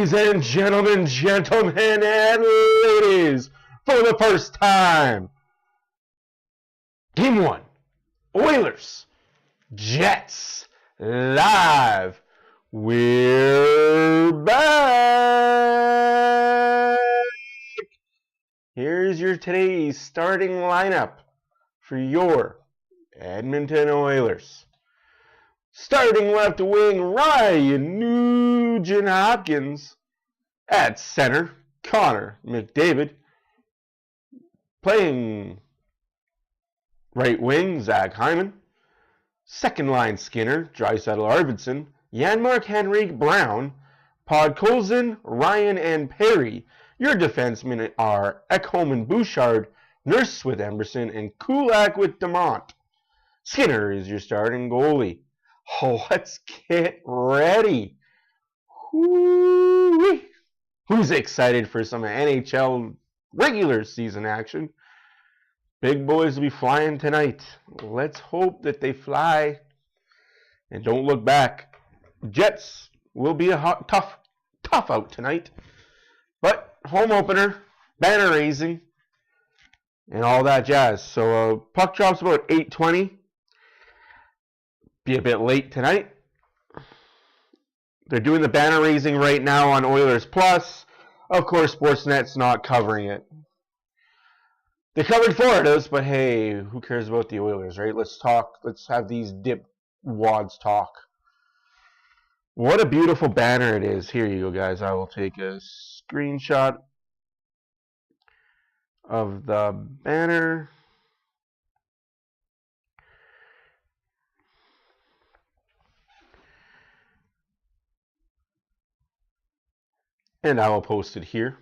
Ladies and gentlemen, and ladies, for the first time, Game 1, Oilers, Jets, live. We're back. Here's your today's starting lineup for your Edmonton Oilers. Starting left wing, Ryan Nugent-Hopkins. At center, Connor McDavid. Playing right wing, Zach Hyman. Second line, Skinner, Draisaitl Arvidsson, Janmark-Henrik Brown, Podkolzin, Ryan, and Perry. Your defensemen are Ekholm and Bouchard, Nurse with Emerson, and Kulak with DeMont. Skinner is your starting goalie. Oh, let's get ready. Woo-wee. Who's excited for some NHL regular season action? Big boys will be flying tonight. Let's hope that they fly and don't look back. Jets will be a tough out tonight. But home opener, banner raising, and all that jazz. So puck drops about 8:20. Be a bit late tonight. They're doing the banner raising right now on Oilers Plus. Of course, Sportsnet's not covering it. They covered Florida's, but hey, who cares about the Oilers, right? Let's talk. Let's have these dipwads talk. What a beautiful banner it is. Here you go, guys. I will take a screenshot of the banner. And I will post it here.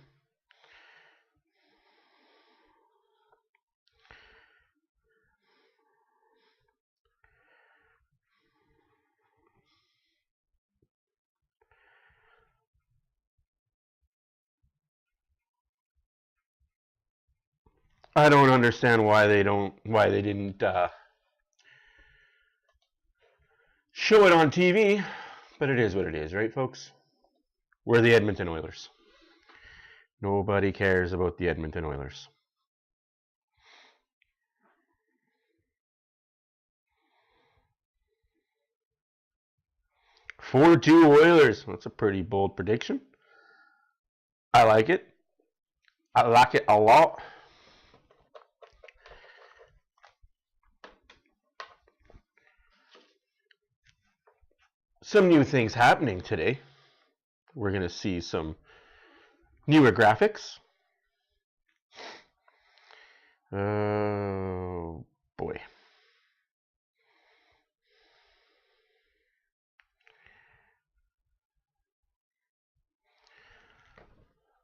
I don't understand why they didn't show it on TV, but it is what it is, right, folks? We're the Edmonton Oilers. Nobody cares about the Edmonton Oilers. "4-2 Oilers." That's a pretty bold prediction. I like it. I like it a lot. Some new things happening today. We're going to see some newer graphics. Oh, boy.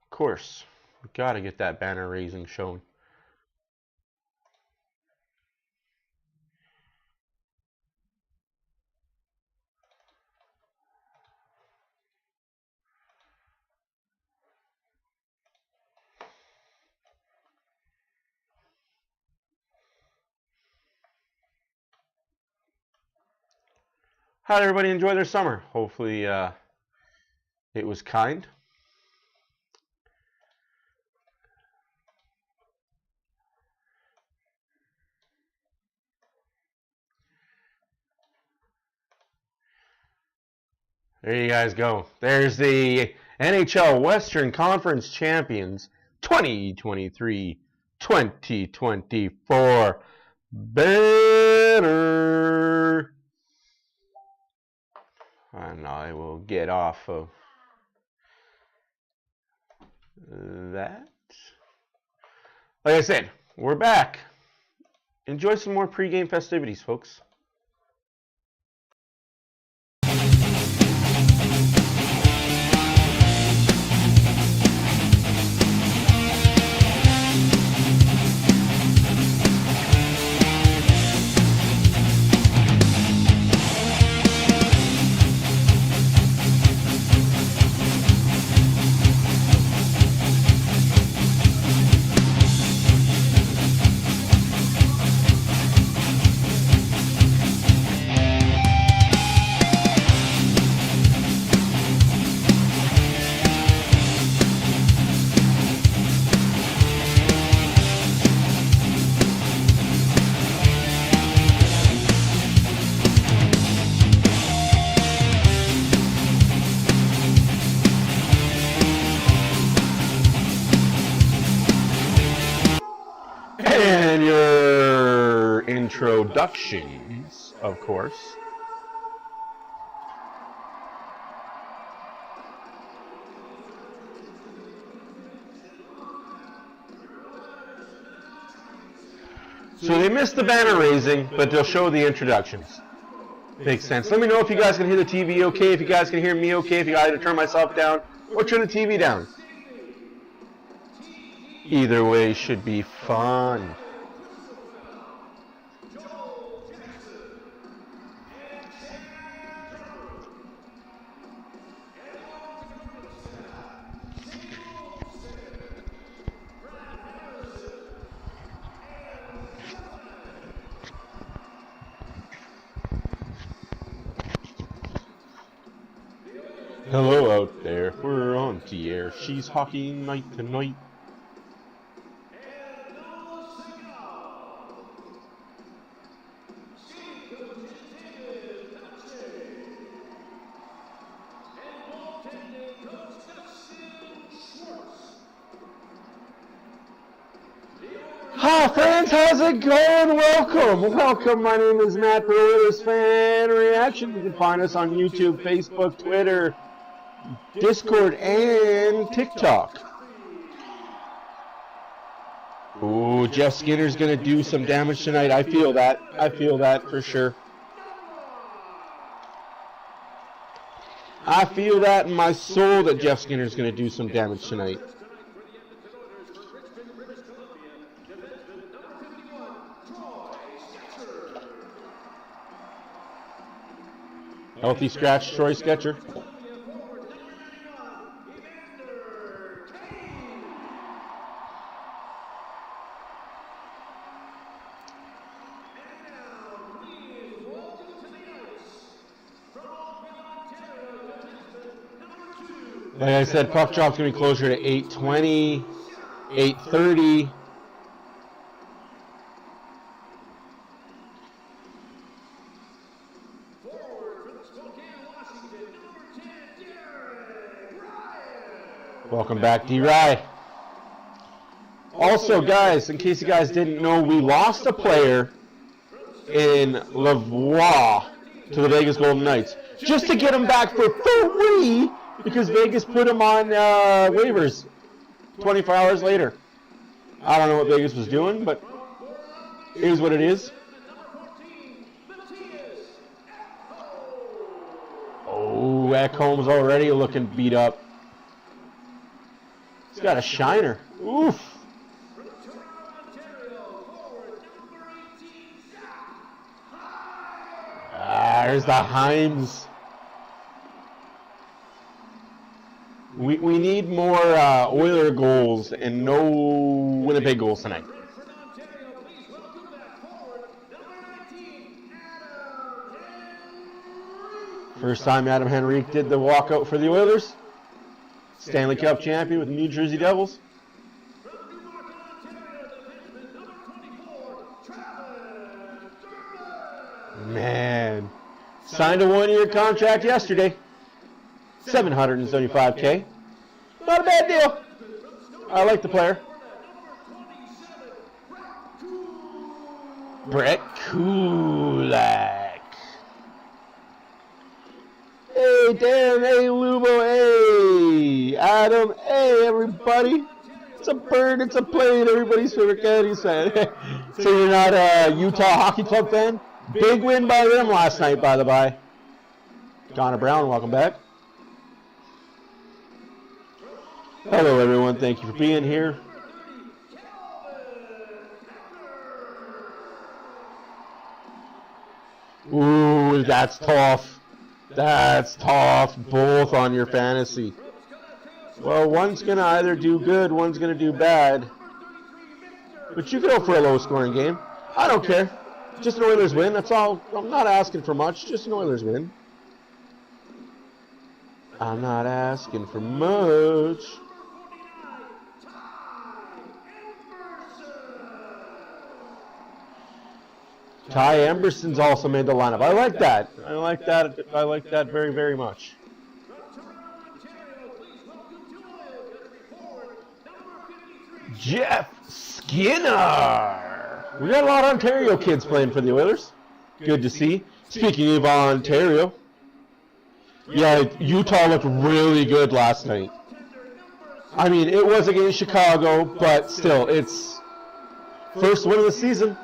Of course, we've got to get that banner raising shown. How did everybody enjoy their summer? Hopefully it was kind. There you guys go. There's the NHL Western Conference Champions 2023-2024 banner. And I will get off of that. Like I said, we're back. Enjoy some more pregame festivities, folks. And your introductions, of course. So they missed the banner raising, but they'll show the introductions. Makes sense. Let me know if you guys can hear the TV okay, if you guys can hear me okay, if you guys can turn myself down, or turn the TV down. Either way should be fun. Hello out there, we're on the air. She's hockey night tonight. Hi friends, how's it going? Welcome. My name is Matt for Oilers Fan Reaction. You can find us on YouTube, Facebook, Twitter, Discord, and TikTok. Ooh, Jeff Skinner's going to do some damage tonight. I feel that for sure. I feel that in my soul that Jeff Skinner's going to do some damage tonight. Healthy scratch, Troy Sketcher. Like I said, puck drop's going to be closer to 8:20, 8:30. Welcome back, D-Rye. Also, guys, in case you guys didn't know, we lost a player in Lavoie to the Vegas Golden Knights just to get him back for free because Vegas put him on waivers 24 hours later. I don't know what Vegas was doing, but it is what it is. Oh, Ekholm's already looking beat up. He's got a shiner. Oof. There's the Himes. We need more Oiler goals and no Winnipeg goals tonight. First time Adam Henrique did the walkout for the Oilers. Stanley Cup champion with the New Jersey Devils. Man, signed a one-year contract yesterday. $775K. Not a bad deal. I like the player. Brett Kulak. Hey, Dan. Hey, Lubo. Hey, Adam. Hey, everybody. It's a bird. It's a plane. Everybody's favorite Canadiens fan. So you're not a Utah Hockey Club fan? Big win by them last night, by the by. Donna Brown, welcome back. Hello, everyone. Thank you for being here. Ooh, that's tough. That's tough. Both on your fantasy. Well, one's going to either do good, one's going to do bad. But you can go for a low-scoring game. I don't care. Just an Oilers win. That's all. I'm not asking for much. Just an Oilers win. I'm not asking for much. Ty Emberson's also made the lineup. I like that. I like that. I like that very, very much. Jeff Skinner. We got a lot of Ontario kids playing for the Oilers. Good to see. Speaking of Ontario, yeah, Utah looked really good last night. I mean, it was against Chicago, but still, it's first win of the season.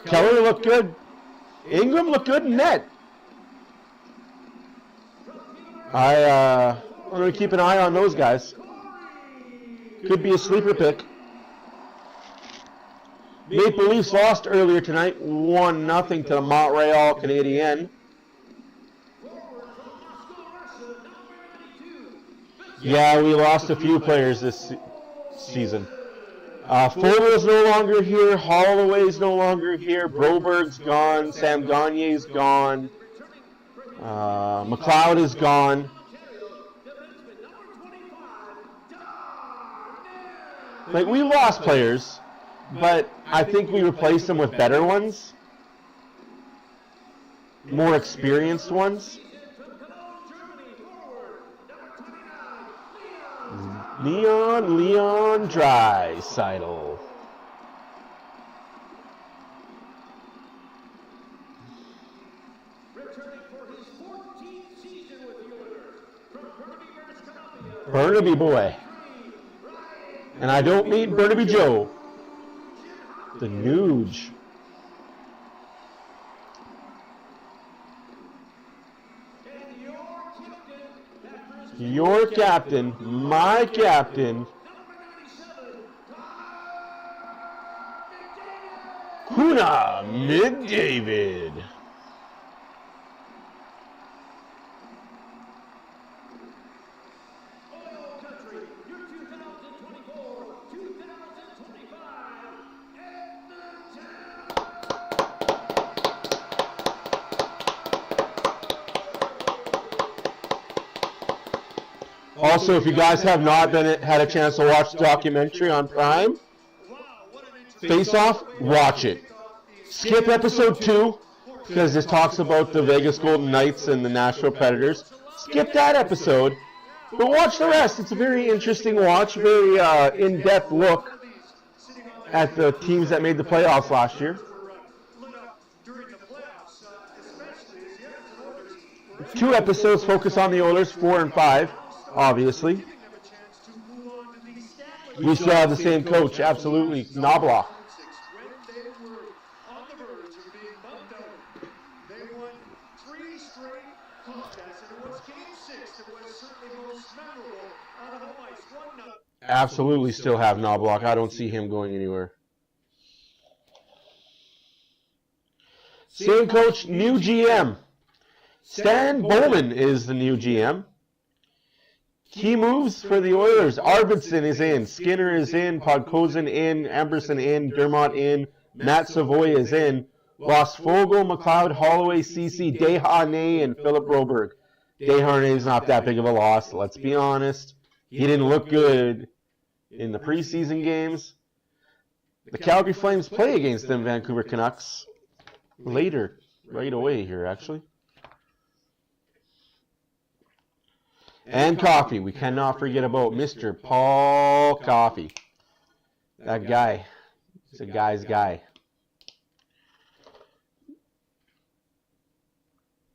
Keller looked good. Ingram looked good in net. I'm going to keep an eye on those guys. Could be a sleeper pick. Maple Leafs lost earlier tonight, 1-0 to the Montreal Canadiens. Yeah, we lost a few players this season. Fogel's no longer here. Holloway's no longer here. Broberg's gone. Sam Gagner's gone. McLeod is gone. Like, we lost players, but I think we replaced them with better ones. More experienced ones. Leon Draisaitl. Burnaby boy. And I don't mean Burnaby Joe. The Nuge. Your captain, my captain, Kuna McDavid. Also, if you guys have not had a chance to watch the documentary on Prime, Face Off, watch it. Skip episode 2, because this talks about the Vegas Golden Knights and the Nashville Predators. Skip that episode, but watch the rest. It's a very interesting watch, very in-depth look at the teams that made the playoffs last year. 2 episodes focus on the Oilers, 4 and 5. Obviously. We still have the same coach, absolutely. Knobloch. Absolutely still have Knobloch. I don't see him going anywhere. Same coach, new GM. Stan Bowman is the new GM. Key moves for the Oilers. Arvidsson is in. Skinner is in. Podkolzin in. Amberson in. Dermott in. Matt Savoy is in. Lost Fogel, McLeod, Holloway, Ceci, Desharnais, and Philip Broberg. Desharnais is not that big of a loss. Let's be honest. He didn't look good in the preseason games. The Calgary Flames play against them Vancouver Canucks later, right away here, actually. And Coffey. We cannot forget about Mr. Paul Coffey. That guy. He's a guy's guy.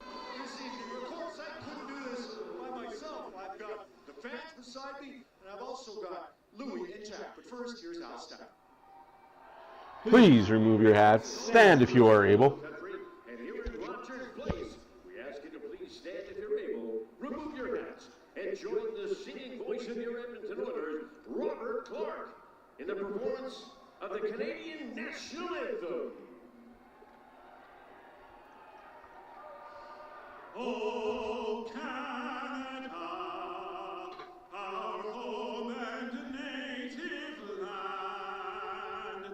This evening, of course, I couldn't do this by myself. I've got the fans beside me, and I've also got Louis and Jack. But first, here's Al Stein. Please remove your hats. Stand if you are able. And here in Rogers Place, we ask you to please stand if you're able, remove your hats, and join the singing voice of your Edmonton Oilers, Robert Clark, in the performance of the Canadian National Anthem. Oh, Canada, our home and native land,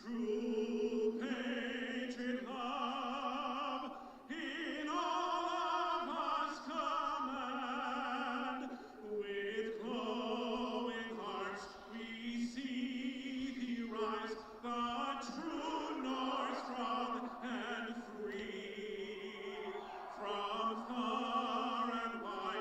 true patriot love in all of us command. With glowing hearts we see thee rise, the true north strong and free. From far and wide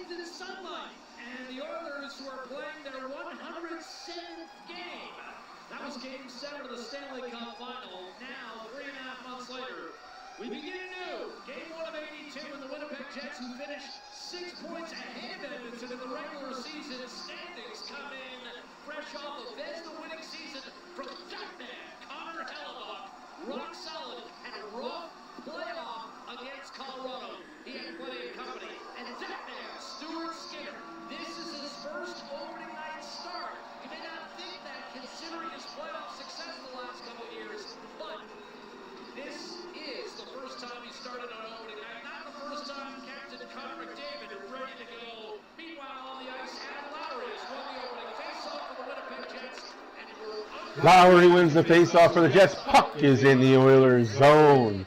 bathed in sunlight. And the Oilers who are playing their 107th game. That was Game 7 of the Stanley Cup Final. Now, 3.5 months later, we begin anew. Game 1 of 82 and the Winnipeg Jets, who finished 6 points ahead of Edmonton in the regular season standings, come in fresh off a Vezina winning season from that man, Connor Hellebuck. Rock solid and a rough playoff against Colorado. He had plenty of company. And that man, Stuart Skinner, this is his first opening night start. You may not think that considering his playoff success the last couple of years, but this is the first time he started on opening night. Not the first time Captain Connor McDavid is ready to go. Meanwhile, on the ice, Adam Lowry has won the opening face-off for the Winnipeg Jets. And we're Lowry wins the face-off for the Jets. Puck is in the Oilers zone.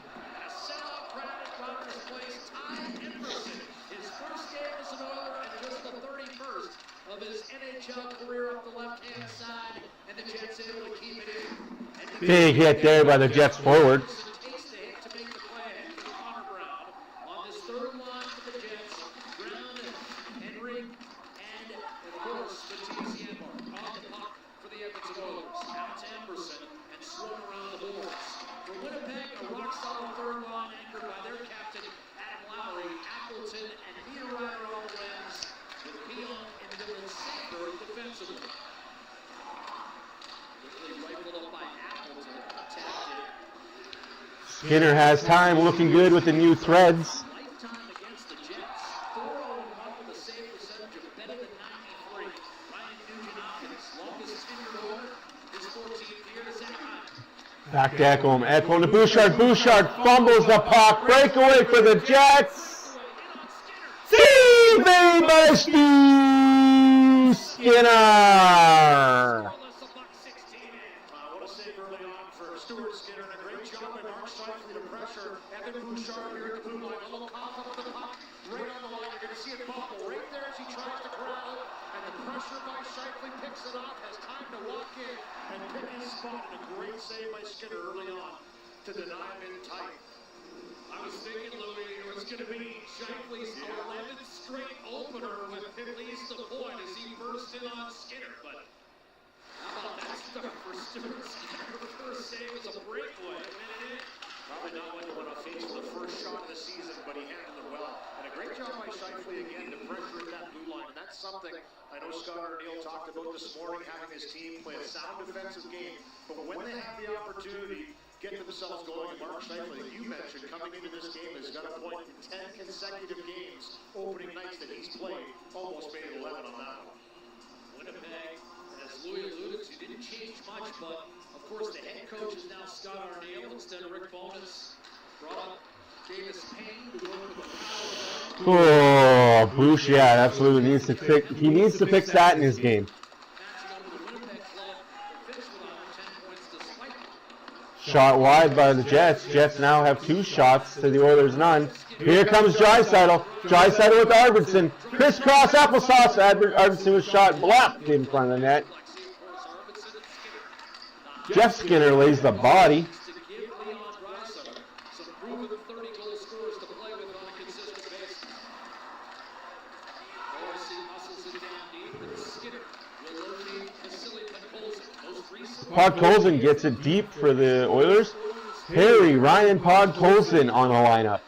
Big hit there by the Jets forward. Skinner has time, looking good with the new threads. Back to Ekholm. Ekholm to Bouchard. Bouchard fumbles the puck. Breakaway for the Jets. Saved by Stu Skinner. Bouchard here at the blue line, a little cough up the puck, right on the line. You're going to see it bubble right there as he tries to corral it, and the pressure by Scheifele picks it off, has time to walk in and pick his spot, and a great save by Skinner early on to deny him in tight. I was thinking, Louis, it was going to be Scheifele's 11th straight opener with at least a point as he burst in on Skinner, but how about that start for Stuart Skinner? The first save was a breakaway, a minute in. Probably not what you want to face for the first shot of the season, but he handled it well. And a great job by Scheifele again to pressure that blue line. And that's something I know Scott Arniel talked about this morning, having his team play a sound defensive game. But when they have the opportunity, get themselves going. Mark Scheifele, you mentioned, coming into this game, has got a point in 10 consecutive games, opening nights that he's played. Almost made it 11 on that one. Winnipeg, as Louis alluded to, didn't change much, but of course, the head coach is now Scott Arniel instead of Rick Bowness. Brought up Davis Payne to work with the power. Oh, Bush, yeah, absolutely needs to fix. He needs to fix that in his game. Shot wide by the Jets. Jets now have 2 shots to the Oilers none. Here comes Draisaitl. Draisaitl with Arvidsson. Crisscross applesauce. Arvidsson was shot blocked in front of the net. Jeff Skinner lays the body. Podkolzin gets it deep for the Oilers. Ryan Podkolzin on the lineup.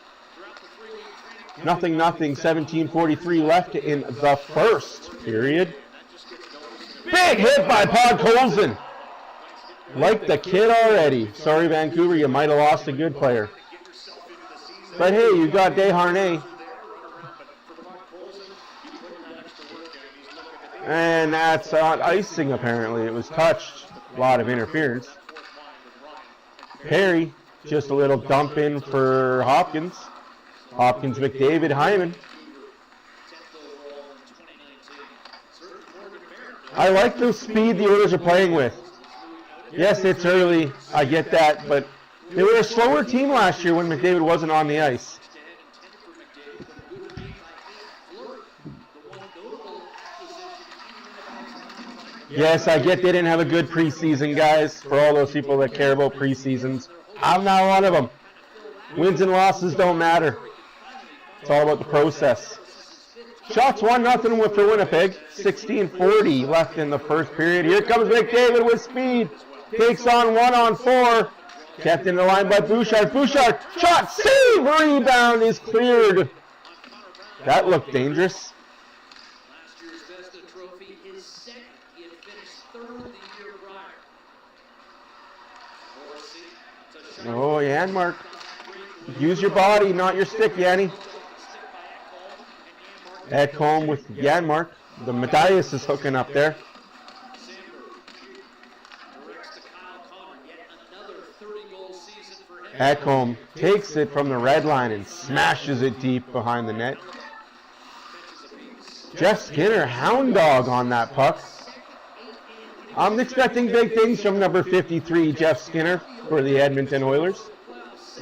0-0, 17:43 left in the first period. Big hit by Podkolzin. Like the kid already. Sorry, Vancouver, you might have lost a good player. But hey, you got Desharnais. And that's not icing, apparently. It was touched. A lot of interference. Perry, just a little dump in for Hopkins. Hopkins, McDavid, Hyman. I like the speed the Oilers are playing with. Yes, it's early. I get that, but they were a slower team last year when McDavid wasn't on the ice. Yes, I get they didn't have a good preseason, guys. For all those people that care about preseasons, I'm not one of them. Wins and losses don't matter. It's all about the process. Shots 1-0 for Winnipeg. 16:40 left in the first period. Here comes McDavid with speed. Takes on 1-on-4. Kept in the line by Bouchard. Bouchard, shot, save, rebound is cleared. That looked dangerous. Last year's Vesta Trophy, his second. He had finished third the year prior. Oh, Janmark. Use your body, not your stick, Yanni. Ekholm with Janmark. The Matthias is hooking up there. Ekholm takes it from the red line and smashes it deep behind the net. Jeff Skinner, hound dog on that puck. I'm expecting big things from number 53, Jeff Skinner, for the Edmonton Oilers.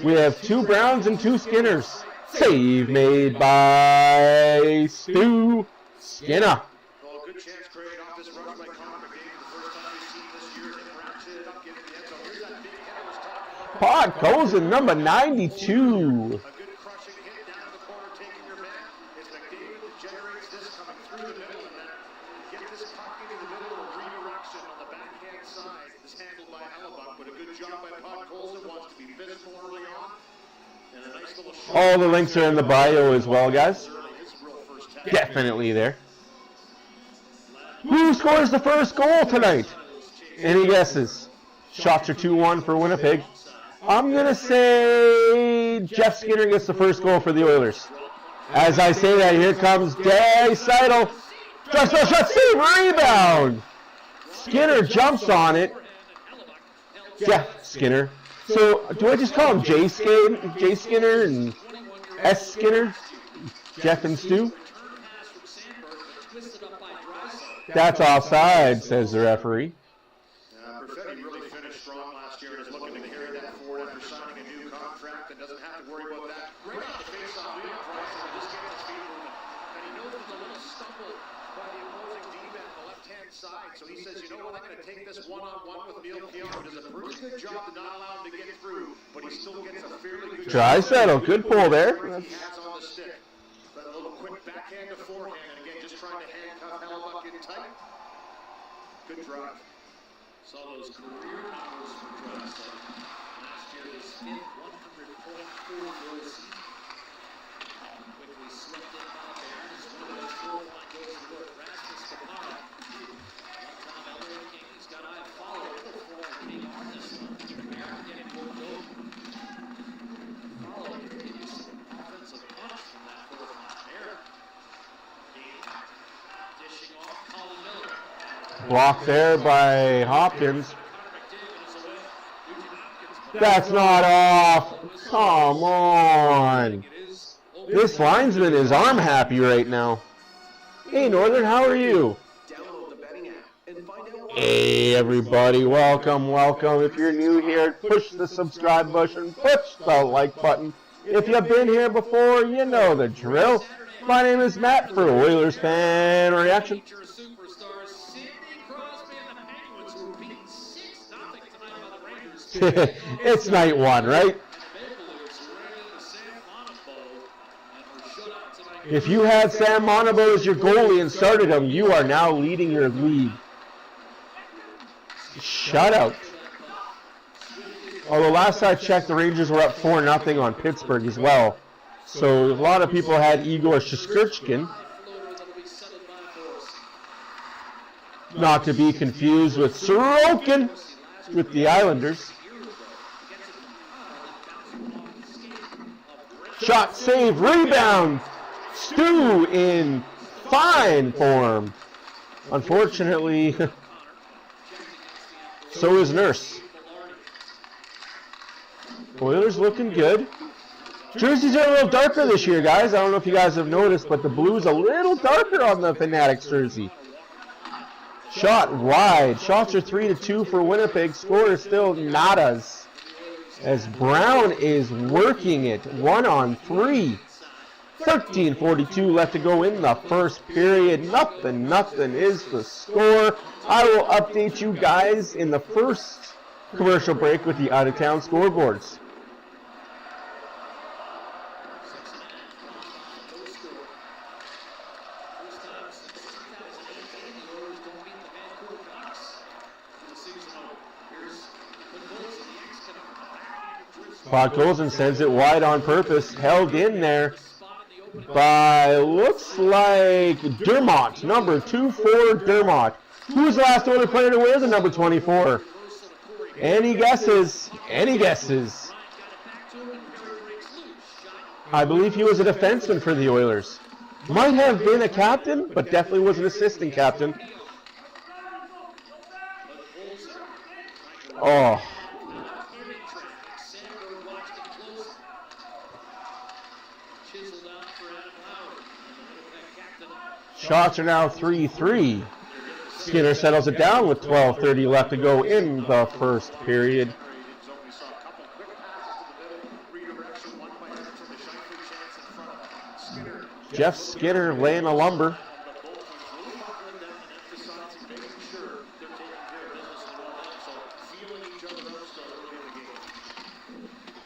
We have 2 Browns and 2 Skinners. Save made by Stu Skinner. Well, a good chance created off this rush by Connor McDavid. The first time we've seen this year. They ratcheted it up, getting the end zone. Here's that big hit I was talking about. Pod goes in number 92. A good crushing hit down to the corner, taking your man. It's McDavid that generates this coming through the middle, and then get this puck into the middle of redirection on the backhand side. This handled by Hellebuck, but a good job by Pod Colson. Wants to be physical early on. And a nice little shot. All the links are in the bio as well, guys. Definitely there. Who scores the first goal tonight? Any guesses? Shots are 2-1 for Winnipeg. I'm going to say Jeff Skinner gets the first goal for the Oilers. As I say that, here comes Seidel. Just a shot, save, rebound. Skinner jumps on it. Jeff Skinner. So, do I just call him Jay Skinner and S Skinner? Jeff and Stu? That's offside, says the referee. Perfetti really finished strong last year and is looking to carry that forward after signing a new contract and doesn't have to worry about that. Right off the face-off, Leon Bryson just gets his feet moving. And he knows there's a little stumble by the opposing D-man on the left-hand side. So he says, you know what, I'm going to take this one-on-one with Neil Keown, who does a pretty good job to not allow him to get through, but he still gets a fairly good Draisaitl, good pull there. He has on the stick. But a little quick backhand to forehand, and again, just trying to handcuff Hellebuck in tight. Good drive. Saw those career numbers for Draisaitl. Last year, his fifth 100.4 goal season. Quickly slipped in by Barron as one of those 4-line goals to work. Rasmus Kapara. One-time Elmer King. He's got eye follow before being on this one. Barron getting worked over. Follow continues some offensive punch from that 4th-line there. Dishing off Colin Miller. Blocked there by Hopkins. That's not off. Come on. This linesman is arm happy right now. Hey, Northern, how are you? Hey, everybody. Welcome, welcome. If you're new here, push the subscribe button, push the like button. If you've been here before, you know the drill. My name is Matt for Oilers Fan Reaction. It's night 1, right? If you had Sam Monabo as your goalie and started him, you are now leading your league. Shutout. Although last I checked, the Rangers were up 4-0 on Pittsburgh as well. So a lot of people had Igor Shesterkin. Not to be confused with Sorokin with the Islanders. Shot, save, rebound. Stu in fine form. Unfortunately, so is Nurse. Oilers looking good. Jerseys are a little darker this year, guys. I don't know if you guys have noticed, but the blue's a little darker on the Fanatics jersey. Shot wide. Shots are 3-2 for Winnipeg. Score is still nadas, as Brown is working it 1-on-3. 13:42 left to go in the first period. Nothing is the score. I will update you guys in the first commercial break with the out-of-town scoreboards. Clock goes and sends it wide on purpose. Held in there by, looks like, Dermott. Number 24, Dermott. Who's the last Oiler player to wear the number 24? Any guesses? Any guesses? I believe he was a defenseman for the Oilers. Might have been a captain, but definitely was an assistant captain. Oh. Shots are now 3-3. Skinner settles it down with 12:30 left to go in the first period. Jeff Skinner laying a lumber.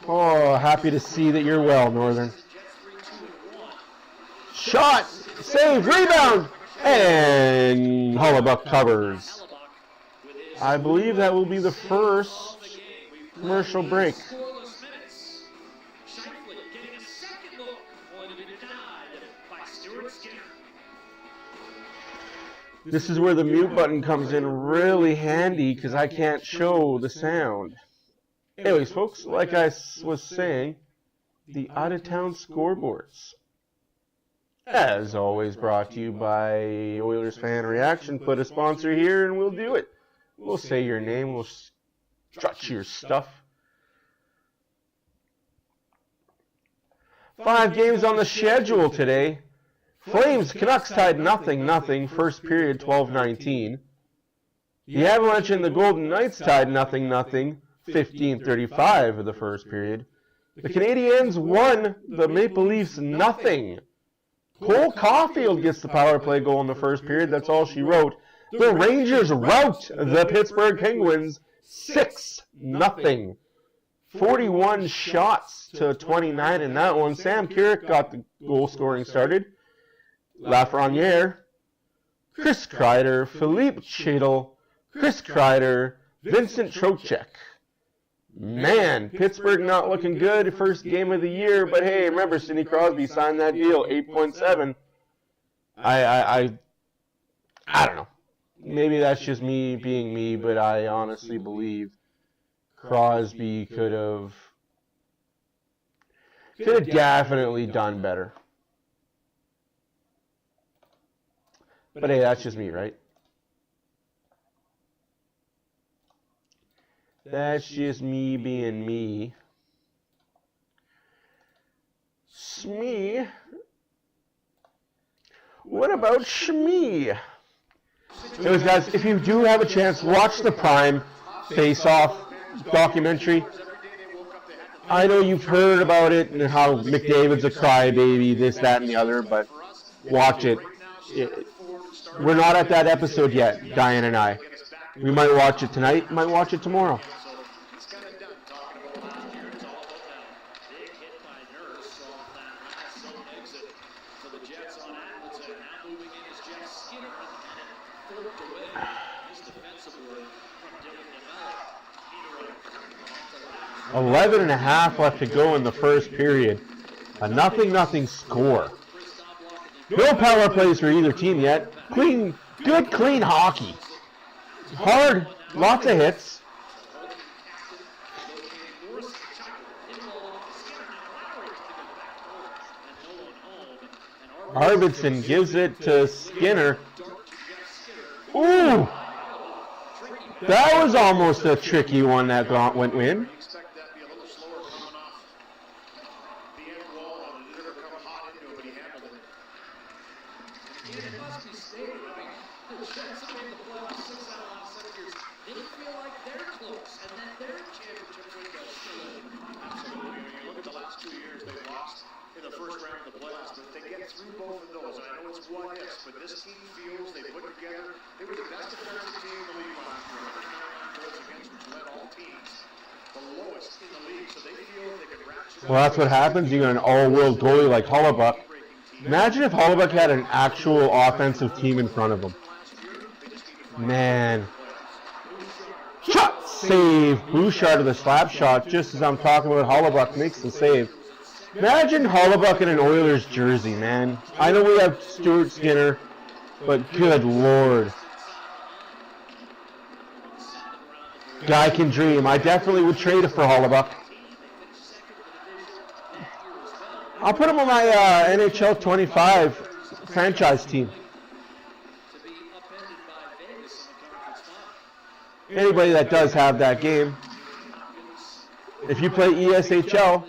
Oh, happy to see that you're well, Northern. Shot, save, rebound, and Hollebuck covers. I believe that will be the first commercial break. This is where the mute button comes in really handy because I can't show the sound. Anyways, folks, like I was saying, the out-of-town scoreboards. As always, brought to you by Oilers Fan Reaction. Put a sponsor here and we'll do it. We'll say your name, we'll strut your stuff. 5 games on the schedule today. Flames, Canucks tied 0-0, first period 12-19. The Avalanche and the Golden Knights tied 0-0, 15-35 of the first period. The Canadiens won the Maple Leafs 0. Cole Caulfield gets the power play goal in the first period. That's all she wrote. The Rangers rout the Pittsburgh Penguins 6-0. 41 shots to 29 in that one. Sam Keurig got the goal scoring started. Lafreniere, Chris Kreider, Philippe Cheadle, Chris Kreider, Vincent Trocheck. Man, Pittsburgh not looking good. First game of the year, but hey, remember Sidney Crosby signed that deal, 8.7. I don't know. Maybe that's just me being me, but I honestly believe Crosby could have definitely done better. But hey, that's just me, right? That's just me being me. Smee. What about Shmee? Anyways, guys, if you do have a chance, watch the Prime Face-Off documentary. I know you've heard about it and how McDavid's a crybaby, this, that, and the other, but watch it. We're not at that episode yet, Diane and I. We might watch it tonight, might watch it tomorrow. Eleven and a half left to go in the first period. A 0-0 score. No power plays for either team yet. Good clean hockey. Hard, lots of hits. Arvidsson gives it to Skinner. Ooh! That was almost a tricky one that went in. Well, that's what happens. You got an all-world goalie like Hollebuck. Imagine if Hollebuck had an actual offensive team in front of him. Man. Shot! save. Bouchard to the slap shot, just as I'm talking about Hollebuck makes the save. Imagine Hollebuck in an Oilers jersey, man. I know we have Stuart Skinner, but good Lord. Guy can dream. I definitely would trade it for Hollebuck. I'll put him on my NHL 25 franchise team. Anybody that does have that game. If you play ESHL,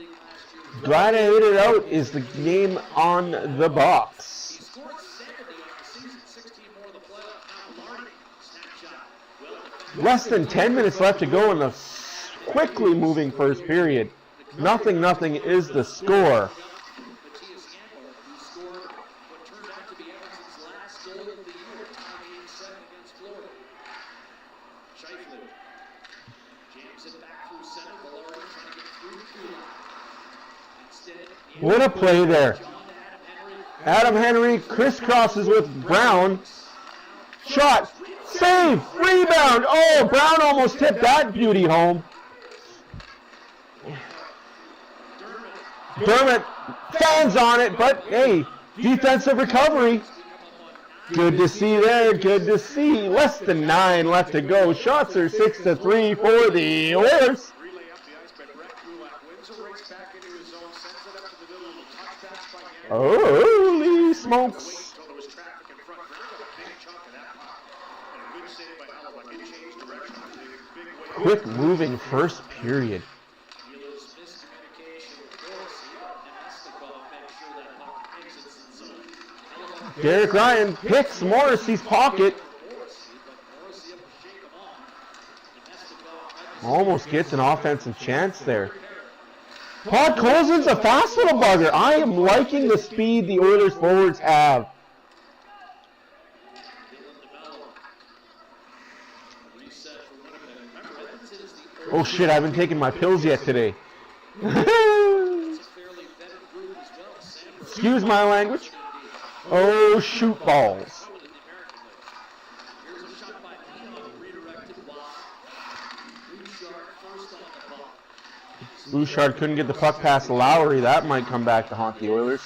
Gladiator Out is the game on the box. Less than 10 minutes left to go in the quickly moving first period. Nothing is the score. What a play there. Adam Henry crisscrosses with Brown. Shot. Save. Rebound. Oh, Brown almost tipped that beauty home. Dermott fans on it, but hey, defensive recovery. Good to see there. Good to see. Less than 9 left to go. Shots are 6-3 for the Oilers. Holy smokes. Quick moving first period. Derek Ryan picks Morrissey's pocket. Almost gets an offensive chance there. Podkolzin's a fast little bugger. I am liking the speed the Oilers forwards have. Oh shit, I haven't taken my pills yet today. Excuse my language. Oh, shoot balls. Bouchard couldn't get the puck past Lowry. That might come back to haunt the Oilers.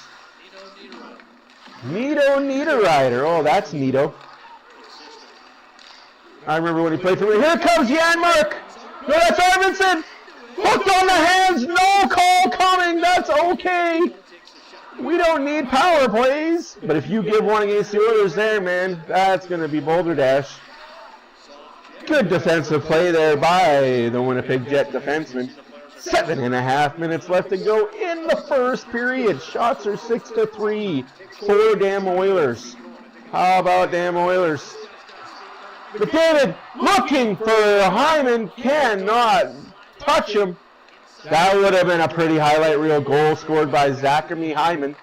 Niederreiter. Oh, that's Nito. I remember when he played for me. Here comes Janmark. No, that's Arvidsson. Hooked on the hands. No call coming. That's okay. We don't need power plays. But if you give one against the Oilers there, man, that's going to be Boulder Dash. Good defensive play there by the Winnipeg Jet defenseman. 7.5 minutes left to go in the first period. Shots are 6-3 for damn Oilers. How about damn Oilers? McDavid looking for Hyman, cannot touch him. That would have been a pretty highlight reel goal scored by Zachary Hyman.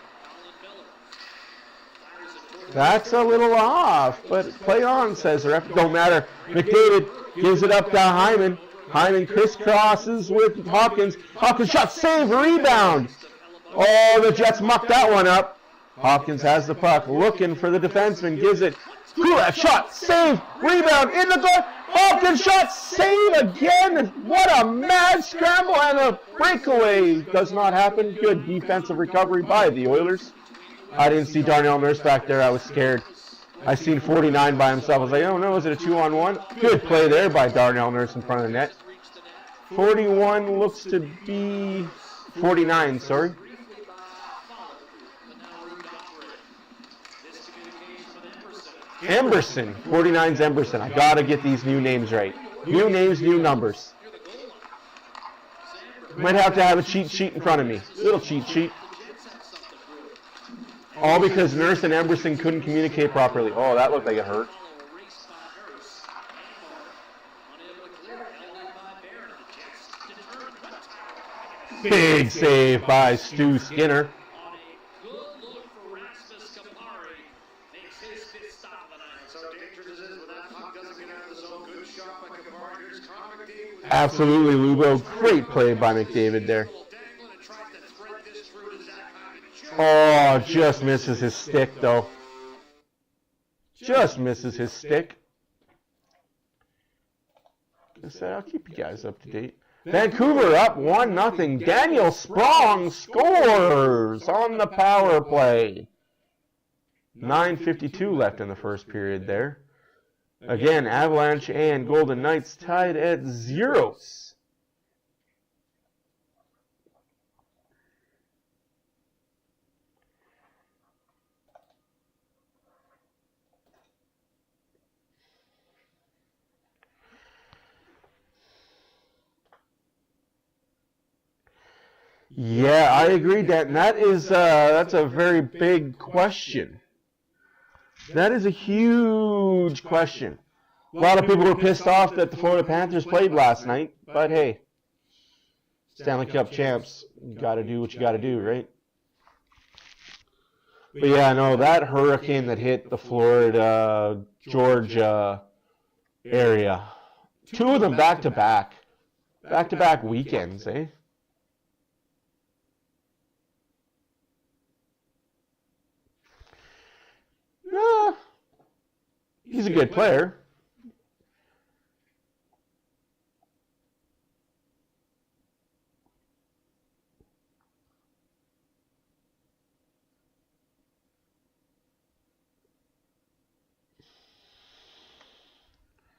That's a little off, but play on, says the ref. Don't matter. McDavid gives it up to Hyman. Hyman crisscrosses with Hopkins. Hopkins shot, save, rebound. Oh, the Jets mucked that one up. Hopkins has the puck, looking for the defenseman, gives it. Kulak shot, save, rebound, in the goal. Hopkins shot, save again. What a mad scramble, and a breakaway does not happen. Good defensive recovery by the Oilers. I didn't see Darnell Nurse back there. I was scared. I seen 49 by himself. I was like, oh no, is it a 2-on-1? Good play there by Darnell Nurse in front of the net. 41 looks to be 49, sorry. Emberson. 49's Emberson. I gotta get these new names right. New names, new numbers. Might have to have a cheat sheet in front of me. Little cheat sheet. All because Nurse and Emberson couldn't communicate properly. Oh, that looked like it hurt. Big save by Stu Skinner. Absolutely, Lubo. Great play by McDavid there. Oh, just misses his stick, though. Just misses his stick. I said, I'll keep you guys up to date. Vancouver up 1-0. Daniel Sprong scores on the power play. 9:52 left in the first period there. Again, Avalanche and Golden Knights tied at 0s. Yeah, I agree, Dan. That's a very big question. That is a huge question. A lot of people were pissed off that the Florida Panthers played last night, but hey, Stanley Cup champs, you got to do what you got to do, right? But yeah, no, that hurricane that hit the Florida, Georgia area, 2 of them back-to-back weekends, eh? He's a good player.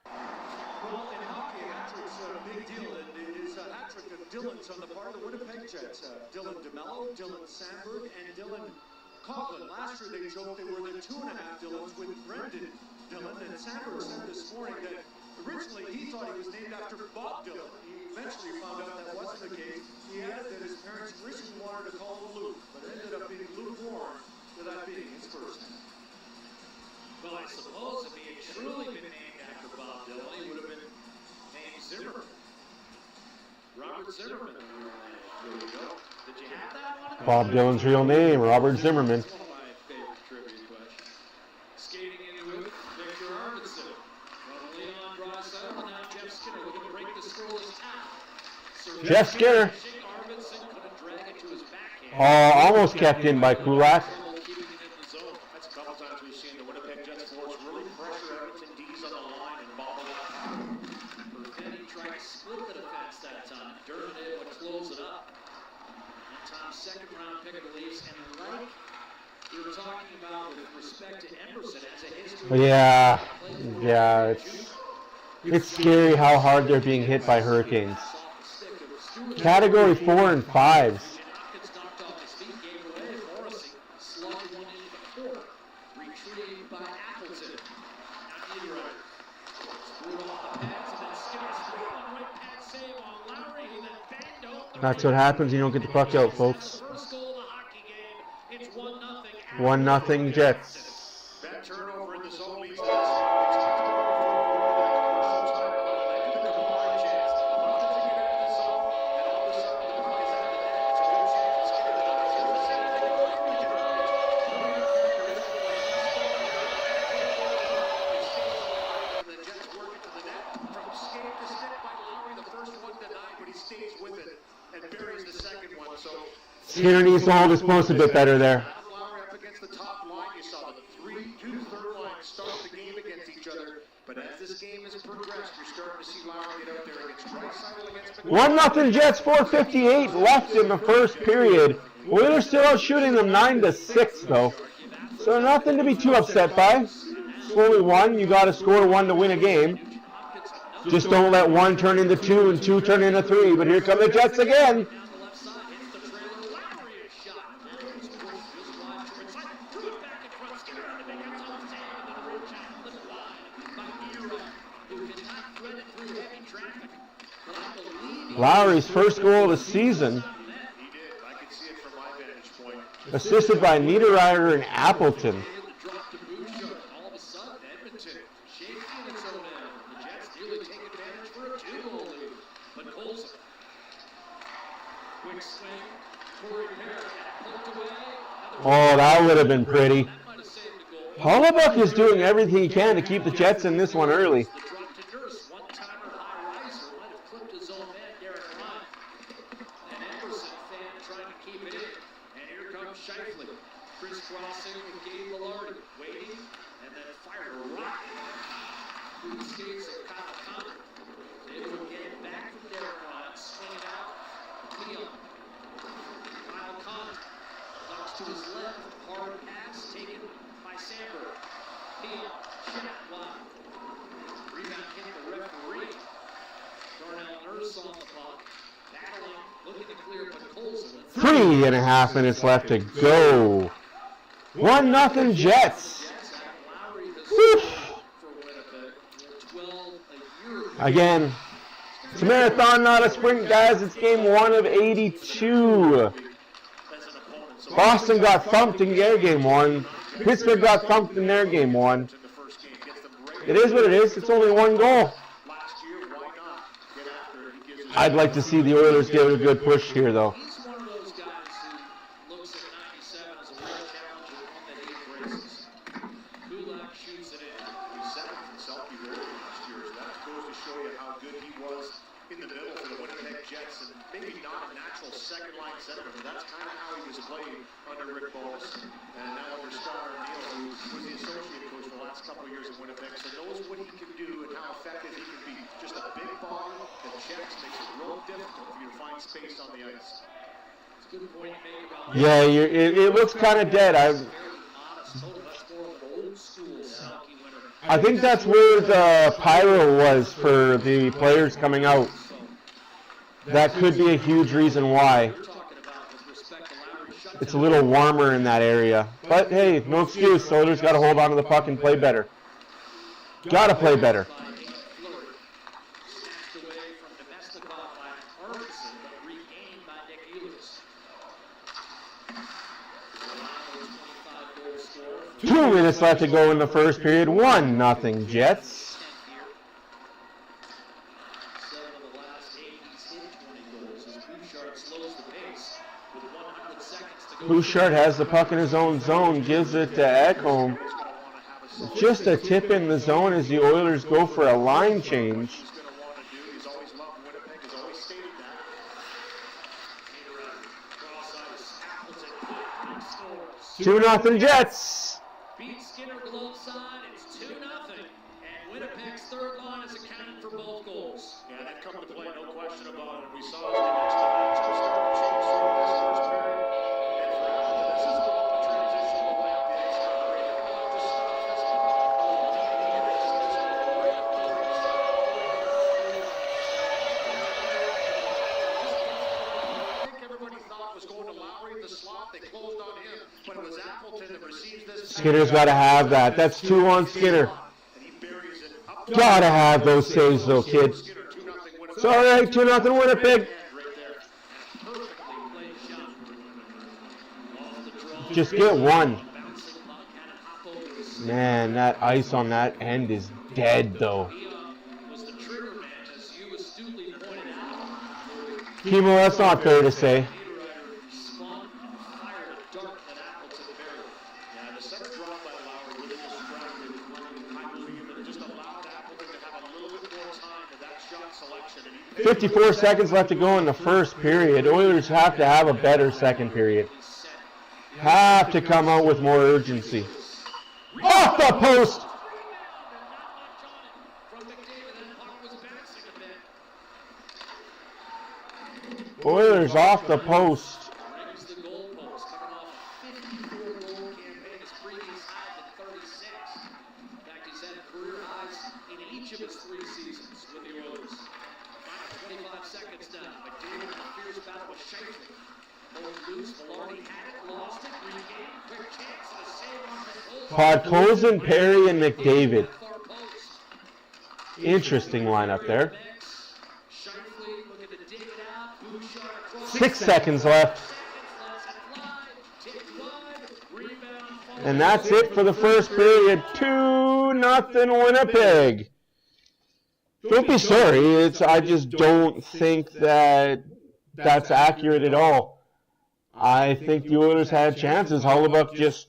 Well, in hockey, a hat-trick's a big deal. It is a hat-trick of Dylan's on the part of the Winnipeg Jets. Dylan DeMello, Dylan Sandberg, and Dylan Coughlin. Last year they joked they were the 2.5 Dylans with Brendan Dillon, and Sandberg said this morning that originally he thought he was named after Bob Dylan. He eventually found out that wasn't the case. He added that his parents originally wanted to call him Luke, but it ended up being Luke Warren, to that being his first name. Well, I suppose if he had truly been named after Bob Dylan, he would have been named Zimmerman. Robert Zimmerman. There we go. Did you have that one? Bob Dylan's real name, Robert Zimmerman. That's one of my favorite trivia questions. Skating into it, Victor Arvidsson. From Leon Draisaitl, and now Jeff Skinner looking to break the scoreless tie. Jeff Skinner. Arvidsson couldn't drag it to his backhand. Oh, almost kept in by Kulak. Keeping it in the zone. That's a couple times we've seen the Winnipeg Jets force really pressure Edmonton D's on the line and ball it up. Perfetti tried to split the defense that time. Durden able to close it up. And Tom's second round pick of the Leafs, and like we were talking about with respect to Emerson as a history. Yeah, it's scary how hard they're being hit by hurricanes. Category 4 and 5s. Hopkins knocked off his feet, gave away. Morrissey slugged one into the corner. Retrieved by Appleton. Now Niederreiter. Screwed off the pads, and then Skinner screwed on right pad save on Lowry, and then banged out. That's what happens. You don't get the puck out, folks. First goal of the hockey game. It's 1-0. 1-0 Jets. That turnover in the zone leads to Skinner needs to hold his post a bit better there. Lowry up against the top line. You saw the 2 third line start the game against each other. But as this game has progressed, you're starting to see Lowry get out there against Draisaitl against 1-0 Jets, 4:58 left in the first period. Oilers still out shooting them 9-6 though. So nothing to be too upset by. It's only 1. You got to score 1 to win a game. Just don't let 1 turn into 2 and 2 turn into 3. But here come the Jets again. Lowry's first goal of the season, He did. I could see it from my vantage point. assisted by Niederreiter and Appleton. All of a sudden, Edmonton shaking in its own end. The Jets nearly take advantage for a 2-goal lead. But Colson, quick swing, Corey Perry, poked away. Oh, that would have been pretty. That might have saved the goal. Hollebuck is doing everything he can to keep the Jets in this one early. The drop to Nurse, one-timer high riser, might have clipped his own man, Derek Ryan. And Emerson fan trying to keep it in. And here comes Scheifele, crisscrossing with Gabe Lillardi, waiting, and then fired a rocket through the skates of Kyle Connor. Able to to his left. Hard pass taken by Sandberg. Peel, shot, wow. Rebound hit the referee. Darnell Nurse on the puck. Battling, looking to clear, but Colson. 3.5 minutes left to go. 1-0 Jets. Whew. Again, it's a marathon, not a sprint, guys. It's game 1 of 82. Boston got thumped in their game 1. Pittsburgh got thumped in their game 1. It is what it is. It's only 1 goal. I'd like to see the Oilers give it a good push here, though. He's one of those guys who looks at 97 as a real challenger on the 8 races. Kulak shoots it in. He set it from Selkie Road last year. That goes to show you how good he was in the middle for the Winnipeg Jets, and maybe not a natural second-line center, but that's kind of how he was playing under Rick Bowness. And now under Scott O'Neill, who was the associate coach for the last couple of years in Winnipeg, so knows what he can do and how effective he can be. Just a big body that checks, makes it real difficult for you to find space on the ice. It's a good point you make about Yeah, it looks kind of dead. very honest total. That's more of an old school Selkie winner. I think that's where the pyro was for the players coming out. That could be a huge reason why. You're talking about with respect to Lowry shutdown. It's a little warmer in that area. But hey, no excuse. Oilers got to hold on to the puck and play better. Got to play better. By Fleury. Snatched away from Domestikov by Arvidsson, but regained by Nick Ehlers. Ronaldo's 25-goal score. 2 minutes left to go in the first period. 1-0 Jets. 7 of the last 8, he's hit 20 goals. As Bouchard slows the pace with 100 seconds to go. Bouchard has the puck in his own zone, gives it to Ekholm. Just a tip in the zone as the Oilers go for a line change. He's going to want to do. He's always loved Winnipeg. He's always stated that. Cross ice, Appleton, 2-0 Jets. beat Skinner glove side. It's 2-0, and Winnipeg's third line is accounted for both goals. Yeah, they've come to play, no question about it. We saw as they mentioned the matchup started to change throughout this first period. And for Appleton, this is about the transition to play up the ice now. They're ready to come out, just stop this one. I think everybody thought was going to Lowry in the slot. They closed on him, but it was Appleton that receives this. Skinner's got to have that. That's 2 on Skinner. And he buries it up. Got to have those saves, though, kid. Skinner, 2-0 Winnipeg. It's all right, 2-0 Winnipeg. Right there. Perfectly played shot. Off the draw. Just get one. Bouncing puck, had it hop over his Man, that ice on that end is dead, though. He was the trigger man, as you astutely pointed out. Kimo, that's not fair to say. Niederreiter spun and fired a dart at Appleton buried. Yeah, the second drop by Lowry really distracted London. I believe that it just allowed Appleton to have a little bit more time to that shot selection. And he 54 seconds left to go in the first period. Oilers have to have a better second period. Have to come out with more urgency. Off the post! From McDavid, that puck was bouncing a bit. Oilers off the post. Rings the goalpost, coming off a 54-goal campaign. His previous high had 36. In fact, he's had career highs in each of his 3 seasons with the Oilers. Final 25 seconds now. McDavid in a fierce battle with Shifley. Pulled loose, Velarde had it, lost it, regained, quick chance, and a save on Podkolzin, Perry, and McDavid. far post. Interesting lineup there. Shifley looking to dig it out. Bouchard across. 6 seconds left. And that's it for the first period. 2-0 Winnipeg. Don't be sorry. I just don't think that that's accurate at all. I think the Oilers had chances. Hollebuck just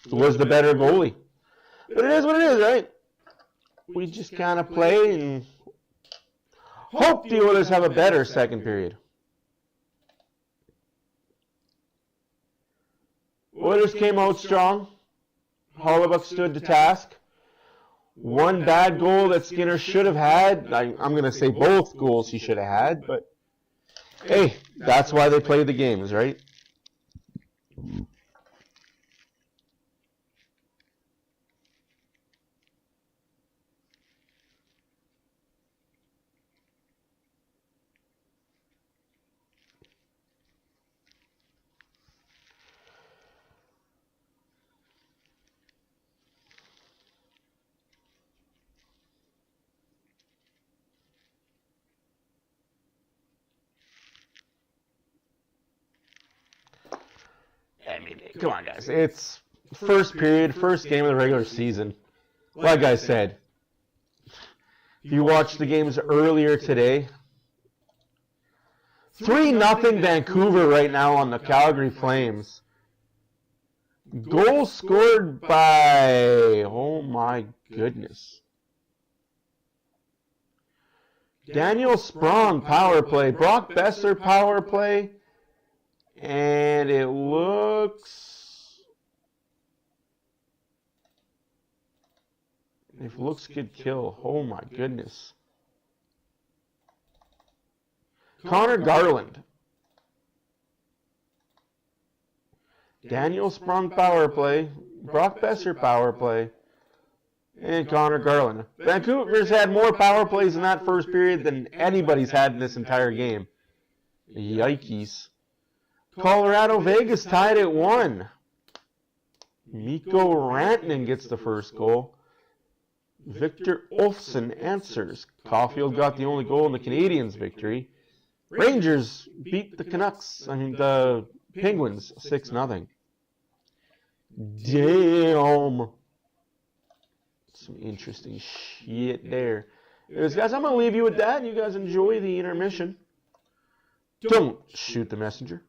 was the better goalie. But it is what it is, right? We just kind of play and hope the Oilers have a better second period. Oilers came out strong. Hollebuck stood to task. One bad goal that Skinner should have had. I'm going to say both goals he should have had, but hey, that's why they play the games, right? I mean, come on, guys. It's first period, first game of the regular season. Like I said, if you watched the games earlier today, 3-0 Vancouver right now on the Calgary Flames. Goal scored by, oh my goodness, Daniel Sprong power play, Brock Besser power play, and it looks, if looks could kill, oh my goodness. Connor Garland. Daniel Sprung power play, Brock Besser power play, and Connor Garland. Vancouver's had more power plays in that first period than anybody's had in this entire game. Yikes. Colorado Vegas tied at 1. Mikko Rantanen gets the first goal. Victor Olofsson answers. Caulfield got the only goal in the Canadiens' victory. Rangers beat the Penguins 6-0. Damn. Some interesting shit there. Anyways, guys, I'm going to leave you with that, and you guys enjoy the intermission. Don't shoot the messenger.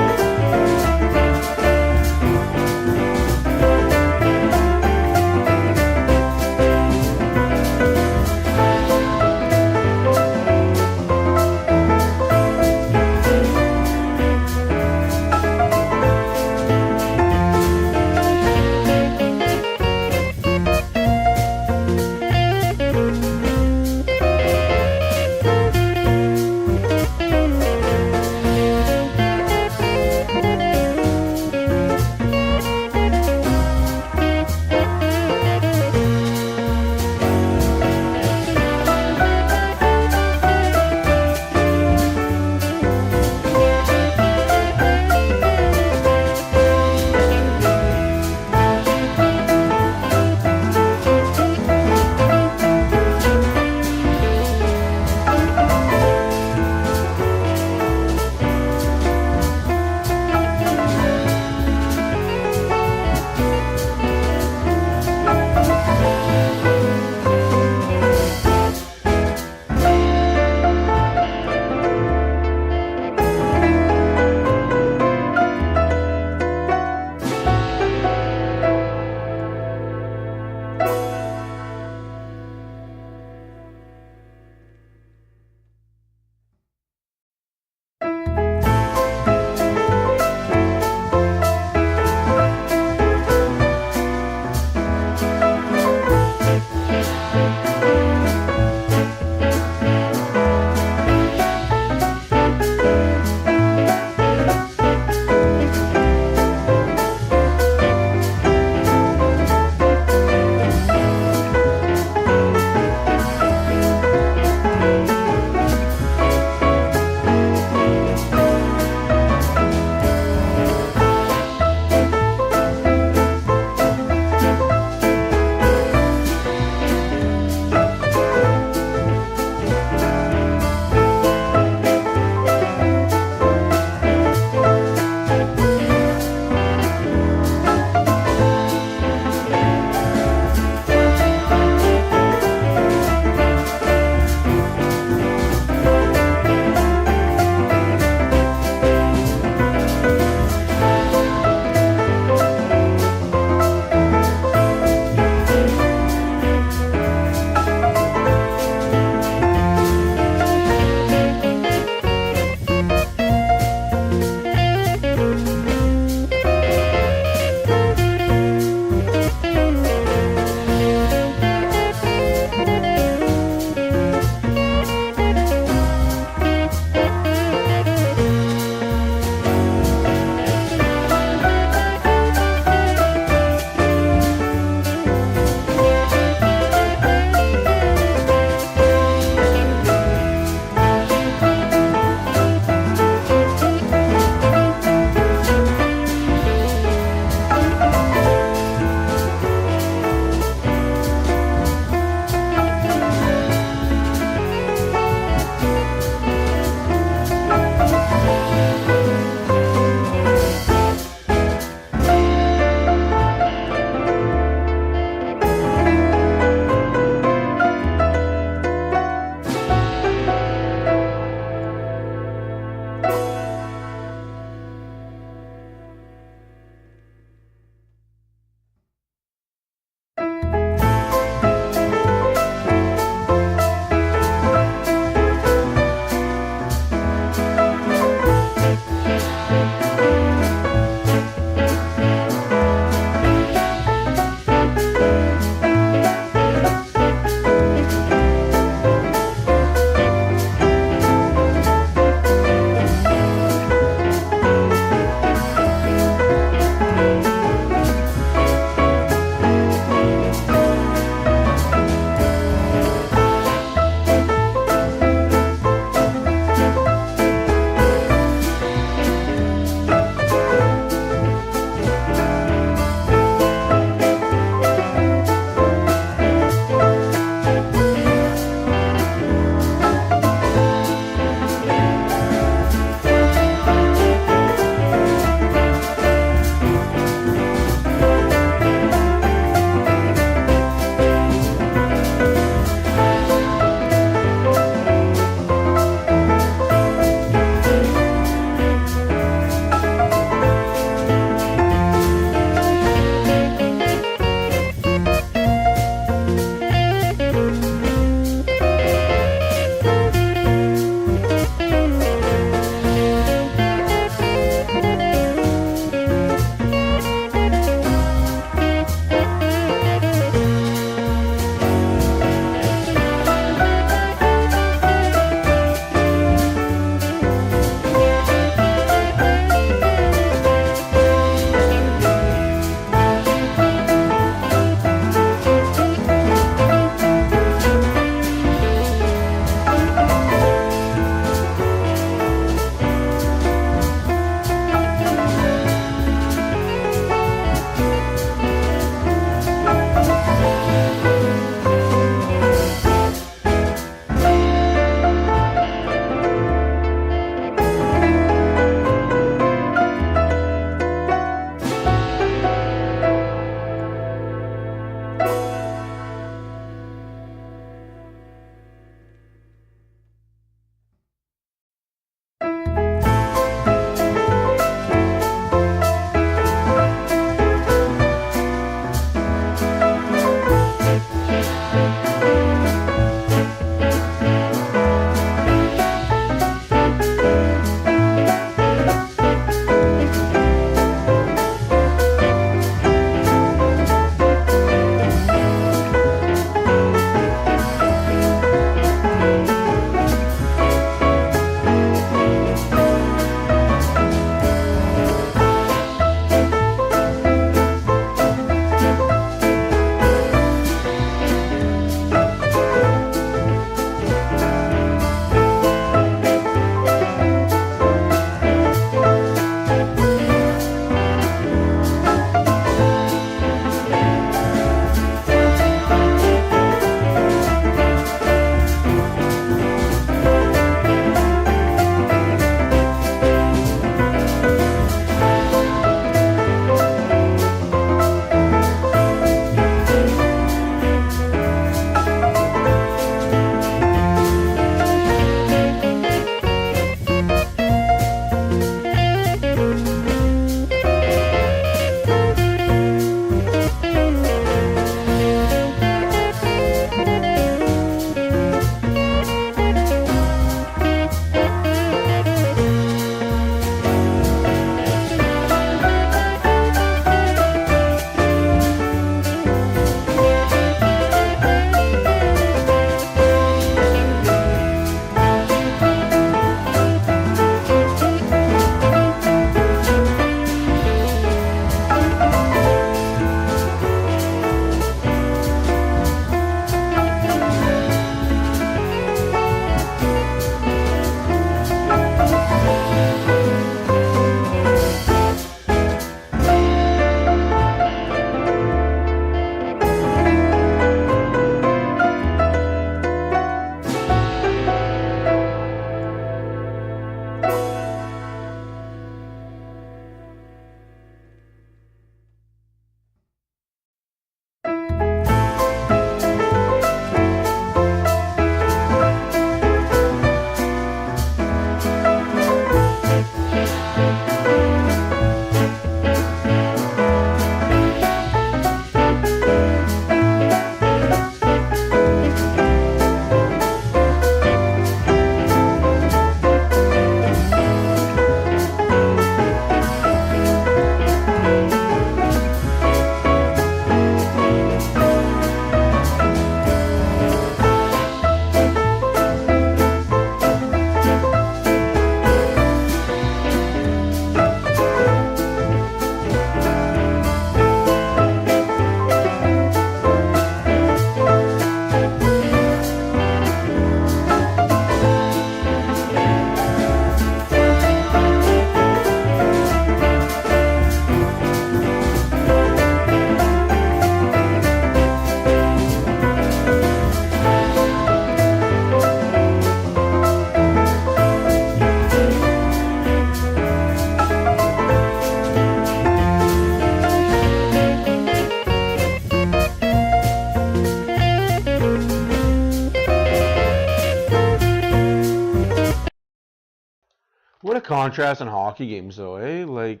a contrast in hockey games, though, eh? Like,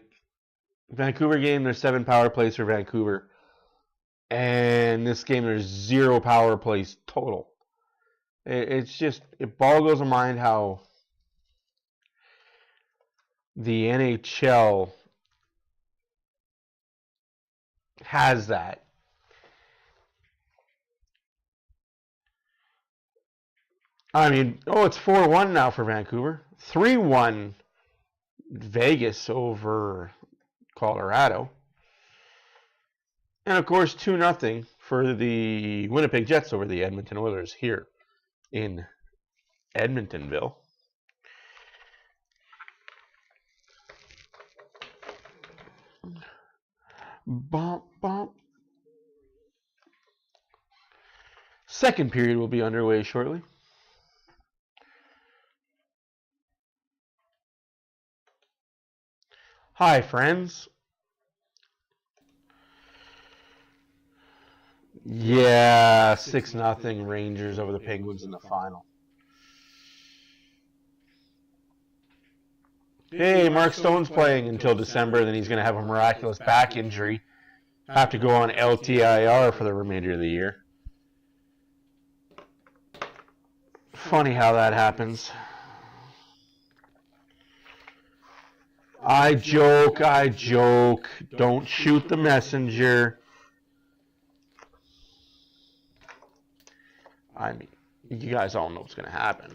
Vancouver game, there's 7 power plays for Vancouver. And this game, there's 0 power plays total. It's just, it boggles my mind how the NHL has that. I mean, it's 4-1 now for Vancouver. 3-1 Vegas over Colorado. And, of course, 2-0 for the Winnipeg Jets over the Edmonton Oilers here in Edmontonville. Bump, bump. Second period will be underway shortly. Hi, friends. Yeah, 6-0 Rangers over the Penguins in the final. Hey, Mark Stone's playing until December, then he's going to have a miraculous back injury. Have to go on LTIR for the remainder of the year. Funny how that happens. I joke. Don't shoot the messenger. I mean, you guys all know what's going to happen.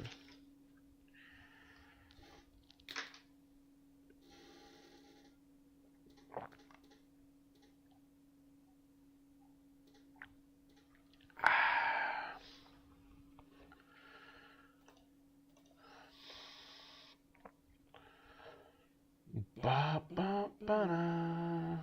Ba, ba, ba, da.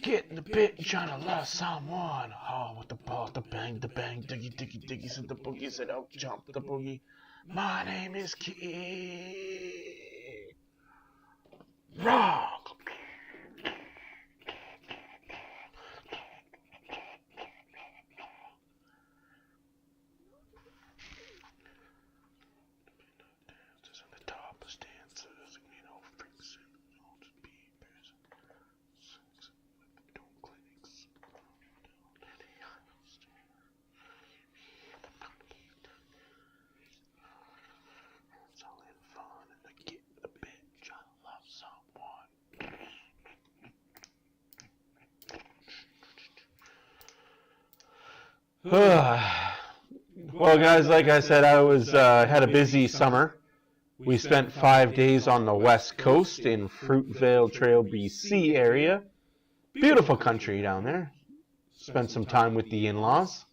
Get in the pit and trying to love someone. Oh, with the ball, the bang, diggy, diggy, diggy, said the boogie, said, oh, jump the boogie. My name is Kid. Rock. Well, guys, like I said, I was had a busy summer. We spent 5 days on the West Coast in Fruitvale Trail, BC area. Beautiful country down there. Spent some time with the in-laws.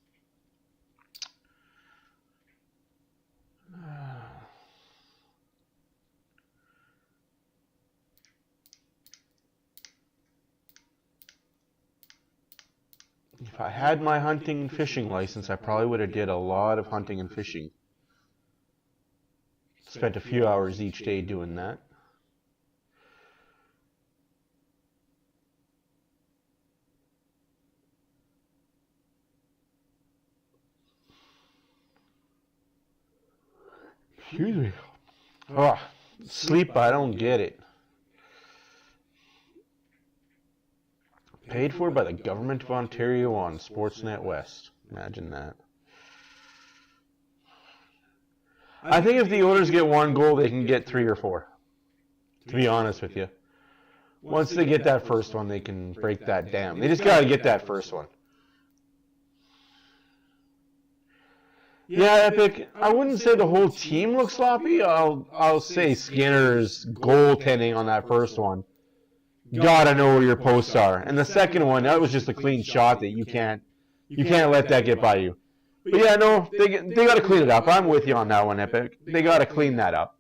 If I had my hunting and fishing license, I probably would have did a lot of hunting and fishing. Spent a few hours each day doing that. Excuse me. Oh, sleep, I don't get it. Paid for by the Government of Ontario on Sportsnet West. Imagine that. I think if the Oilers get 1 goal, they can get 3 or 4. To be honest with you. Once they get that first one, they can break that down. They just got to get that first one. Yeah, Epic. I wouldn't say the whole team looks sloppy. I'll say Skinner's goaltending on that first one. Gotta know where your posts are. And the second one, that was just a clean shot that you can't let that get by you. But yeah, no, they got to clean it up. I'm with you on that one, Epic. They got to clean that up.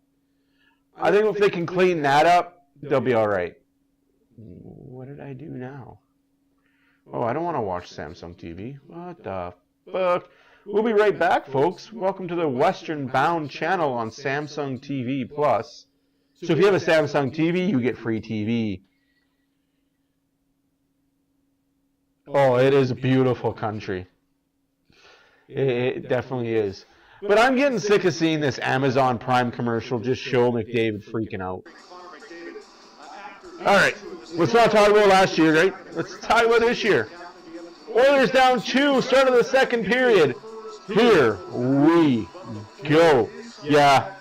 I think if they can clean that up, they'll be all right. What did I do now? Oh, I don't want to watch Samsung TV. What the fuck? We'll be right back, folks. Welcome to the Western Bound channel on Samsung TV Plus. So if you have a Samsung TV, you get free TV. Oh, it is a beautiful country. It definitely is. But I'm getting sick of seeing this Amazon Prime commercial just show McDavid freaking out. All right, let's not talk about last year, right? Let's talk about this year. Oilers down 2, start of the second period. Here we go. Yeah.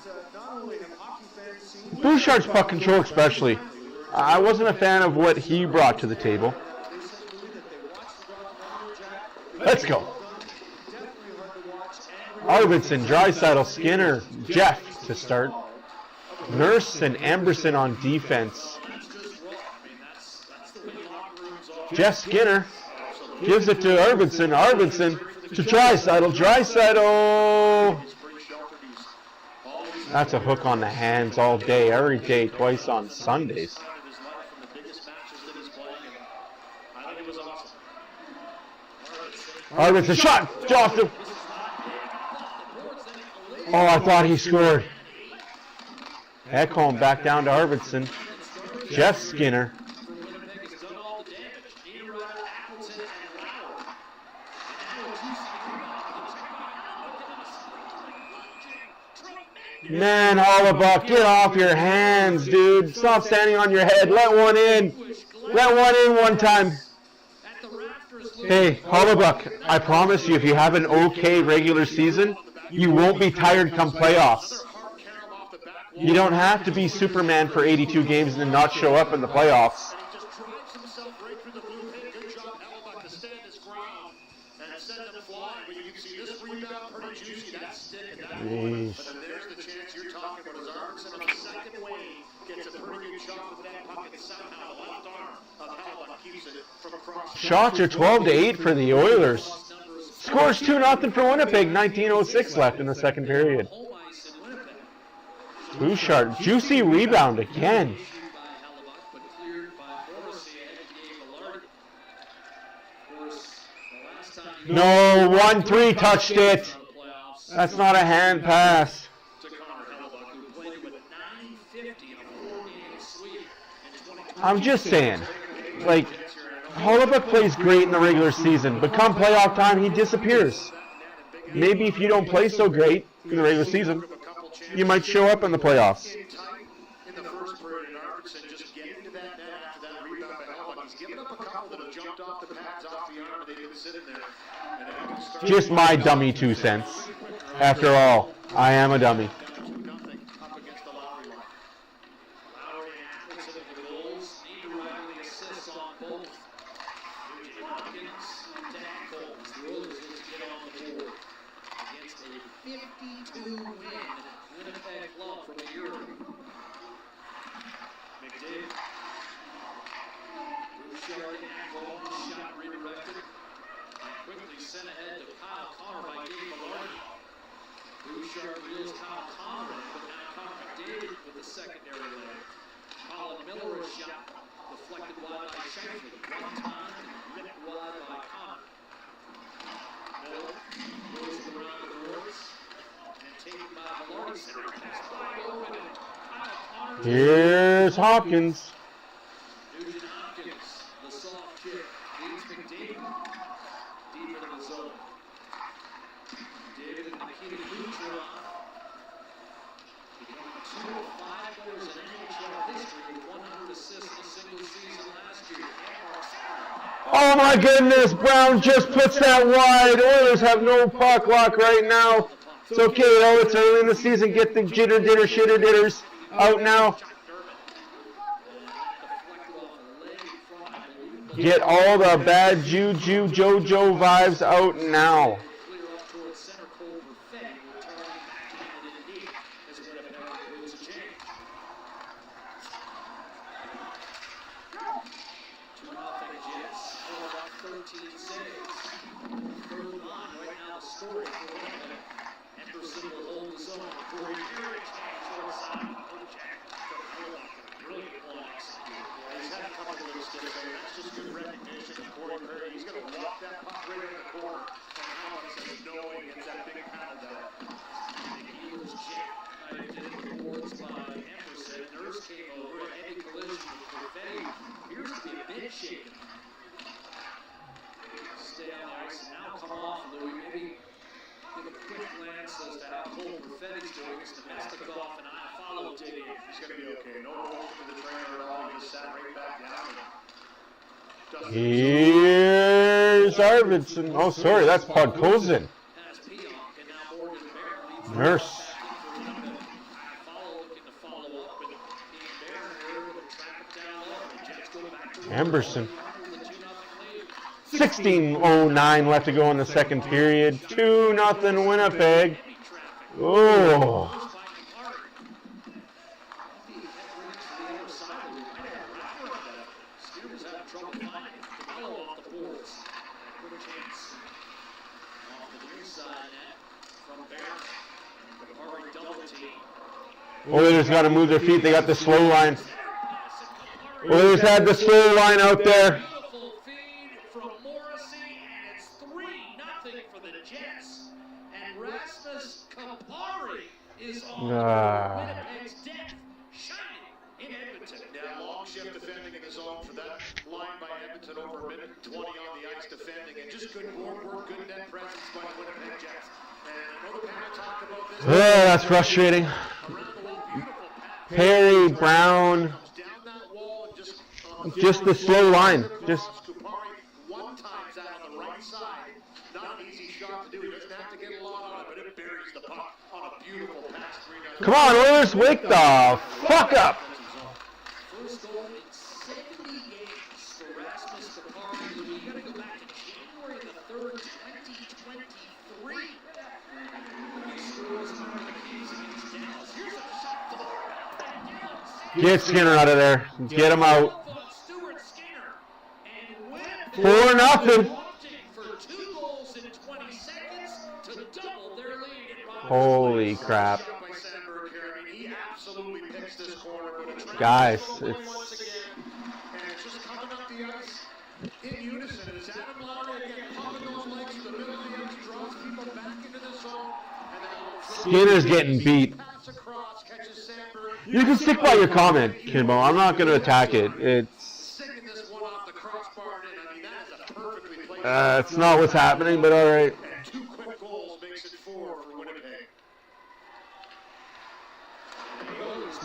Bouchard's puck control especially. I wasn't a fan of what he brought to the table. Let's go. Arvidsson, Draisaitl, Skinner, Jeff to start. Nurse and Emberson on defense. Jeff Skinner gives it to Arvidsson. Arvidsson to Draisaitl. Draisaitl. That's a hook on the hands all day, every day, twice on Sundays. Arvidsson shot. Off the... Oh, I thought he scored. Ekholm back down to Arvidsson. Jeff Skinner. Man, Hollabaugh, get off your hands, dude. Stop standing on your head. Let one in. Let one in one time. Hey, Hollabaugh, I promise you, if you have an okay regular season, you won't be tired come playoffs. You don't have to be Superman for 82 games and then not show up in the playoffs. Jeez. Shots are 12-8 for the Oilers. Scores 2-0 for Winnipeg. 19:06 left in the second period. Bouchard, juicy rebound again. No, 1-3 touched it. That's not a hand pass. I'm just saying, like, Hollabaugh plays great in the regular season, but come playoff time, he disappears. Maybe if you don't play so great in the regular season, you might show up in the playoffs. Just my dummy 2 cents. After all, I am a dummy. Here's Hopkins. The soft kick leads McDavid deep into the zone. David and Nikita Kucherov becoming 2 of 5 players in NHL history with 100 assists in a single season last year. Oh my goodness, Brown just puts that wide. Oilers have no puck luck right now. It's okay though, it's early in the season. Get the jitter ditter shitter ditters out now. Get all the bad juju JoJo vibes out now. as to how Cole Perfetti's doing. It's Nemestikov and Iafallo digging. He's going to be okay. No motion to the trainer at all. He just sat right back down. Here's Arvidsson. Oh, sorry, that's Podkolzin. Has Pionk, and now Morgan Barron leads Nurse. Iafallo looking to follow up, and Barron able to track it down low. The Jets go back to Emerson. the 2-0 lead. 16:09 left to go in the second period. 2-0 Winnipeg. Oh. Oilers got to move their feet. They got the slow line. Oilers had the slow line out there. Beautiful feed from Morrissey, and it's 3-0 for the Jets. And Rasmus Kapari is on Winnipeg's death, shining in Edmonton. Yeah, long shift defending in the zone for that line by Edmonton, over a minute and 20 on the ice defending, and just good board work, good net presence by the Winnipeg Jets. And I know the panel talked about this. Oh, that's frustrating. Perry, Brown, just the slow line. Just one times out on the right side. Not an easy shot to do. He doesn't have to get a lot on it, but it buries the puck on a beautiful pass. come on, Oilers, wake the fuck up. First goal in 70 games for Rasmus Kapari. We got to go back to January the 3rd, 2023. He scores one of the keys against Dallas. Here's a shot to Get Skinner out of there. Get him out. Stuart Skinner. And Winnipeg 4-0. for 2 goals in 20 seconds to double their lead. Holy crap. By Sandberg here. I mean, he absolutely picks this corner, but it's Guys, once again, and it's just coming up the ice in unison. It's Adam Lowry again, pumping those legs to the middle of the ice, draws people back into the zone, and then Skinner's getting beat. pass across, catches Sandberg. You can stick by your comment, Kimbo. I'm not going to attack it. It's Singing this one off the crossbar in. I mean, that is a perfectly placed. it's not what's happening, but all right. And 2 quick goals makes it 4 for Winnipeg.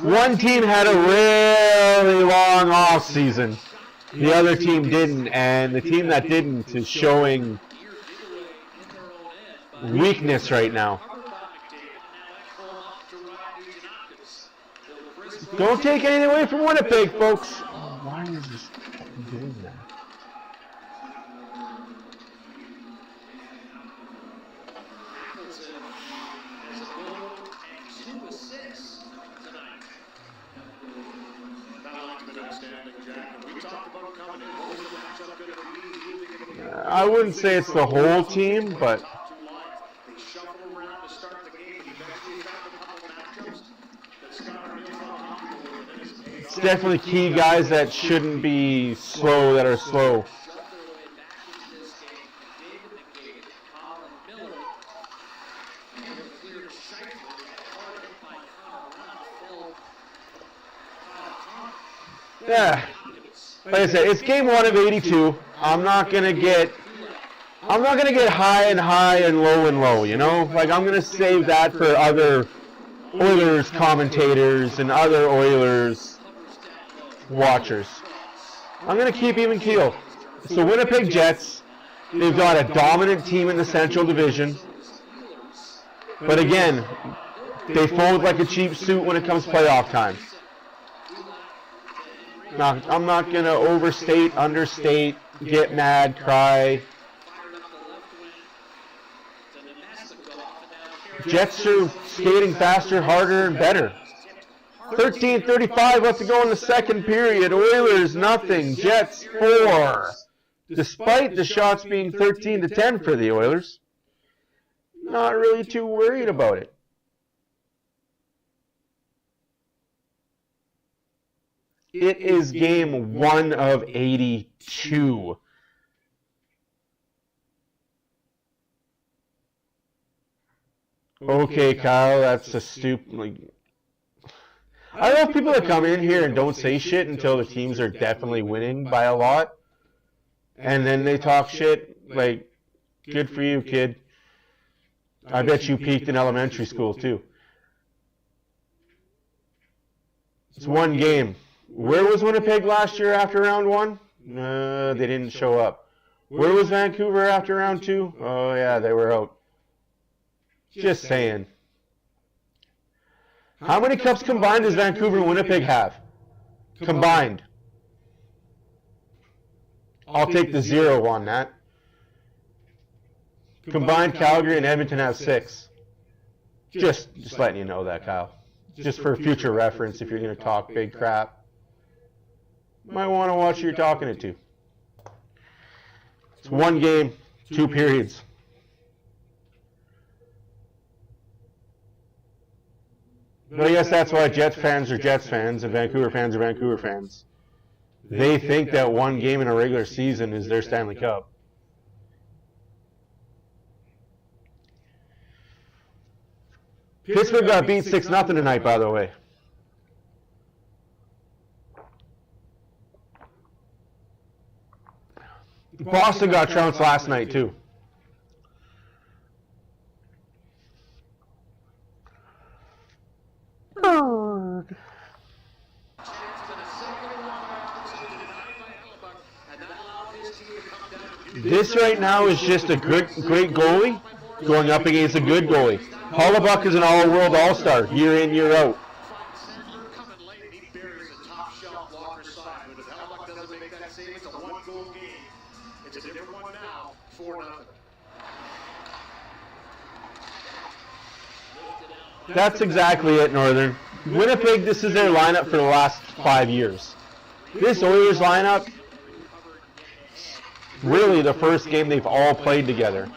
One team had a really long off season. The other team didn't, and the team that didn't is showing weakness right now. Don't take anything away from Winnipeg, folks. Oh, why is this doing that? I wouldn't say it's the whole team, but it's definitely key guys that shouldn't be slow that are slow. Yeah, like I said, it's game 1 of 82. I'm not gonna get high and low, you know? Like, I'm gonna save that for other Oilers commentators and other Oilers watchers. I'm gonna keep even keel. It's the Winnipeg Jets. They've got a dominant team in the Central Division. But again, they fold like a cheap suit when it comes playoff time. Now, I'm not going to overstate, understate, get mad, cry. Jets are skating faster, harder, and better. 13:35 left to go in the second period. Oilers, nothing. Jets, 4. Despite the shots being 13-10 for the Oilers. Not really too worried about it. It is game 1 of 82. Okay, Kyle, that's a stupid. Like, I know people that come in here and don't say shit until the teams are definitely winning by a lot, and then they talk shit. Like, good for you, kid. I bet you peaked in elementary school too. It's one game. Where was Winnipeg last year after round 1? They didn't show up. Where was Vancouver after round 2? Oh yeah, they were out. Just saying. How many cups combined does Vancouver and Winnipeg have? Combined. I'll take the 0 on that. Combined, Calgary and Edmonton have 6. Just letting you know that, Kyle. Just for future reference, if you're going to talk big crap. Might want to watch who you're talking it to. It's one game, 2 periods. But I guess that's why Jets fans are Jets fans and Vancouver fans are Vancouver fans. They think that one game in a regular season is their Stanley Cup. Pittsburgh got beat 6-0 tonight, by the way. Boston got trounced last night, too. This right now is just a great goalie going up against a good goalie. Hollabuck is an all-world all-star, year in, year out. That's exactly it, Northern. Winnipeg, this is their lineup for the last 5 years. This Oilers lineup, really the first game they've all played together.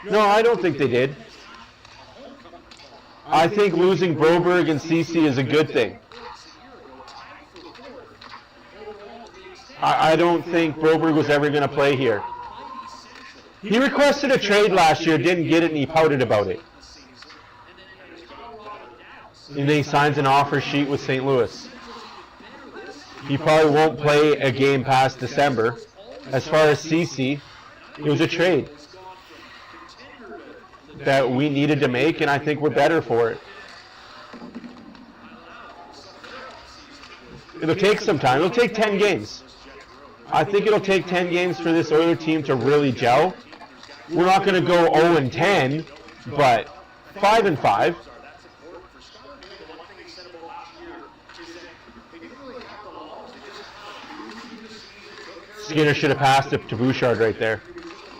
No, I don't think they did. I think losing Broberg and Ceci is a good thing. I don't think Broberg was ever going to play here. He requested a trade last year, didn't get it, and he pouted about it. And then he signs an offer sheet with St. Louis. He probably won't play a game past December. As far as Ceci, it was a trade that we needed to make, and I think we're better for it. It'll take some time. It'll take 10 games. I think it'll take 10 games for this Oilers team to really gel. We're not going to go 0-10, but 5-5. Skinner should have passed it to Bouchard right there.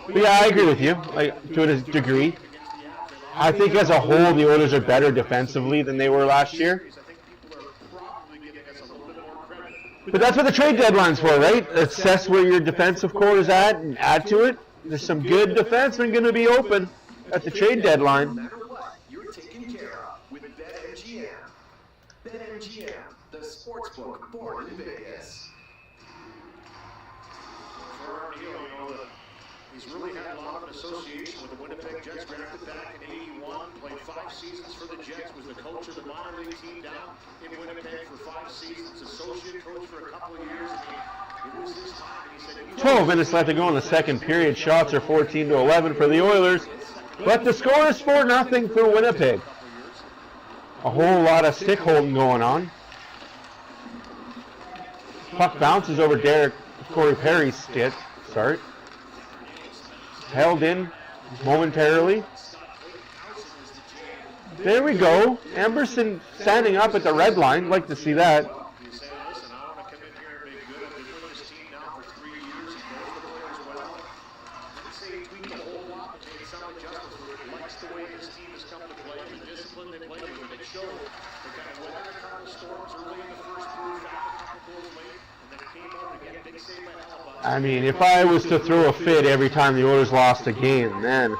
But yeah, I agree with you, like, to a degree. I think as a whole, the Oilers are better defensively than they were last year. But that's what the trade deadline's for, right? Assess where your defensive core is at and add to it. There's some good defensemen going to be open at the trade deadline. No matter what, you're taken care of with BetMGM. BetMGM, the sportsbook born in Vegas. For Neil, he's really had a lot of an association with the Winnipeg Jets. Drafted back in '81, played 5 seasons for the Jets, was the coach of the minor league team down in Winnipeg for 5 seasons, associate coach for a couple of years. It was his time. He said, 12 minutes left to go in the second period. Shots are 14-11 for the Oilers. But the score is 4-0 for Winnipeg. A whole lot of stick holding going on. Puck bounces over Corey Perry's stick. Start. Held in momentarily. There we go. Amberson standing up at the red line. Like to see that. I mean, if I was to throw a fit every time the Oilers lost a game, then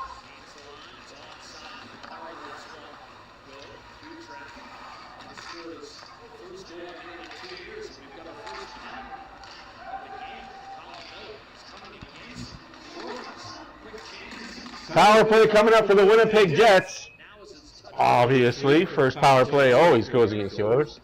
power play coming up for the Winnipeg Jets. Obviously, first power play always goes against the Oilers.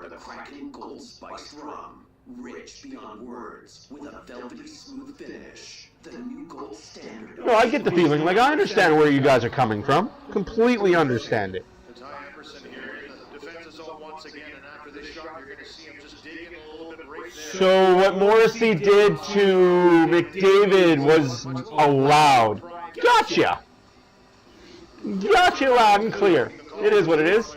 the Kraken Gold Spiced Rum. Rich beyond words, with a velvety smooth finish. The new gold standard. No, I get the feeling. Like, I understand where you guys are coming from. Completely understand it. It's Ty Emerson here in the defensive zone once again, and after this shot, you're going to see him just digging a little bit right there. So what Morrissey did to McDavid was allowed. Gotcha. Gotcha loud and clear. It is what it is.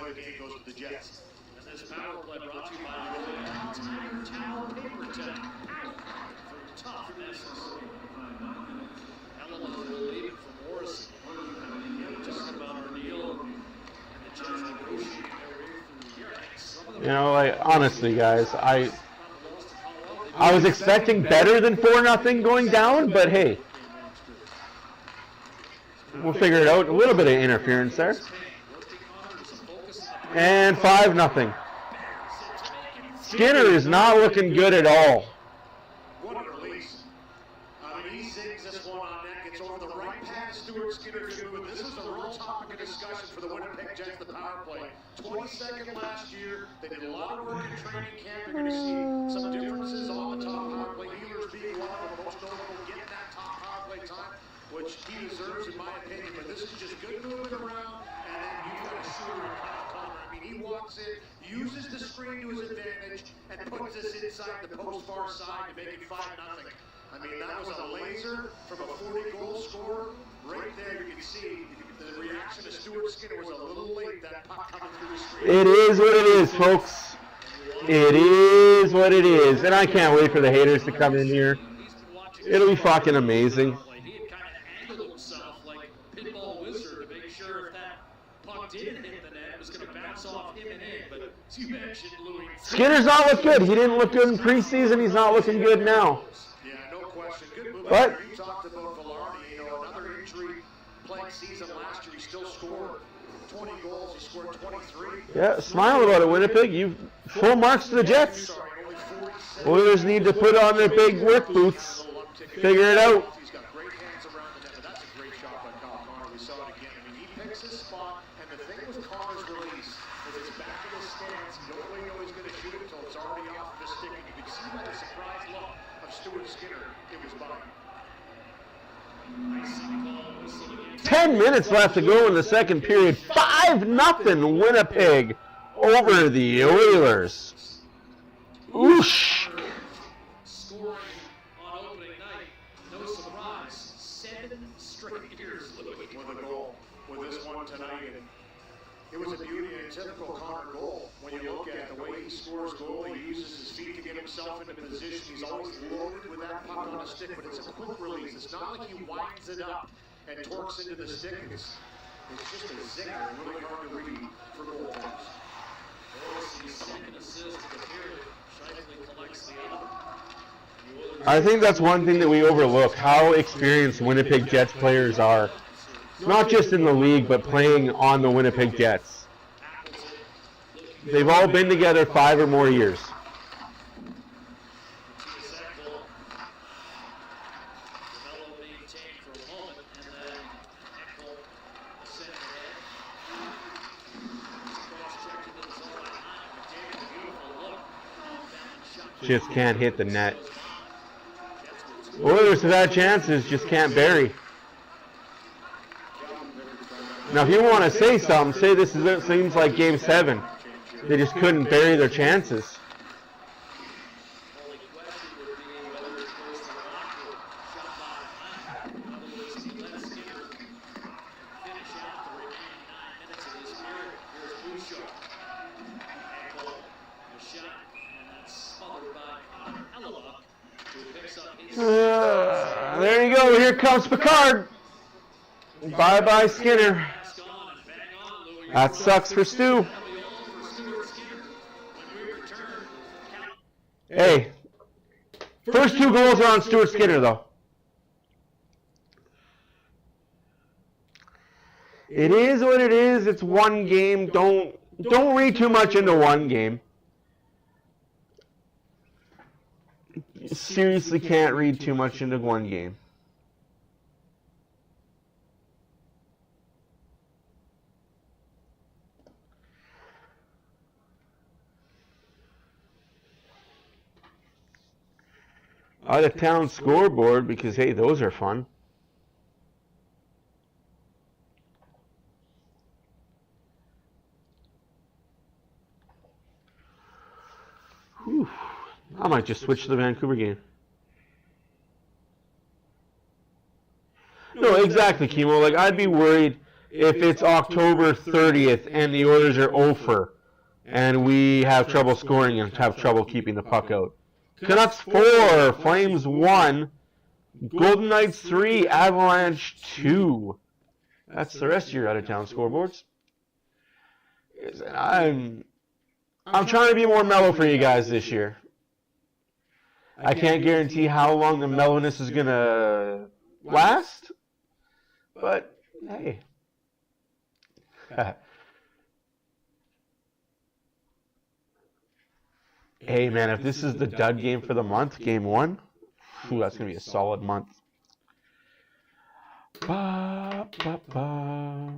You know, like, honestly, guys, I was expecting better than 4-0 going down, but hey, we'll figure it out. A little bit of interference there. And 5-0. Skinner is not looking good at all. What a release. He sings this one on net, gets over the right pass. Stuart Skinner can move it. This is a real topic of discussion for the Winnipeg Jets, the power play. 22nd last year. They did a lot of work in training camp. You're going to see some differences on the top power play. Healers being one of the most notable, getting that top power play time, which he deserves in my opinion. But this is just good movement around, and then you've got a shooter in Kyle Connor. I mean, he walks in, uses the screen to his advantage, and puts us inside the post far side to make it 5-0. I mean, that was a laser from a 40-goal scorer. Right there, you can see the reaction to Stuart Skinner was a little late, that puck coming through the screen. It is what it is, folks. It is what it is. And I can't wait for the haters to come in here. It'll be fucking amazing. He had kind of angled himself like Pinball Wizard to make sure if that puck did hit the net, it was going to bounce off him and in. But as you mentioned, Louis, Skinner's not look good. He didn't look good in preseason. He's not looking good now. Yeah, no question. Good move. But You talked about Velarde, you know, another injury playing season last year. He still scored 20 goals. He scored 23. yeah, smile about it, Winnipeg. You full marks to the Jets. Oilers need to put on their big work boots. Figure it out. He's got great hands around the net, but that's a great shot by Kyle Connor. We saw it again. I mean, he picks his spot, and the thing with Connor's release is it's back in his stance. You don't really know he's going to shoot it until it's already off the stick, and you can see by the surprise look of Stuart Skinner, it was by. 10 minutes left to go in the second period. 5-0 Winnipeg over the Oilers. Oosh. scoring on opening night. No surprise. 7 straight years, Louis. With a goal with this one tonight. And it was a beauty and a typical Connor goal. When you look at the way he scores goal, he uses his feet to get himself into position. He's always loaded with that puck on a stick, but it's a quick release. It's not like he winds it up and torques into the stick. It's just a zinger, really hard to read for goaltenders. Morrissey's second assist of the period. Shifley collects the other. I think that's one thing that we overlook, how experienced Winnipeg Jets players are. Not just in the league, but playing on the Winnipeg Jets. They've all been together 5 or more years. Just can't hit the net. Oilers have had chances, just can't bury. Now, if you want to say something, say this is it seems like Game 7. They just couldn't bury their chances. There you go. Here comes Picard. Bye-bye, Skinner. That sucks for Stu. Hey, first 2 goals are on Stuart Skinner, though. It is what it is. It's one game. Don't read too much into one game. You seriously can't read too much into one game. Out of town scoreboard because, hey, those are fun. Whew. I might just switch to the Vancouver game. No, exactly, Kimo. Like, I'd be worried if it's October 30th and the Oilers are over and we have trouble scoring and have trouble keeping the puck out. Canucks 4, Flames 1, Golden Knights 3, Avalanche 2. That's the rest of your out-of-town scoreboards. I'm trying to be more mellow for you guys this year. I can't guarantee how long the mellowness is going to last, but hey. Hey, man, if this is the dud game for the month, game 1, that's going to be a solid month. Ba, ba, ba.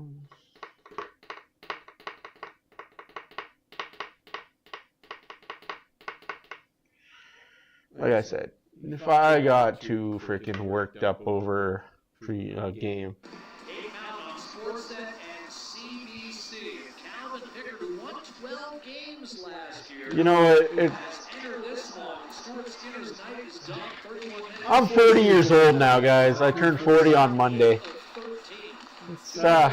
Like I said, if I got too freaking worked up over game. You know, I'm 40 years old now, guys. I turned 40 on Monday. It's, like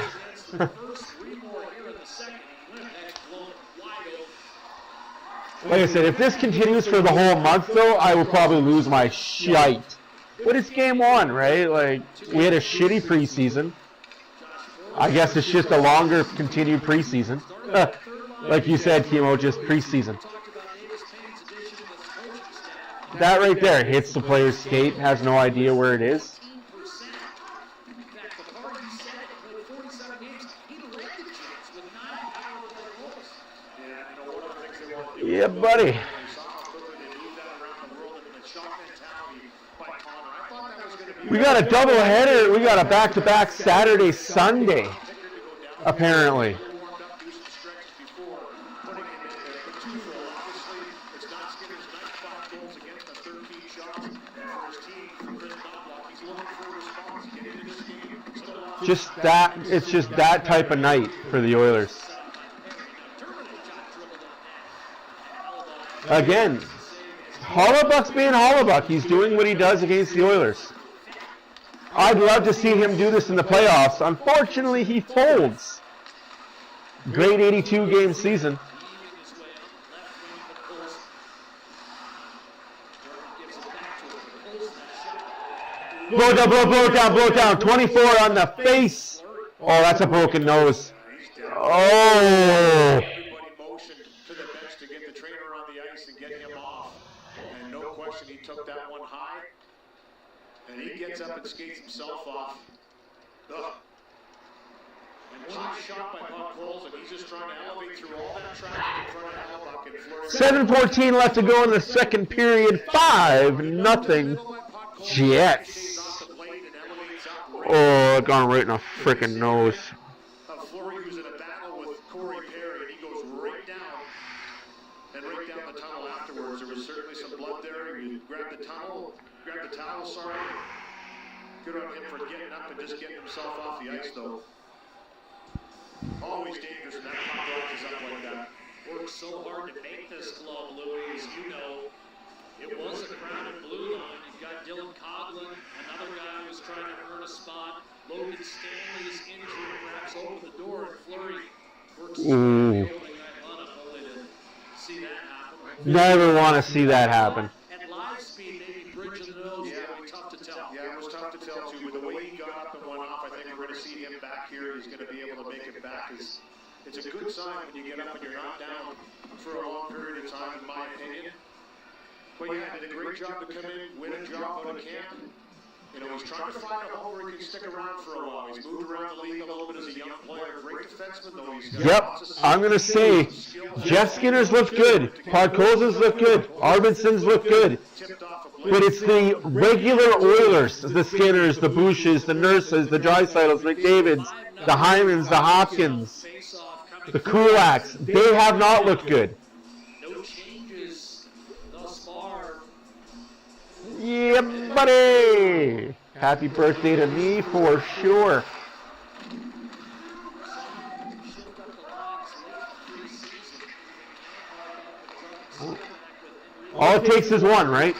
I said, if this continues for the whole month, though, I will probably lose my shite. But it's game 1, right? Like, we had a shitty preseason. I guess it's just a longer continued preseason. Like you said, Kimo, just preseason. That right there hits the player's skate, has no idea where it is. Yeah, buddy. We got a double header. We got a back-to-back Saturday, Sunday, apparently. It's just that type of night for the Oilers. Again, Hollebuck's being Hollebuck. He's doing what he does against the Oilers. I'd love to see him do this in the playoffs. Unfortunately, he folds. Great 82-game season. Blow it down. 24 on the face. Oh, that's a broken nose. Oh. He took that one high, and he gets up and skates himself off. Ugh. And one shot by Buck Coles, and he's just trying to elevate through all that traffic in front of Hellebuck and Florida. 7:14 left to go in the second period. 5-0 Jets. Oh, it gone right in the freaking nose. Fleury was in a battle with Corey Perry, and he goes right down. And right down the tunnel afterwards. There was certainly some blood there. He grabbed the towel, sorry. Good on him for getting up and just getting himself off the ice, though. Always dangerous when that puck launches up like that. Worked so hard to make this club, Louis, as you know. It was a crowded blue line. You've got Dylan Coughlin, another guy who was trying to earn a spot. Logan Stanley's injury perhaps opened the door, and Fleury works so hard to see that happen. Never want to see that happen. At live speed, maybe bridge of the nose, tough to tell. Yeah, it was tough to tell, too. But the way he got up and went off, I think we're going to see him back here. He's going to be able to make it back. It's a good sign when you get up and you're not down for a long period of time, in my opinion. But yeah, did a great job to come in, win a job out of camp. You know, he's trying to find a home where he can stick around for a while. He's moved around the league a little bit as a young player. Great defenseman, though. He's got I'm going to say, Jeff Skinner's looked good. Podkolz's looked good. Arvidsson's looked good. But it's the regular Oilers, the Skinners, the Bushes, the Nurses, the Drysaitls, McDavids, the Hymans, the Hopkins, the Kulaks. They have not looked good. No changes thus far Yeah, buddy! Happy birthday to me for sure. All it takes is one, right?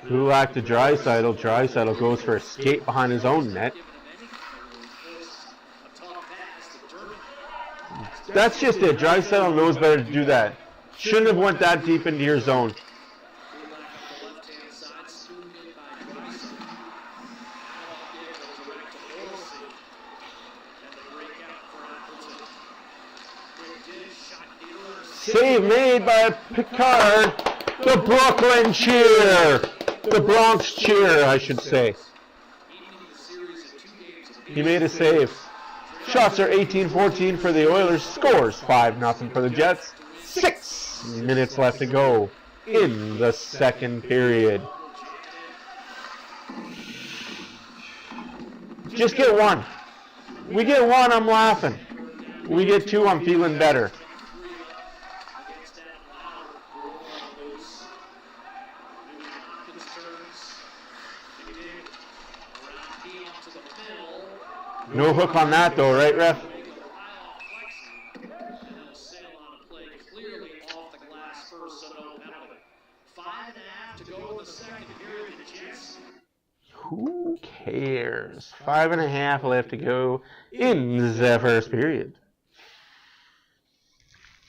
Kulak to Draisaitl. Draisaitl goes for a skate behind his own net. That's just it. Draisaitl knows better to do that. Shouldn't have went that deep into your zone. Save made by Picard. The Brooklyn cheer. The Bronx cheer, I should say. He made a save. Shots are 18-14 for the Oilers. Scores 5-0 for the Jets. 6 minutes left to go in the second period. Just get one. We get one, I'm laughing. We get two, I'm feeling better. No hook on that though, right, ref? Who cares? 5.5 left to go in the first period.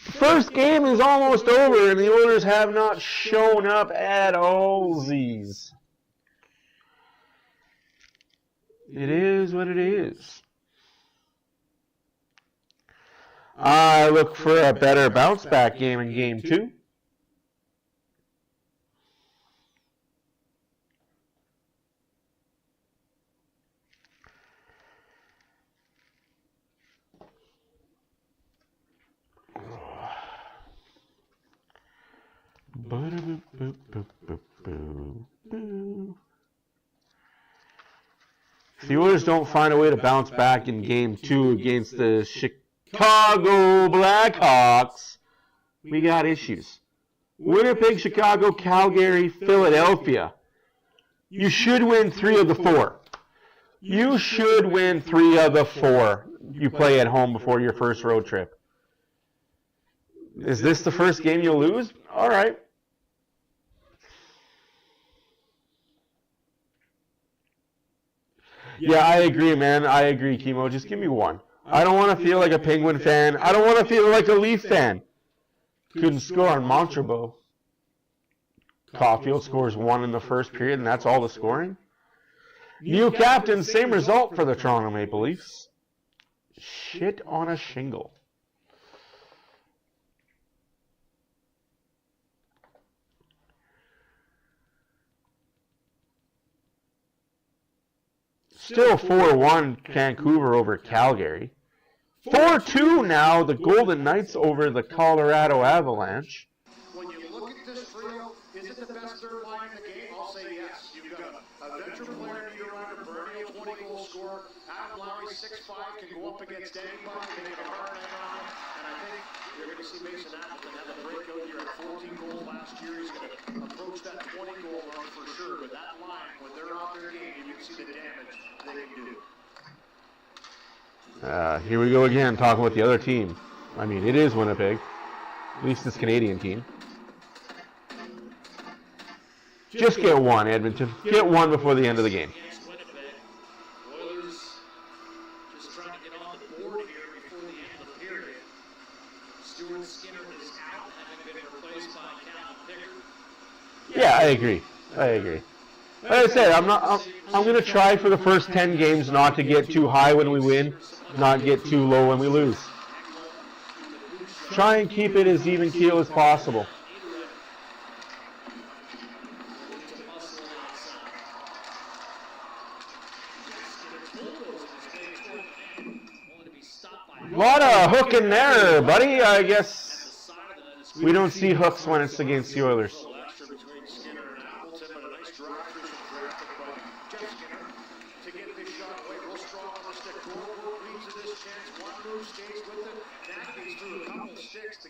The first game is almost over and the Oilers have not shown up at all. It is what it is. I look for a better bounce back game in game 2. If the Oilers don't find a way to bounce back in game 2 against the Chicago Blackhawks, we got issues. Winnipeg, Chicago, Calgary, Philadelphia. You should win 3 of the 4. You should win 3 of the 4 you play at home before your first road trip. Is this the first game you'll lose? All right. Yeah, I agree, man. I agree, Chemo. Just give me one. I don't want to feel like a Penguin fan. I don't want to feel like a Leaf fan. Couldn't score on Montrebo. Caulfield scores 1 in the first period, and that's all the scoring. New captain, same result for the Toronto Maple Leafs. Shit on a shingle. Still 4-1 Vancouver over Calgary. 4-2 now the Golden Knights over the Colorado Avalanche. When you look at this trio, is it the best third line in the game? I'll say yes. You've got a veteran player, Niederreiter, Bernie, a 20-goal scorer. Adam Lowry, 6'5", can go up against anybody, make it a hard night on him. And I think you're going to see Mason Appleton have a breakout year at 14 goals last year. He's going to approach that 20-goal mark for sure. But that line, when they're on their game, you can see the damage they can do. Here we go again, talking about the other team. I mean, it is Winnipeg. At least this Canadian team. Just get one, Edmonton. Get one before the end of the game. Oilers just trying to get on the board here before the end of the period. Stuart Skinner is out, having been replaced by Calvin Pickard. Yeah, I agree. Like I said, I'm going to try for the first 10 games not to get too high when we win, not get too low when we lose. Try and keep it as even keel as possible. A lot of hook in there, buddy. I guess we don't see hooks when it's against the Oilers.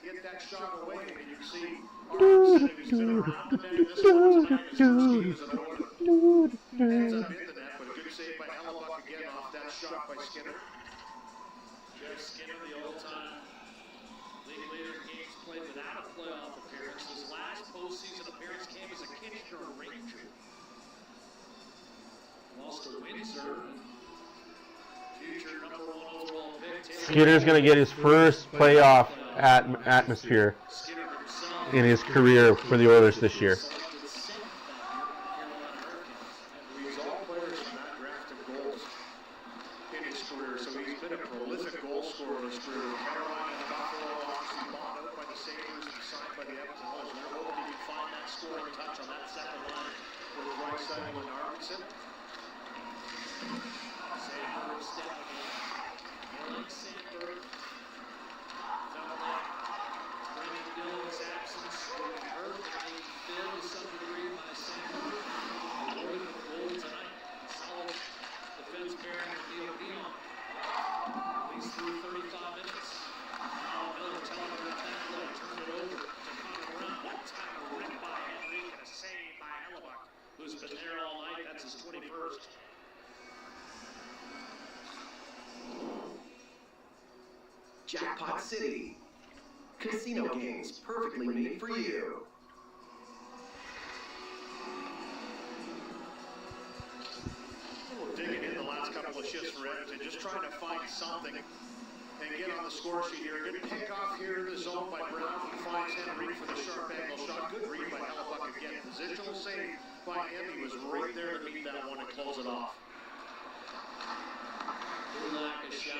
get that shot away. And you can see Armstrong, who's been around the net in this one time, his first game as an Oiler. Ends up in the net, but a good save by Hellebuck again off that shot by Skinner. Jeff Skinner, the all-time league leader in games played without a playoff appearance. His last postseason appearance came as a Kitchener Ranger. Lost to Windsor. Future number 1 overall pick. Skinner's going to get his first playoff atmosphere in his career for the Oilers this year. He's all players from that draft and goals in his career, so he's been a prolific goal scorer in his career. Carolina and Buffalo, obviously bought out by the Sabres and signed by the Edmonton Oilers. We're hoping he can find that scoring touch on that second line with Draisaitl and Arvidsson. Sandberg stepping in. Alex Sandberg felt like Brendan Dillon's absence would be hurt, but they filled to some degree by Sandberg. Lord of the goal tonight. Solid defense pairing with Neil Dion. At least through 35 minutes. Now Miller telling her that play. Turn it over to Connor Brown. One time a rip by Henry and a save by Hellebuck, who's been there all night. That's his 21st. Jackpot City. Casino games perfectly made for you. We're digging in the last couple of shifts for Edmonton, just trying to find something and get on the score sheet here. Good pick off here in the zone by Brown. He finds Henry for the sharp angle shot. Good read by Hellebuck again. Positional save by him. He was right there to meet that one and close it off. Lack of shot.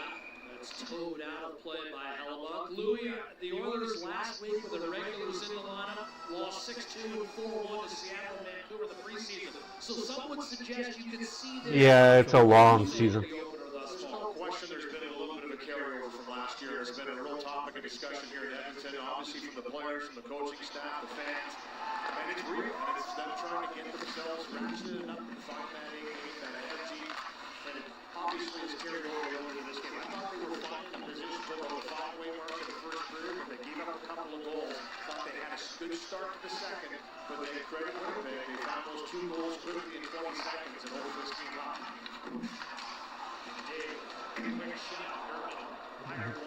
That's towed out of play by Hellebuck. Louis, the Oilers last week with the regulars in the lineup lost 6-2 and 4-1 to Seattle and Vancouver the preseason. So some would suggest you can see this. Yeah, it's a long season. There's no question there's been a little bit of a carryover from last year. It's been a real topic of discussion here in Edmonton, obviously from the players, from the coaching staff, the fans. And it's real, and it's them trying to get themselves ratcheted up and find that A-game, that energy. And it obviously is carried over into this game. I thought they were fine in position for about the 5-way mark in the first period, but they gave up a couple of goals. Thought they had a good start to the second, but they credit Winnipeg. They found those 2 goals quickly in 20 seconds and over this game up.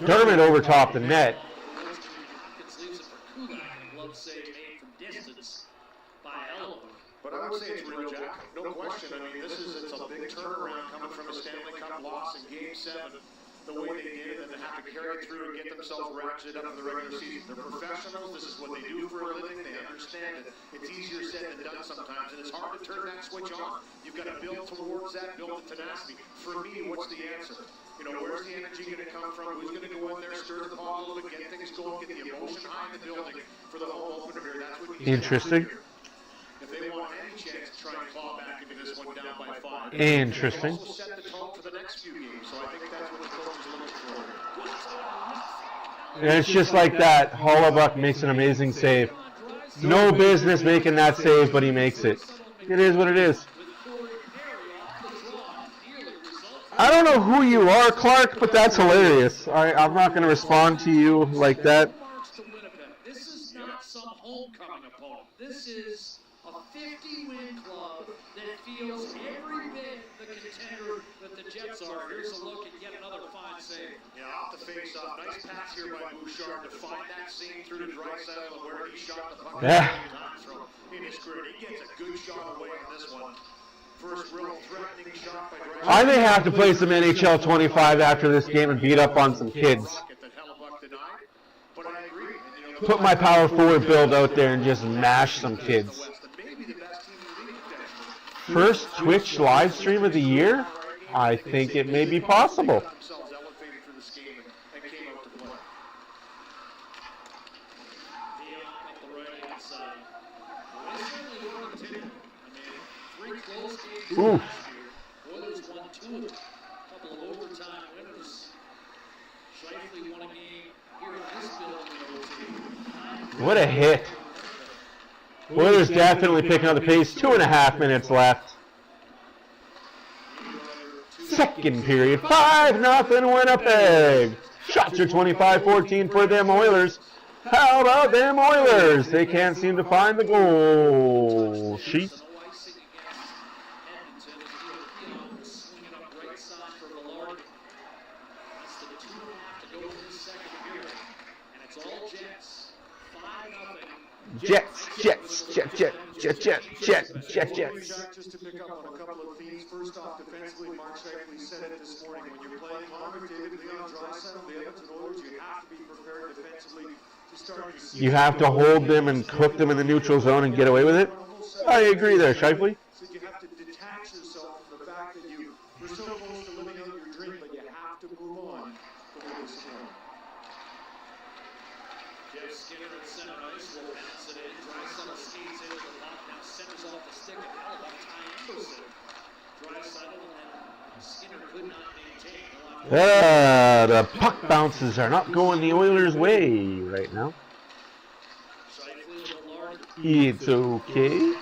Dermott overtopped the net. Hopkins leaves it for Kulak, and a glove save made from distance by Hellebuck. But I would say it's real, Jack. No question. I mean, it's a big turnaround coming from a Stanley Cup loss in Game 7. The way they did it, and they have to carry it through and get themselves ratcheted up in the regular season. They're professionals. This is what they do for a living. They understand it. It's easier said than done sometimes, and it's hard to turn that switch on. You've got to build towards that, build the tenacity. For me, what's the answer? You know, where's the energy going to come from? Who's going to go in there, stir the pot a little bit, get things going, get the emotion high in the building for the home opener here? That's what needs to happen here. If they want any chance to try and claw back into this one down by 5. Interesting. They also set the tone for the next few games, so I think that's what the coach is looking for. And it's just like that. Hellebuck makes an amazing save. No business making that save, but he makes it. It is what it is. I don't know who you are, Clark, but that's hilarious. I'm not going to respond to you like that. This is not some homecoming opponent. This is a 50-win club that feels every bit the contender that the Jets are. Here's a look at yet another fine save. Yeah, off the face-off. Nice pass here by Bouchard to find that seam through to Draisaitl and where he shot the puck times from in his career. He gets a good shot away on this one. First real threatening shot by Draisaitl. I may have to play some NHL 25 after this game and beat up on some kids. Put my power forward build out there and just mash some kids. First Twitch live stream of the year? I think it may be possible. Ooh. Oilers won 2 of them. A couple of overtime winners. Shifley won a game here in this building. What a hit. Oilers definitely picking up the pace. 2.5 minutes left. Second period. 5-0 Winnipeg. Shots are 25-14 for them Oilers. How about them Oilers? They can't seem to find the goal sheet. No icing against Edmonton. Swinging up right side for Villard. Less than 2.5 to go in this second period. And it's all Jets. 5-0. Jets. Jack, just to pick up on a couple of themes. First off, defensively, Mark Shifley said it this morning. When you're playing Connor McDavid, Leon Draisaitl, the Edmonton Oilers, you have to be prepared defensively to start your season. You have to hold them and cook them in the neutral zone and get away with it. I agree there, Shifley. So you have to detach yourself from the fact that you were so close to living out your dream, but you have to move on to win this one. Jeff Skinner at center ice will pass it in. Draisaitl skates into the puck. Now centers off the stick of Hellebuyck. Tying it. Draisaitl and Skinner could not maintain. The puck bounces are not going the Oilers' way right now. It's okay.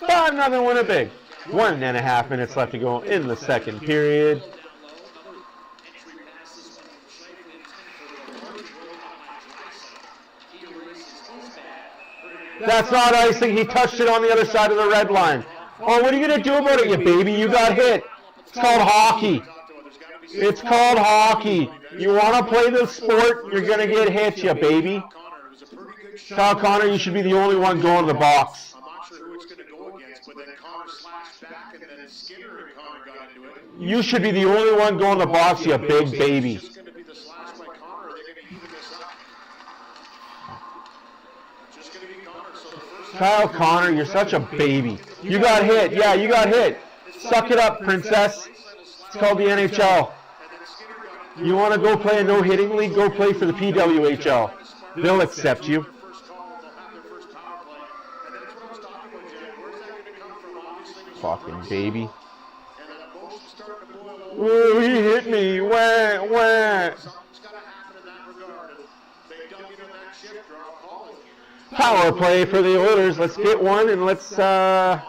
5-0 Winnipeg. 1.5 minutes left to go in the second period. That's not icing. He touched it on the other side of the red line. Oh, what are you going to do about it, you baby? You got hit. It's called hockey. It's called hockey. You want to play the sport, you're going to get hit, you baby. Kyle Connor, you should be the only one going to the box. I'm not sure who it's going to go against, but then Connor slashed back and then Skinner and Connor got into it. You should be the only one going to the box, you big baby. It's just going to be the slash by Connor, or they're going to even this up. Just going to be Connor. So the first Kyle Connor, you're such a baby. You got hit. Yeah, you got hit. Suck it up, princess. It's called the NHL. You want to go play a no-hitting league? Go play for the PWHL. They'll accept you. Fucking baby. Ooh, he hit me. Wah, wah. Power play for the Oilers. Let's get one and let's Pretty much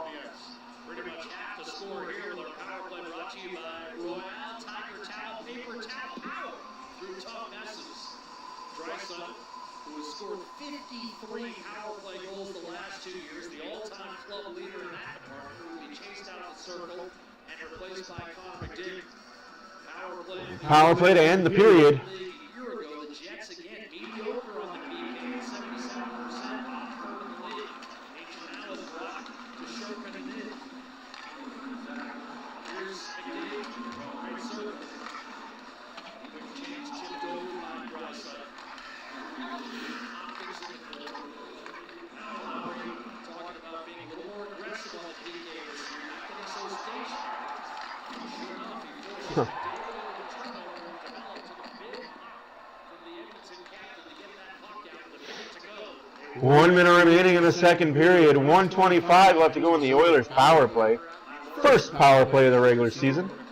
half the score here with our power play brought to you by Royale Tiger Towel, Paper Towel Power through tough messes. Draisaitl, who has scored 53 power play goals the last 2 years, the all-time club leader in that department, will be chased out of the circle and replaced by Connor McDavid. power play to end the period. A year ago, the Jets again mediocre on the PK, 77% off third in the league. Now is brought to Sherman and in. Here's McDavid, right circle. Quick change chipped over by Draisaitl. Hopkins in the middle. Now Lowry talking about being a little more aggressive on the PK this year, not getting so stationary. Sure enough, he forces McDavid over the turnover and developed a big from the Edmonton captain to get that puck out with a minute to go. 1 minute remaining in the second period. 1:25 left to go in the Oilers' power play. First power play of the regular season. David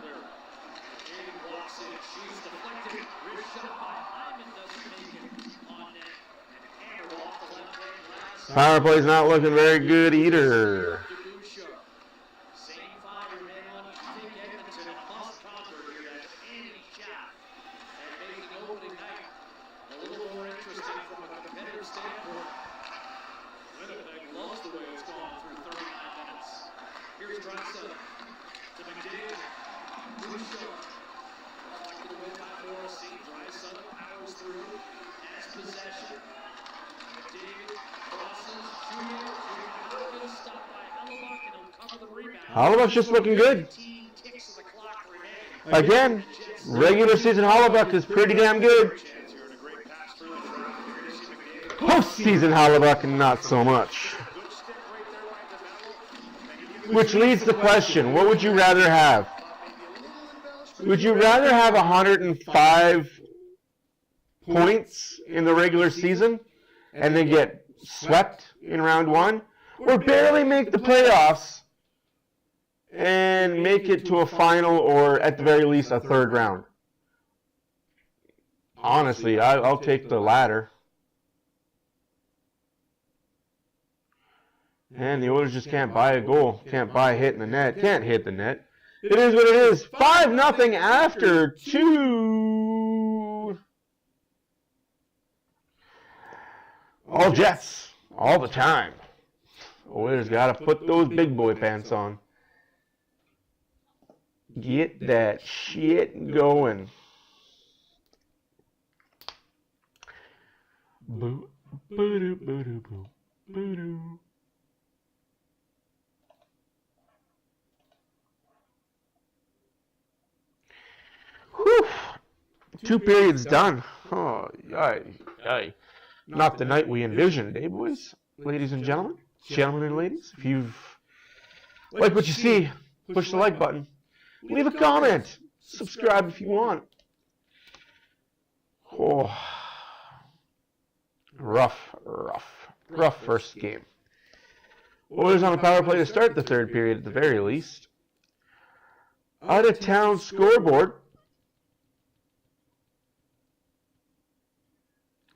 walks in, shoots deflected, wrist shot by Hyman, doesn't make it on net, and hammered off the left-hand glass. Power play's not looking very good either. Same five remain on each think Edmonton and must conquer here at any shot and making opening night a little more interesting from a competitive standpoint. Winnipeg loves the way it's gone through 39 minutes. Here's Draisaitl to McDavid. Bouchard. Deflected away by Morrissey. Draisaitl powers through. Has possession. McDavid crosses. Shooting. Hopkins stopped by Hellebuyck and he'll cover the rebound. Hellebuyck's just looking good. 15 ticks of the clock remaining. Again, regular season Hellebuyck is pretty damn good. Postseason Hellebuyck, not so much. Which leads to the question, what would you rather have? Would you rather have 105 points in the regular season and then get swept in round one? Or barely make the playoffs and make it to a final or at the very least a third round? Honestly, I'll take the latter. And the Oilers just can't buy a goal. Can't buy a hit in the net. Can't hit the net. It is what it is. 5-0 after 2. All Jets, all the time. Oilers got to put those big boy pants on. Get that shit going. Boo, boo, boo, boo, boo, boo. Whew. 2 periods done. Oh, yay. Not the night we envisioned, eh, boys? Ladies and gentlemen. Gentlemen and ladies. If you've liked what you see, push the like button. Leave a comment. Subscribe if you want. Oh. Rough first game. Oilers on a power play to start the third period at the very least. Out of town scoreboard.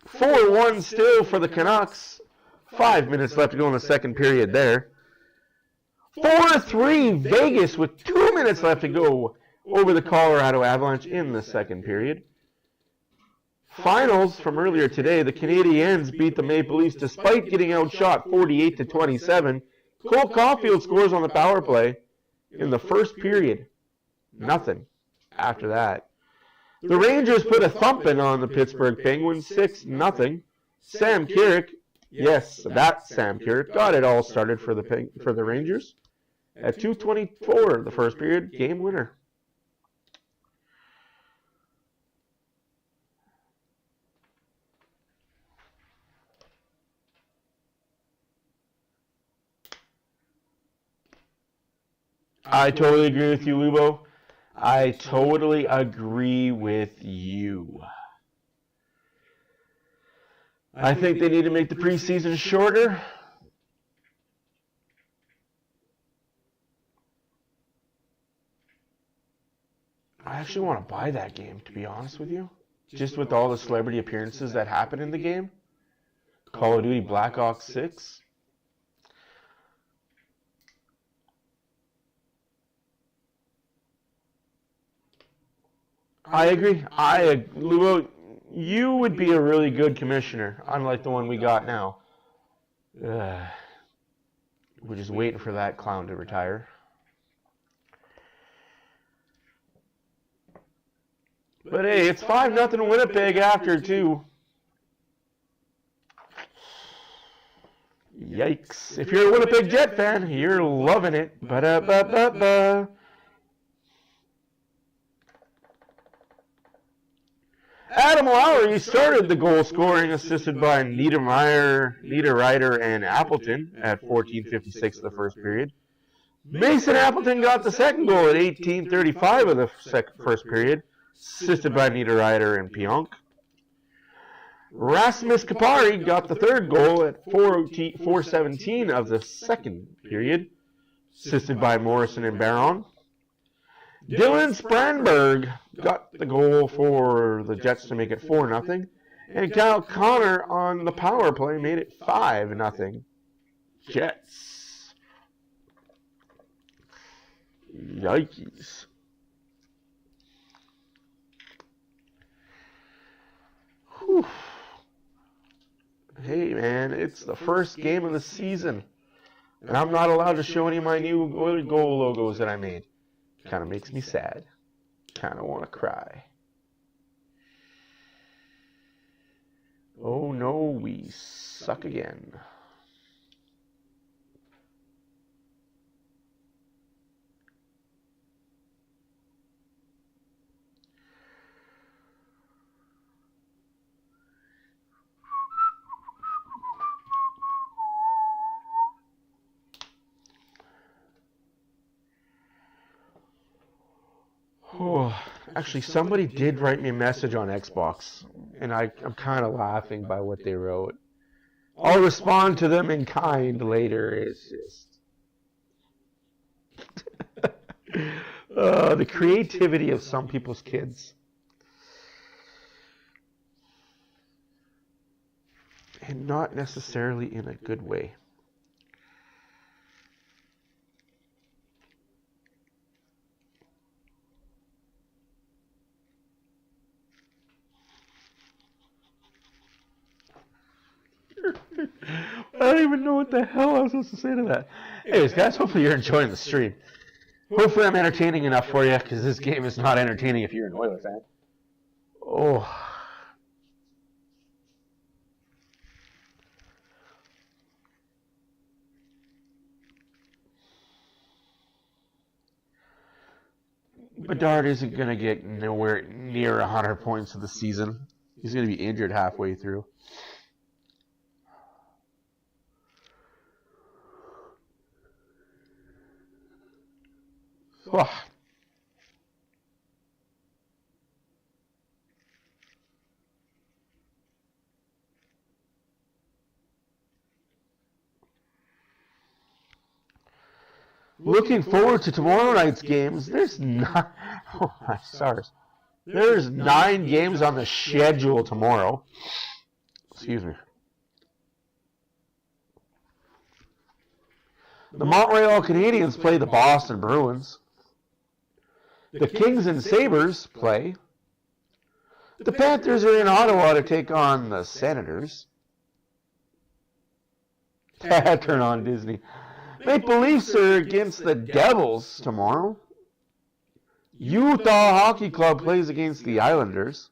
4-1 still for the Canucks. 5 minutes left to go in the second period there. 4-3 Vegas with 2 minutes left to go over the Colorado Avalanche in the second period. Finals from earlier today, the Canadiens beat the Maple Leafs despite getting outshot 48-27. Cole Caulfield scores on the power play in the first period. Nothing after that. The Rangers put a thumping on the Pittsburgh Penguins, 6-0. Sam Kierik, yes, that Sam Kierik, got it all started for the Rangers. At 2:24, the first period, game winner. I totally agree with you, Lubo. I totally agree with you. I think they need to make the preseason shorter. I actually want to buy that game, to be honest with you. Just with all the celebrity appearances that happen in the game. Call of Duty Black Ops 6. I agree. Luo, you would be a really good commissioner, unlike the one we got now. We're just waiting for that clown to retire. But hey, it's 5-0 Winnipeg after 2. Yikes. If you're a Winnipeg Jet fan, you're loving it. Ba-da-ba-ba-ba. Adam Lowry started the goal scoring, assisted by Niederreiter, and Appleton at 14:56 of the first period. Mason Appleton got the second goal at 18:35 of the first period, assisted by Niederreiter and Pionk. Rasmus Kapari got the third goal at 4:17 of the second period, assisted by Morrison and Barron. Dylan Sprandberg got the goal for the Jets to make it 4-0. And Kyle Connor on the power play made it 5-0. Jets. Yikes. Whew. Hey, man, it's the first game of the season. And I'm not allowed to show any of my new goal logos that I made. Kind of makes me sad. Kind of want to cry. Oh no, we suck again. Oh, actually, somebody did write me a message on Xbox, and I'm kind of laughing by what they wrote. I'll respond to them in kind later. It's just the creativity of some people's kids, and not necessarily in a good way. I don't even know what the hell I was supposed to say to that. Anyways, guys, hopefully you're enjoying the stream. Hopefully I'm entertaining enough for you, because this game is not entertaining if you're an Oilers fan. Oh. Bedard isn't going to get nowhere near 100 points of the season. He's going to be injured halfway through. Oh. Looking forward to tomorrow night's games. There's 9 games on the schedule tomorrow. Excuse me. The Montreal Canadiens play the Boston Bruins. The Kings and Sabres play. The Panthers are in Ottawa to take on the Senators. Turn on Disney. Maple Leafs are against the Devils tomorrow. Utah Hockey Club plays against the Islanders.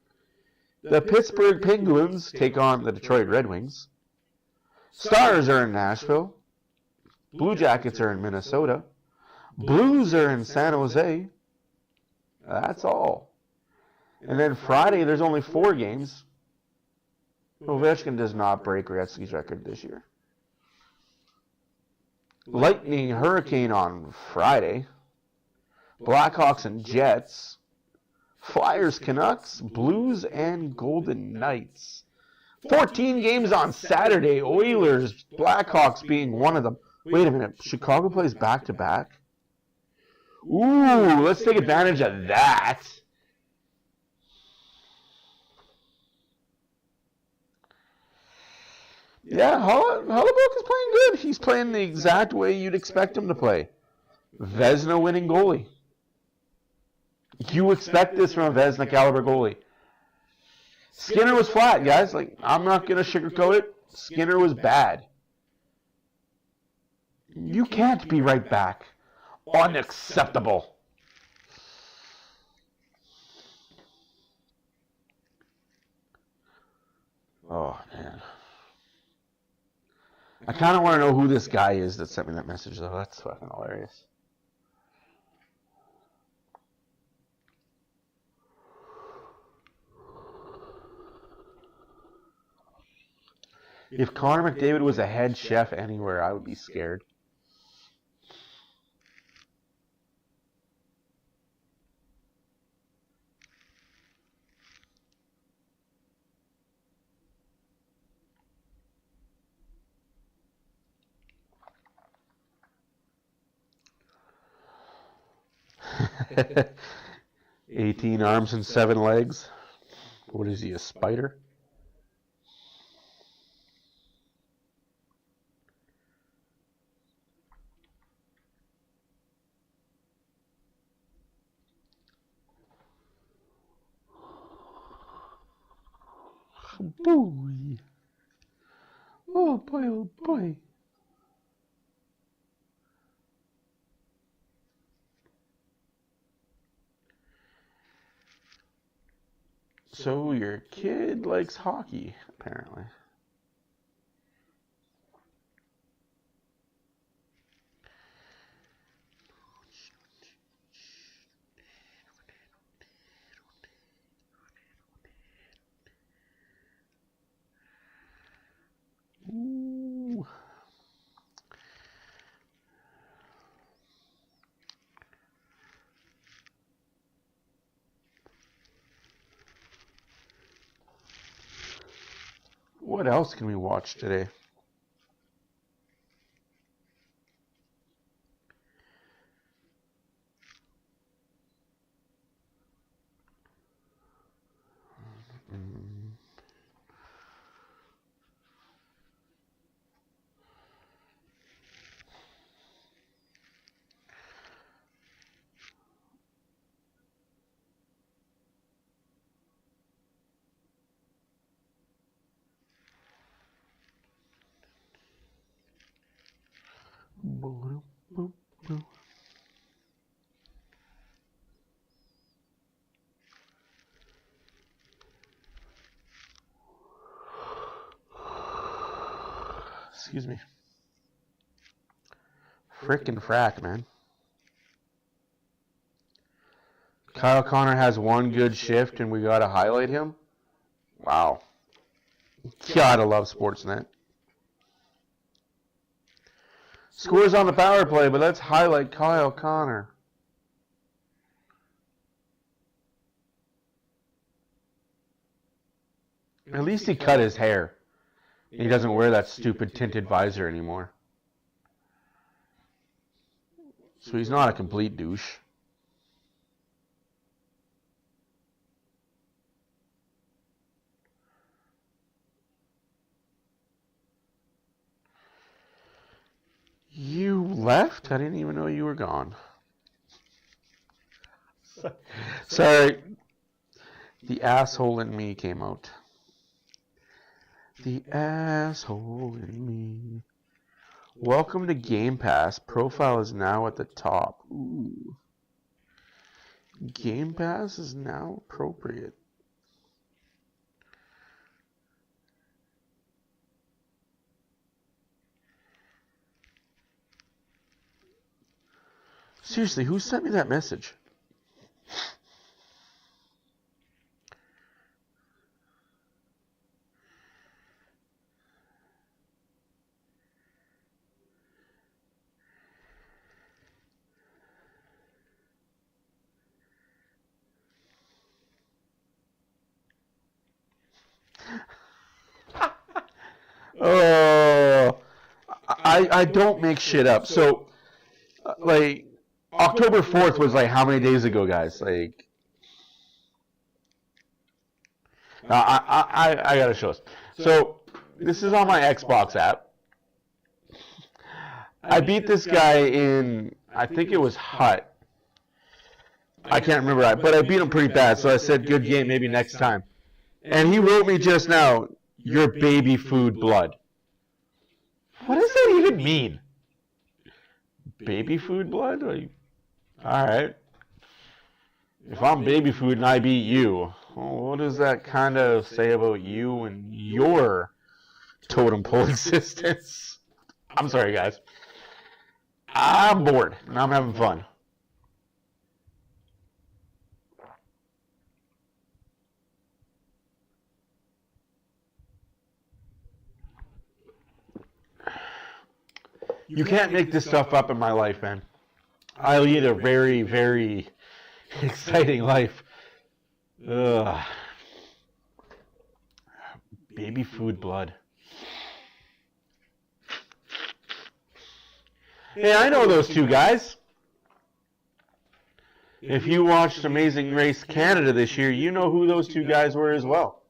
The Pittsburgh Penguins take on the Detroit Red Wings. Stars are in Nashville. Blue Jackets are in Minnesota. Blues are in San Jose. That's all. And then Friday, there's only 4 games. Ovechkin does not break Gretzky's record this year. Lightning Hurricane on Friday. Blackhawks and Jets. Flyers, Canucks, Blues, and Golden Knights. 14 games on Saturday. Oilers, Blackhawks being one of them. Wait a minute. Chicago plays back-to-back? Ooh, let's take advantage of that. Yeah, Hellebuyck is playing good. He's playing the exact way you'd expect him to play. Vezina winning goalie. You expect this from a Vezina caliber goalie. Skinner was flat, guys. Like, I'm not going to sugarcoat it. Skinner was bad. You can't be right back. Unacceptable. Oh, man. I kind of want to know who this guy is that sent me that message, though. That's fucking hilarious. If Connor McDavid was a head chef anywhere, I would be scared. "18 arms and 7 legs. What is he, a spider?" Boy. Oh boy, oh boy. So your kid likes hockey, apparently. Ooh. What else can we watch today? Excuse me. Frickin' frack, man. Kyle Connor has one good shift and we gotta highlight him? Wow. Gotta love Sportsnet. Scores on the power play, but let's highlight Kyle Connor. At least he cut his hair. He doesn't wear that stupid tinted visor anymore. So he's not a complete douche. You left? I didn't even know you were gone. Sorry. The asshole in me came out. The asshole in me. Welcome to Game Pass. Profile is now at the top. Ooh. Game Pass is now appropriate. Seriously, who sent me that message? Oh, I don't make shit up. So, like, October 4th was like how many days ago, guys? Like, I gotta show us. So, this is on my Xbox app. I beat this guy in, I think it was Hut. I can't remember, but I beat him pretty bad. So I said, good game, maybe next time. And he wrote me just now, your baby food blood. What does that even mean? Baby food blood? Like, alright. If I'm baby food and I beat you, well, what does that kind of say about you and your totem pole existence? I'm sorry, guys. I'm bored, and I'm having fun. You can't make this stuff up in my life, man. I lead a very, very exciting life. Ugh. Baby food blood. Hey, I know those two guys. If you watched Amazing Race Canada this year, you know who those two guys were as well.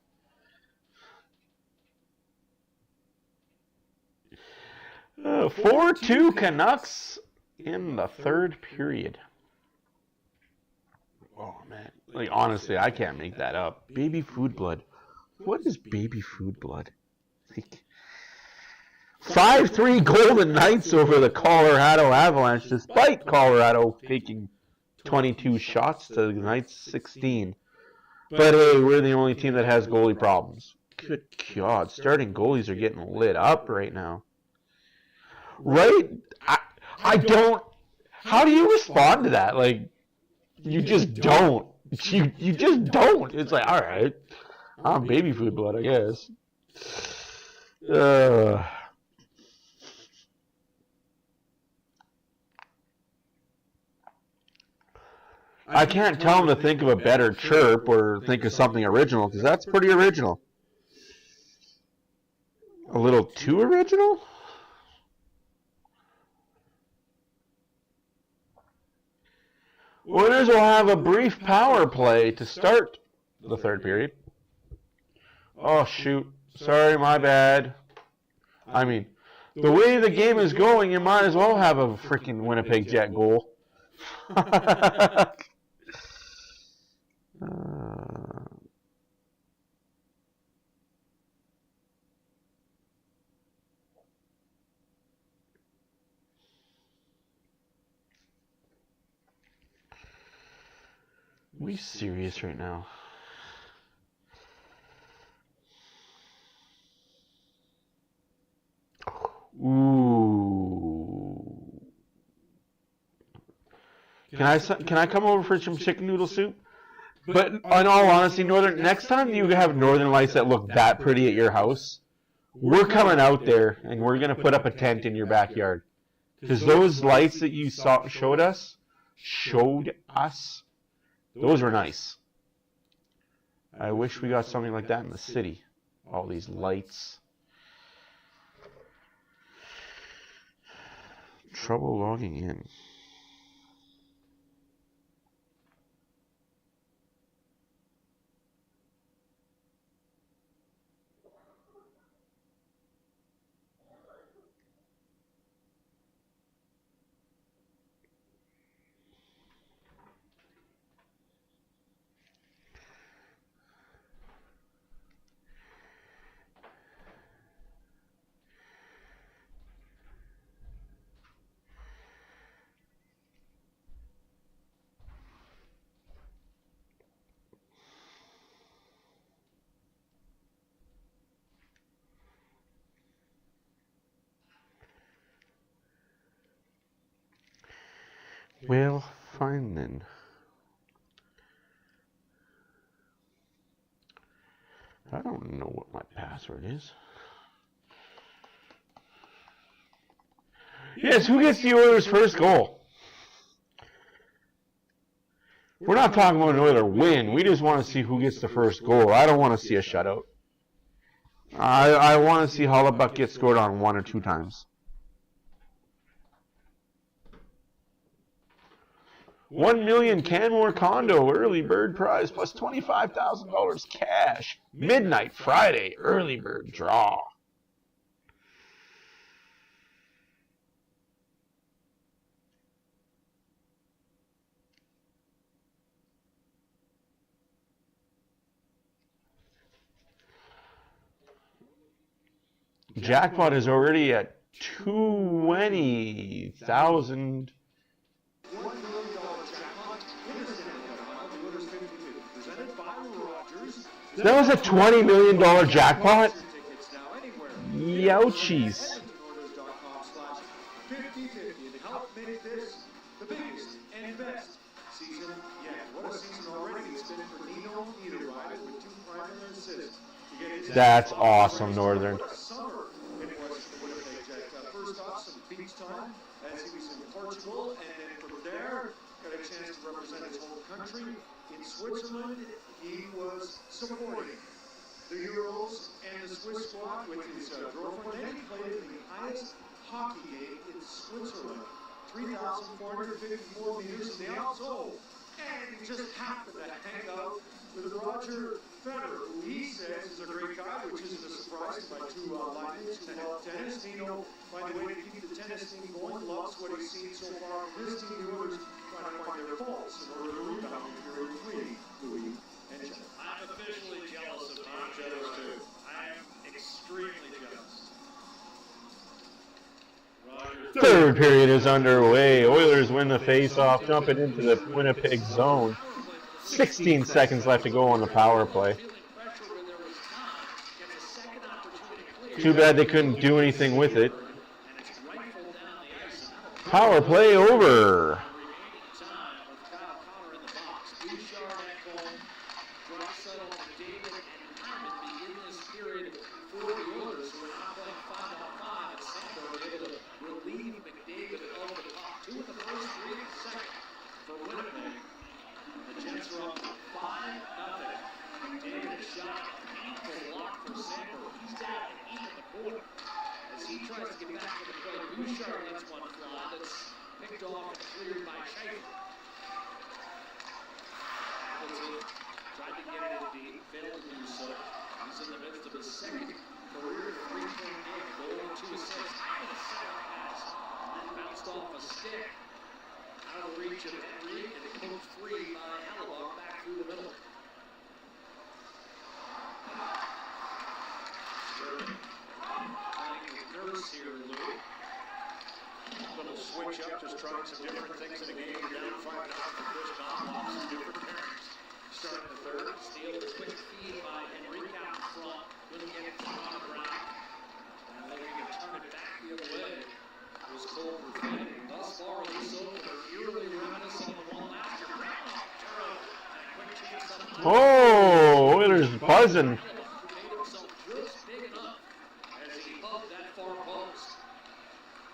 4-2 Canucks in the third period. Oh, man. Like, honestly, I can't make that up. Baby food blood. What is baby food blood? Like, 5-3 Golden Knights over the Colorado Avalanche, despite Colorado taking 22 shots to the Knights 16. But hey, we're the only team that has goalie problems. Good God, starting goalies are getting lit up right now. Right? I don't... How do you respond to that? Like, you just don't. You just don't. It's like, alright, I'm baby food blood, I guess. I can't tell him to think of a better chirp or think of something original, because that's pretty original. A little too original? Winners will have a brief power play to start the third period. Oh, shoot. Sorry, my bad. I mean, the way the game is going, you might as well have a freaking Winnipeg Jet goal. Are we serious right now? Oh. Can I come over for some chicken noodle soup? But in all honesty, Northern, next time you have Northern Lights that look that pretty at your house, we're coming out there and we're gonna put up a tent in your backyard. Because those lights that you showed us, those were nice. I wish we got something like that in the city. All these lights. Trouble logging in. Well, fine then. I don't know what my password is. Yes, who gets the Oilers' first goal? We're not talking about an Oiler win. We just want to see who gets the first goal. I don't want to see a shutout. I want to see Hollebuck get scored on 1 or 2 times. 1 million Canmore condo early bird prize plus $25,000 cash. Midnight Friday early bird draw. Jackpot is already at 20,000. That was a $20 million jackpot? Youchies. That's awesome, Northern. First off, some beach time as he was in Portugal, and then from there, got a chance to represent his home country. In Switzerland, he was supporting the Euros and the Swiss squad with his girlfriend. Then he played in the highest hockey game in Switzerland, 3,454 meters in the alto. And he just happened to hang out with Roger Federer, who he says is a great guy, which isn't a surprise by 2 linemen who love tennis. Nino, by the way, to keep the tennis team going, loves what he's seen so far. His team, the Oilers, trying to find their faults in order to rebound in period 3, Louis and Jeff. I'm officially jealous of Tom. I'm jealous too. I am extremely jealous. Third period is underway. Oilers win the face-off, jumping into the Winnipeg zone. 16 seconds left to go on the power play. Too bad they couldn't do anything with it. Power play over. Just trying some different things in the game. You're down 5-0 for Chris Tom. Some different pairings. Starting the third. Steal the quick feed by Henrique out in front. Couldn't get it on the ground. And then we can turn it back the other way. It was Cole Perfetti. Thus far, this opener eerily reminiscent on the one buzzing. Made himself just big enough as he hugged that far post.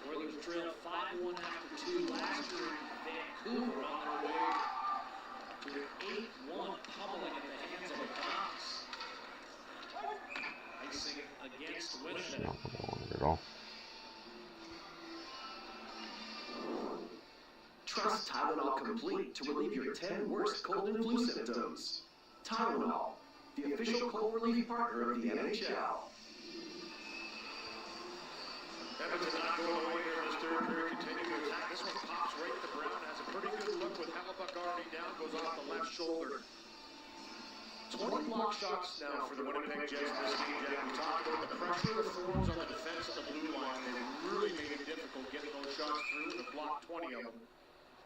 Oilers trailed 5-1 after 2 last year in Vancouver on their way to an 8-1 pummeling at the hands of the Canucks. Icing against Winnipeg. Not wrong at all. Trust Tylenol Complete to relieve your 10 worst cold and flu symptoms. Tylenol, the official cold relief partner of the NHL. Edmonton not going away here in this third period, continuing to attack. This one pops right to Brown, has a pretty good look with Hellebuck already down, goes off the left shoulder. 20 block shots now for the Winnipeg Jets in this game, Jack. We talked about the pressure of the forwards on the defense of the blue line. They really made it difficult getting those shots through to block 20 of them.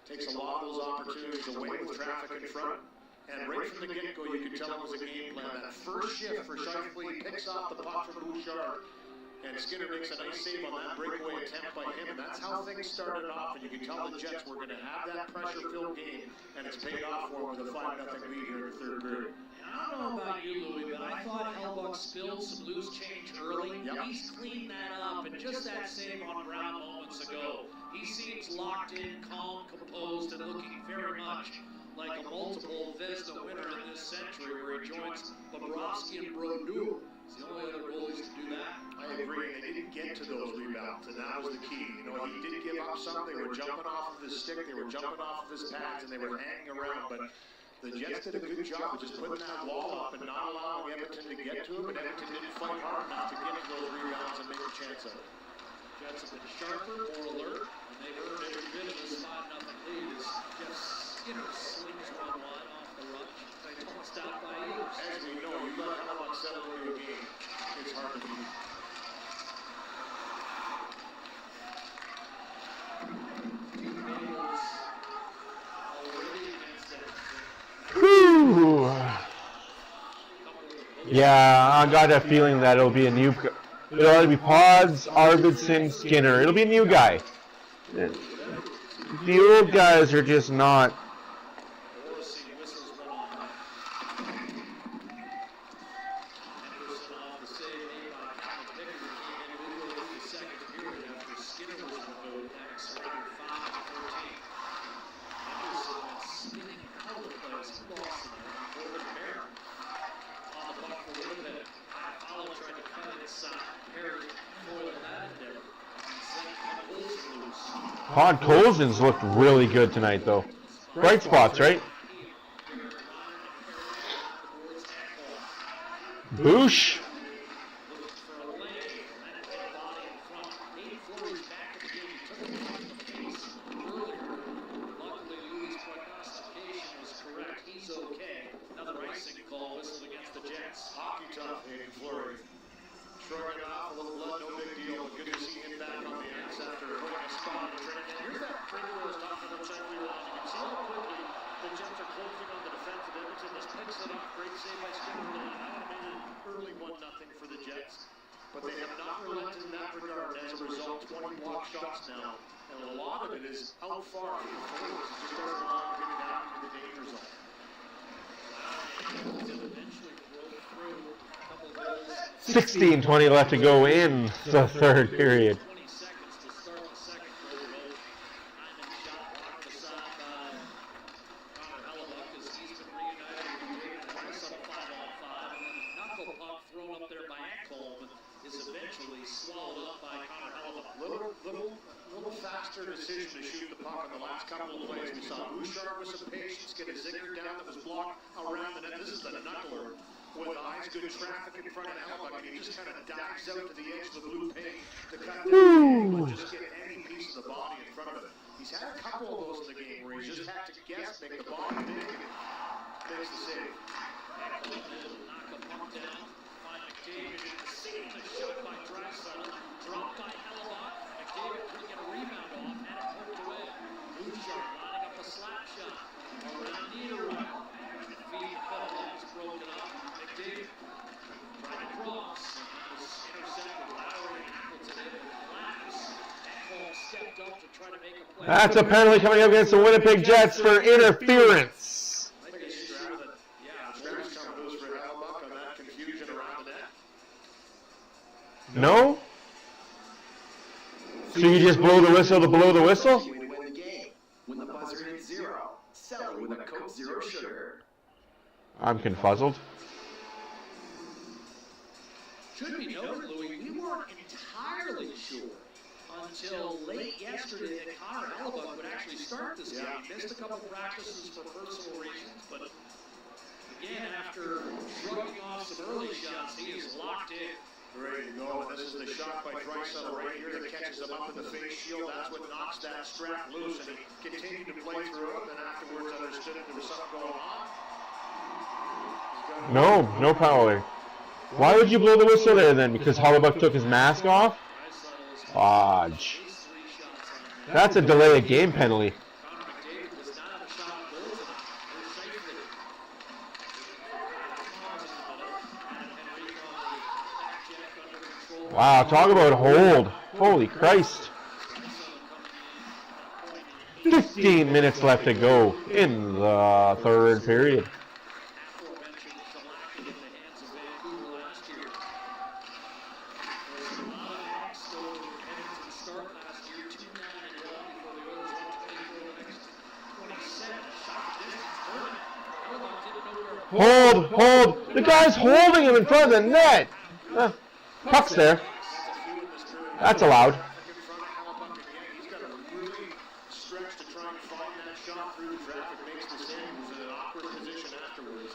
Takes a lot of those opportunities away with traffic in front. And right from the get-go, you could tell it was a game plan. That first shift for Shifley picks off the puck from Bouchard. And Skinner makes a nice save on that breakaway attempt by him. And that's how things started off. And you can tell the Jets were going to have that pressure-filled game. And it's paid off for them with a 5-0 lead here in the third period. I don't know about you, Louie, but I thought Hellebuck spilled some loose change early. Yep. He's cleaned that up, and just that save on Brown moments ago, he seems locked in, calm, composed, and looking very much like a multiple Vezina winner in this century, where he joins Bobrovsky and Brodeur. He's the only other goalies to do that. I agree. They didn't get to those rebounds, and that was the key. You know, he did give up some. They were jumping off of his stick. They were jumping off of his pads, and they were hanging around. But the Jets did a good job of just putting that wall up and not allowing Edmonton to get to him, and Edmonton didn't fight hard enough to get to those rebounds and make a chance of it. Jets have been sharper, more alert, and they've earned every bit of this 5-0 lead as Jeff Skinner slings one wide off the rush. They don't stop by either. As we know, you let Hellebuck settle into a game. It's hard to beat. Bengals already against Edmonton. Whew. Yeah, I got a feeling that it'll be a new. It'll either be Pods, Arvidsson, Skinner. It'll be a new guy. The old guys are just not. Morrissey whistles one on. Henderson off the save made by Connor Pickard, who came in midway through the second period after Skinner was removed, having surrendered 5-14. Henderson went spinning out of the place. He lost it there. Gordon Bear on the puck for Winnipeg. Follow tried to cut inside. Perry foiled that endeavor. Sent Olsen loose. Pod Colson's looked really good tonight, though. Bright spots, right? Boosh. Hockey tough, Hayden Fleury. Shrugging it off, a little blood, no big deal. But good to see him back on the ice after putting a spot in training. And here's that trigger I was talking about earlier on. You can see how quickly the Jets are closing on the defense of Edmonton. This picks it up. Great save by Skinner. That would have made it early 1-0 for the Jets. But they have not relented in that regard. And as a result, 20 block shots now. And a lot of it is how far from the forwards. It just doesn't allow them to get down into the danger zone. Eventually broke through a couple of goals. 16:20 left to go in the third period. 20 seconds to start the second period. Hyman shot blocked aside by Connor Hellebuck as he's been reunited with David Price on a 5-on-5. And then a knuckle puck thrown up there by Ekholm is eventually swallowed up by Connor Hellebuck. Little faster decision to shoot the puck on the last couple of plays. We saw Bouchard with some patience get a zinger down that was blocked around the net. This is the knuckler with eyes, good traffic in front of Hellebuck, and he just kind of dives out to the edge of the blue paint to cut down the angle and just get any piece of the body in front of it. He's had a couple of those in the game where he's just had to guess, make the body big, and makes the save. Ekholm will knock a puck down. Find McDavid in the seam. A shot by Draisaitl. Dropped by Hellebuck. McDavid couldn't get a rebound off, had it poked away. Bouchard lining up a slap shot. Around Niederreiter. Feed Hellebuck is broken up. McDavid trying to cross. Was intercepted. Lowry and Appleton in the collapse. Ekholm stepped up to try to make a play. That's a penalty coming up against the Winnipeg Jets for interference. I think it's Stroud. Yeah, Stroud's coming loose for Hellebuck on that No? So you just blow the whistle to blow the whistle? To win the game. When the buzzer hits 0, sell it with a Coke Zero Sugar. I'm confuzzled. Should be noted, Louis, we weren't entirely sure until late yesterday that Connor Hellebuck would actually start this game. He missed a couple practices for personal reasons, but again, after shrugging off some early shots, he is locked in. Ready to go, and this is the shot by Draisaitl right here that catches him up in the face shield. That's what knocks that strap loose, and he continued to play through it, and afterwards understood that there was something going on. No penalty. Why would you blow the whistle there then? Because Hellebuck took his mask off? Odge. That's a delay of game penalty. Wow, talk about hold. Holy Christ. 15 minutes left to go in the third period. Hold. The guy's holding him in front of the net. Puck's there. That's allowed. He's got a really stretch to try and find that shot through the traffic. Makes the save. He was in an awkward position afterwards.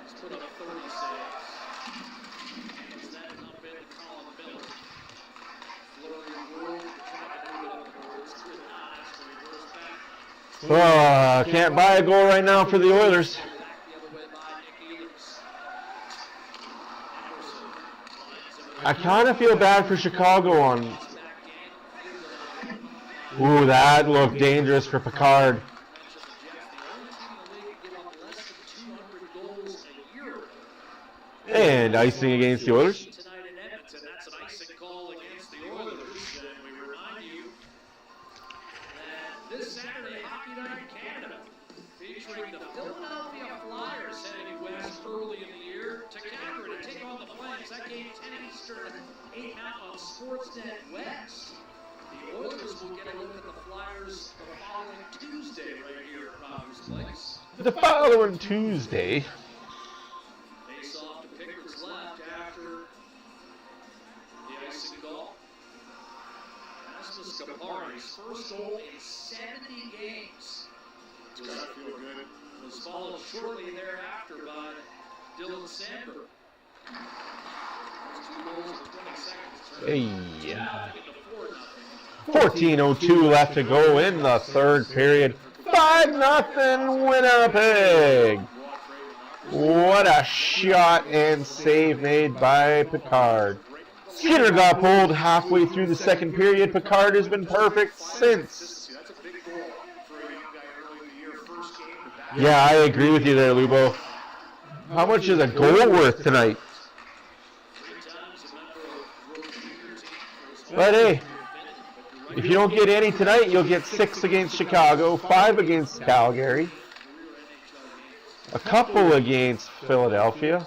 He's put up 30 saves. That has not been the column ability. Flurry ruled, tried to move it up the boards, could not, has to reverse back. Can't buy a goal right now for the Oilers. I kind of feel bad for Chicago on... Ooh, that looked dangerous for Picard. And icing against the Oilers. Tonight in Edmonton, that's an icing call against the Oilers, and we remind you that this Saturday, Hockey Night in Canada, featuring the Philadelphia Flyers heading west early in the year to Calgary to take on the Flames. That game 10 Eastern, 8 Mountain on Sportsnet West. The Oilers will get a look at the Flyers the following Tuesday right here at Rogers Place. The following Tuesday. Face off to Pickett's left after the icing goal. Rasmus Kapari's first goal in 70 games. It's got to feel good. Was followed shortly thereafter by Dylan Sandberg. Those 2 goals in 20 seconds. Hey. 4-0. 14:02 left to go in the third period. 5-0 Winnipeg. What a shot and save made by Picard. Skinner got pulled halfway through the second period. Picard has been perfect since. That's a big goal for a young guy early in the year. First game to back. Yeah, I agree with you there, Lubo. How much is a goal worth tonight? But hey, if you don't get any tonight, you'll get 6 against Chicago, 5 against Calgary, a couple against Philadelphia.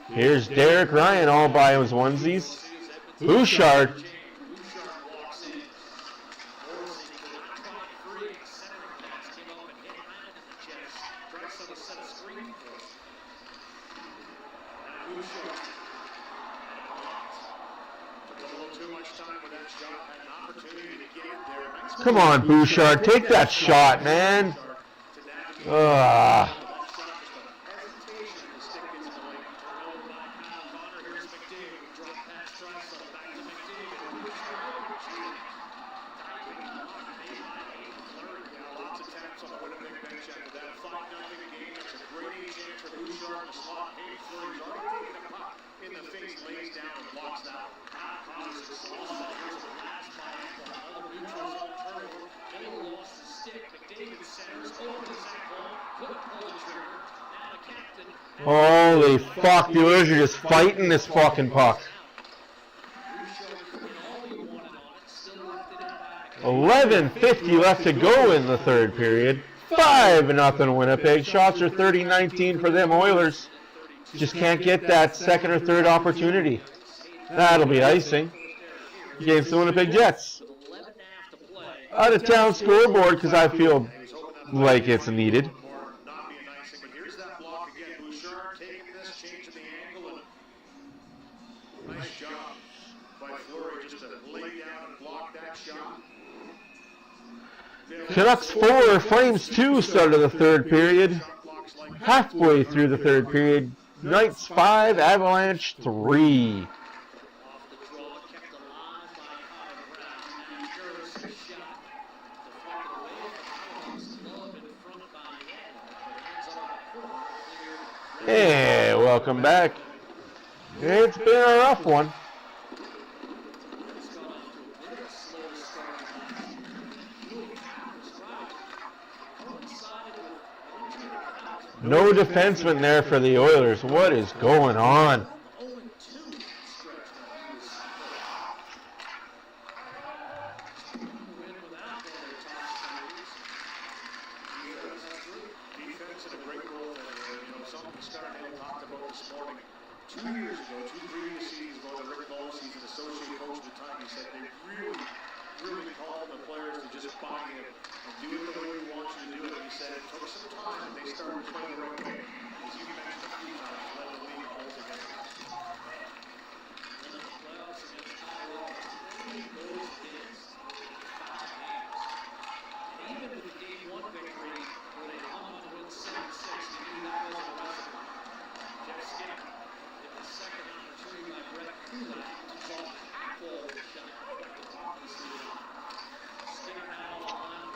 Here's Derek Ryan all by his onesies. Bouchard. Come on, Bouchard, take that shot, man. Holy fuck, the Oilers are just fighting this fucking puck. 11:50 left to go in the third period. 5-0 Winnipeg. Shots are 30-19 for them Oilers. Just can't get that second or third opportunity. That'll be icing against the Winnipeg Jets. Out of town scoreboard because I feel like it's needed. Here's that block again. Bouchard taking this, changing the angle, and nice job by Fleury just to lay down and block that shot. Canucks 4, Flames 2 started the third period. Halfway through the third period, Knights 5, Avalanche 3. Hey, welcome back. It's been a rough one. No defenseman there for the Oilers. What is going on?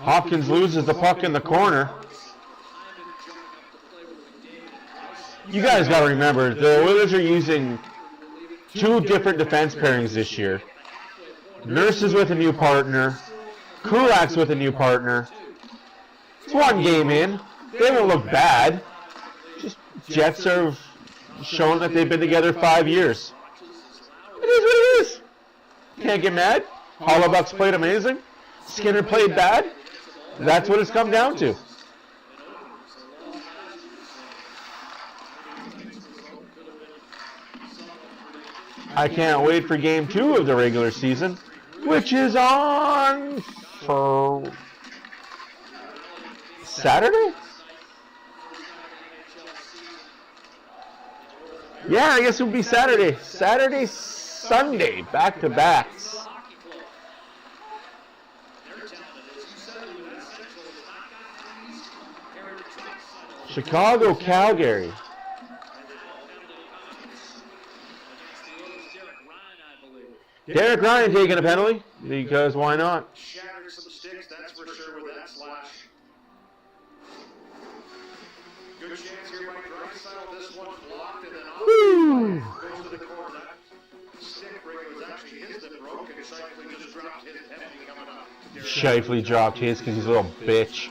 Hopkins loses the puck in the corner. You guys got to remember, the Oilers are using 2 different defense pairings this year. Nurse is with a new partner. Kulak's with a new partner. It's 1 game in. They won't look bad. Just Jets have shown that they've been together 5 years. It is what it is. Can't get mad. Hollabuck's played amazing. Skinner played bad. That's what it's come down to. I can't wait for game 2 of the regular season, which is on for Saturday? Yeah, I guess it would be Saturday. Saturday, Sunday, back-to-backs. Chicago, Calgary. Derek Ryan taking a penalty, because why not? Shattered some sticks, that's for sure, with that slash. Good chance here by Draisaitl. This one blocked and then off. Goes to the corner. That stick break was actually his that broke, and Shifley just dropped his penalty coming up. Shifley dropped his because he's a little bitch.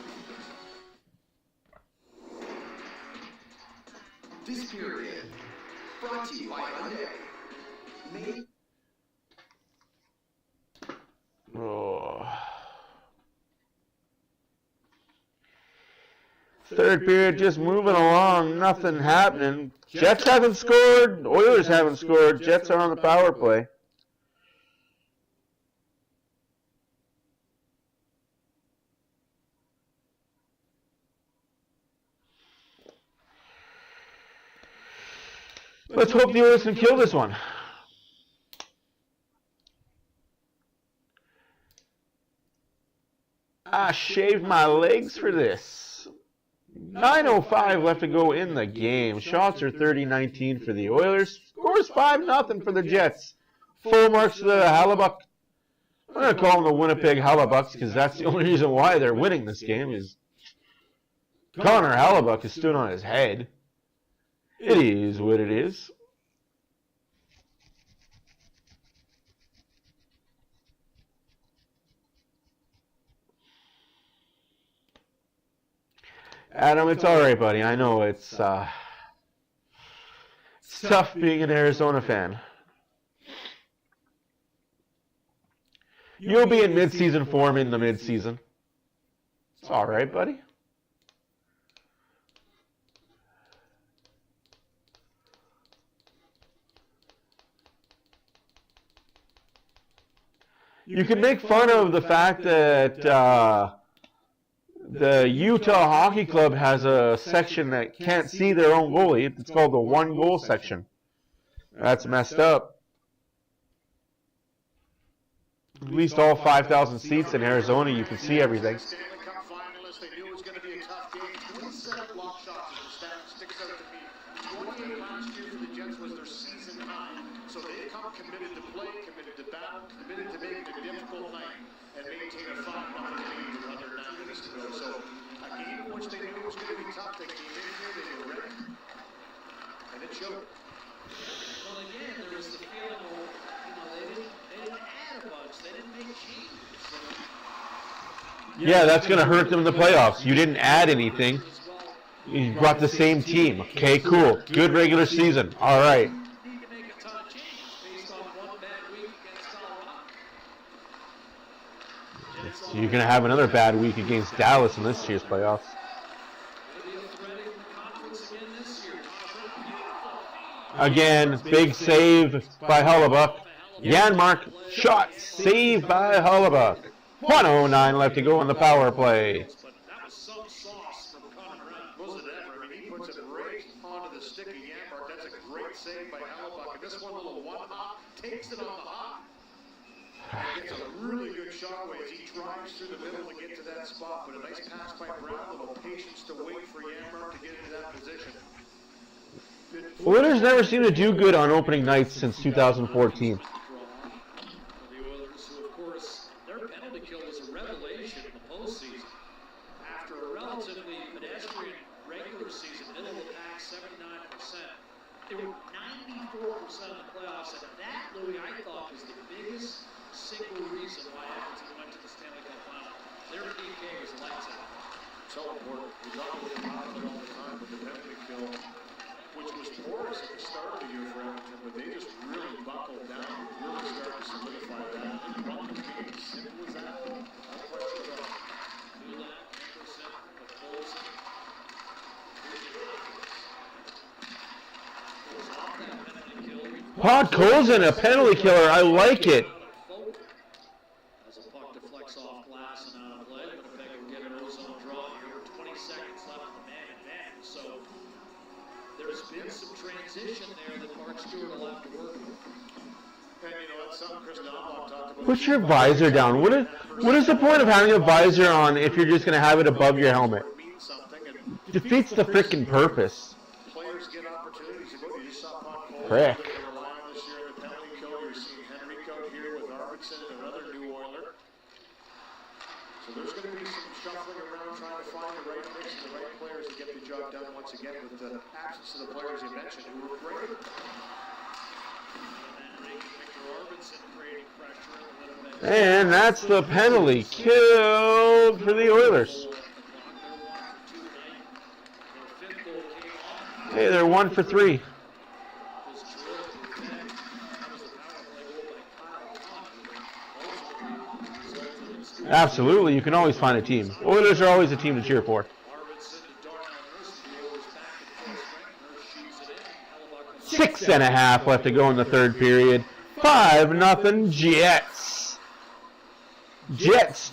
This period brought to you by Hyundai. Oh. Third period just moving along, nothing happening. Jets haven't scored, Oilers haven't scored, Jets are on the power play. Let's hope the Oilers can kill this one. I shaved my legs for this. 9:05 left to go in the game. Shots are 30-19 for the Oilers. Scores 5-0 for the Jets. Full marks to the Hellebuyck. I'm going to call them the Winnipeg Hellebuycks because that's the only reason why they're winning this game is Connor Hellebuyck has stood on his head. It is what it is. Adam, it's all right, buddy. I know it's It's tough being an Arizona fan. You'll be in mid-season form in the mid-season. It's all right, buddy. You can make fun of the fact that the Utah Hockey Club has a section that can't see their own goalie. It's called the one-goal section. That's messed up. At least all 5,000 seats in Arizona, you can see everything. Stanley Cup finalists, they knew it was going to be a tough game. 27 block shots as the stat sticks out to me. 28 last year for the Jets was their season high. So they've come committed to play, committed to battle, committed to making it a difficult night and maintain a 5-0 lead with under 9 minutes to go. So a game in which they knew it was going to be tough. They came in here, they were ready, and it showed. Well, again, there was the feeling of, they didn't add a bunch. They didn't make changes. Yeah, that's going to hurt them in the playoffs. You didn't add anything. You brought the same team. Okay, cool. Good regular season. All right. Need to make a ton of changes based on one bad week against Colorado. You're going to have another bad week against Dallas in this year's playoffs. Again, big save by Hellebuyck. Janmark, shot, save by Hellebuyck. 1:09 left to go on the power play. But that was some sauce from Connor Brown. Was it ever? I mean, he puts it right onto the stick of Janmark. That's a great save by Hellebuyck. And this one little one-hop takes it on the hop. And gets a really good shot away as he drives through the middle to get to that spot. But a nice pass by Brown, a little patience to wait for Janmark to get into that position. Oilers never seem to do good on opening nights since 2014. The Oilers, who of course, their penalty kill was a revelation in the postseason. After a relatively pedestrian regular season, middle of the pack, 79%. They were 94% in the playoffs, and that, Louis, I thought was the biggest single reason why Edmonton went to the Stanley Cup final. Their PK was lights out. So important. We talk about the positive all the time, but the penalty kill, which was porous at the start of the year for Edmonton, but they just really buckled down, really started to solidify that. And won the game. Simple as that. No question at all. Newland, Nicholson, Nicholson. Goes off that penalty kill. Podkolzin, a penalty killer. I like it. As a puck deflects off glass and out of play, Winnipeg will get an ozone draw here. 20 seconds left in the man advantage. So there's been some transition there that Mark Stewart will have to work with. And you know, that's something Chris Donlock talked about. Put your visor down. What is the point of having a visor on if you're just going to have it above your helmet? It means something, and Defeats the frickin' purpose. players get opportunities to go. You just saw Podkolzin Prick. rely on this year in the penalty kill. You're seeing Henrik out here with Arvidsson and another new Oiler. So there's going to be some shuffling around trying to find the right mix and the right players to get the job done once again with the absence of the players you mentioned who were great. And that's the penalty killed for the Oilers. Hey, they're 1 for 3. Absolutely, you can always find a team. Oilers are always a team to cheer for. 6.5 left to go in the third period. 5-0 Jets. Jets.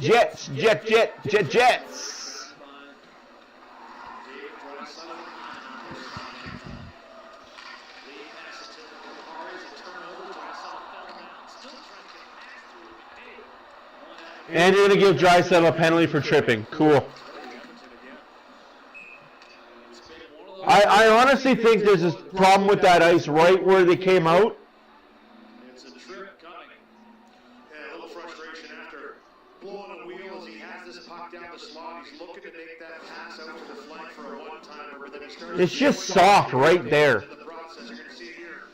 And you're going to give Draisaitl a penalty for tripping. Cool. I honestly think there's a problem with that ice right where they came out. It's a trip coming. And a little frustration after blowing a wheel as he has this puck down the slot. He's looking to make that pass out to the flank for a one-timer, but then he starts. It's just soft right there. In the process, you're going to see it here.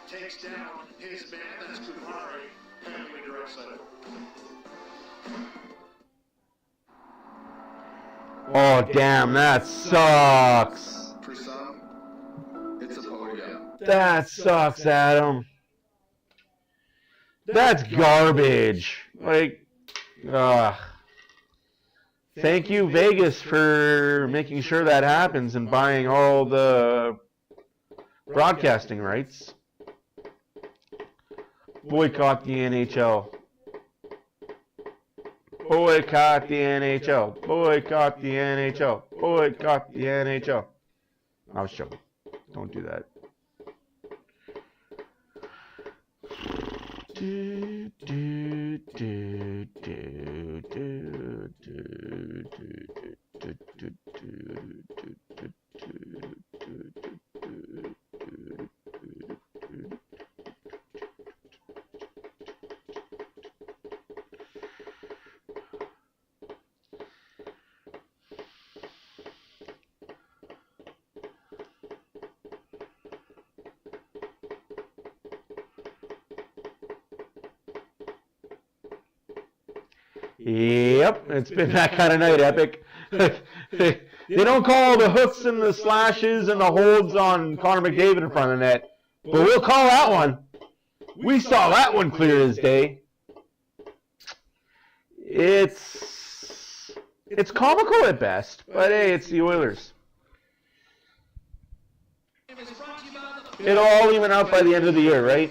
Takes down his man. That's Kupari. Penalty Draisaitl. Oh, damn, that sucks. For some, That sucks, Adam. That's garbage. Like, thank you, Vegas, for making sure that happens and buying all the broadcasting rights. Boycott the NHL. Boycott the NHL. Boycott the NHL. Boycott the NHL. I was joking. Don't do that. Yep, it's been that kind of night, Epic. They don't call the hooks and the slashes and the holds on Connor McDavid in front of the net, but we'll call that one. We saw that one clear as day. It's comical at best, but hey, it's the Oilers. It'll all even out by the end of the year, right?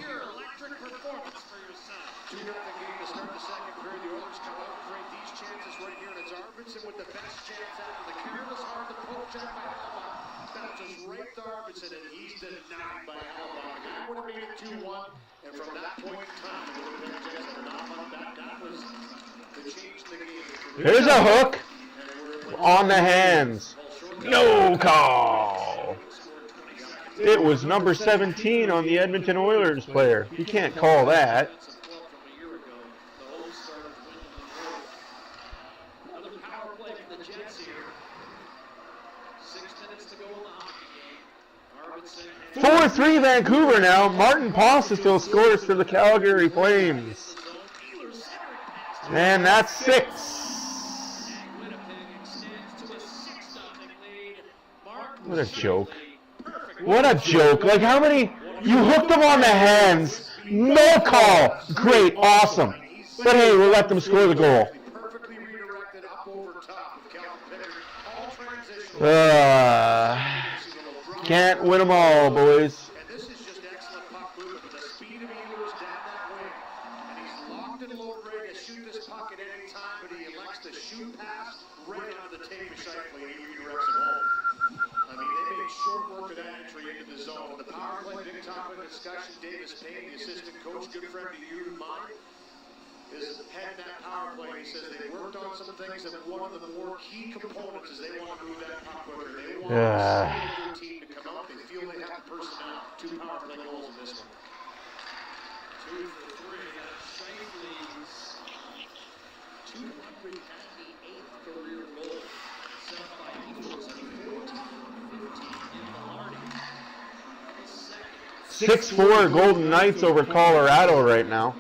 Here's a hook on the hands. No call. It was number 17 on the Edmonton Oilers player. You can't call that. Another power play for the Jets here. 6 minutes to go in the hockey game. 4-3 Vancouver now. Martin Possa still scores for the Calgary Flames. And that's 6. What a joke. What a joke. Like, how many? You hooked them on the hands. No call. Great. Awesome. But hey, we'll let them score the goal. Can't win them all, boys. And this is just excellent puck movement with the speed of Ehlers down that wing. And he's locked and loaded, ready to shoot this puck at any time, but he elects to shoot past right on the tape recycling, and he redirects it home. I mean, they made short work of that entry into the zone. The power play, big topic of discussion. Davis Payne, the assistant coach, good friend to you and mine, is heading that power play. He says they worked on some things, and one of the more key components is they want to move that puck quicker. They want their team to come out. They feel they have the personnel. 2 power play goals in this one. 2 for 3. Shifley's 298th career goal. Set by Ehlers and 14-15 in Malarkey. 6-4 Golden Knights over Colorado right now.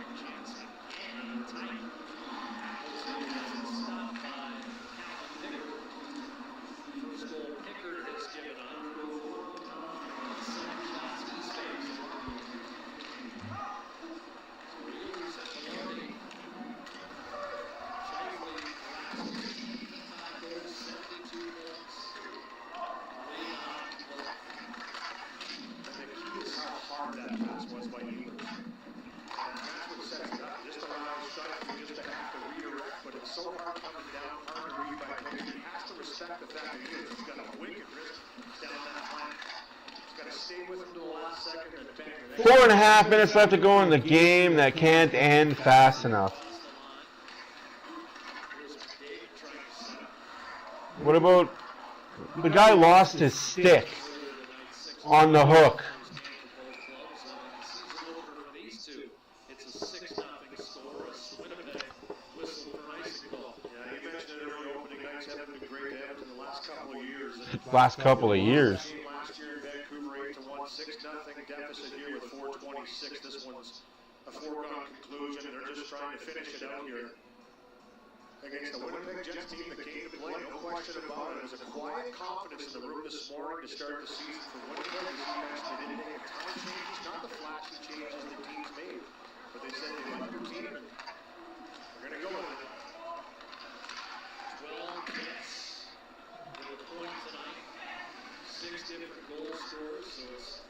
Four and a half minutes left to go in the game that can't end fast enough. What about the guy lost his stick on the hook? It's a 6-0 score. Winnipeg whistle for an icing call. Yeah, you mentioned it earlier. Opening nights haven't been great to Edmonton the last couple of years. Last couple of years. Last year in Vancouver, 8-1, 6-0 deficit here with 4:26. This one's a foregone conclusion. They're just trying to finish it out here. against the Winnipeg Jets team that came to play, no question about it. It was a quiet confidence in the room this morning to start the season for Winnipeg. As you mentioned, they didn't make a ton of changes, not the flashy changes the teams made, but they said they like their team and they're going to go with it. 12 Jets with a point tonight. 6 different goal scorers, so it's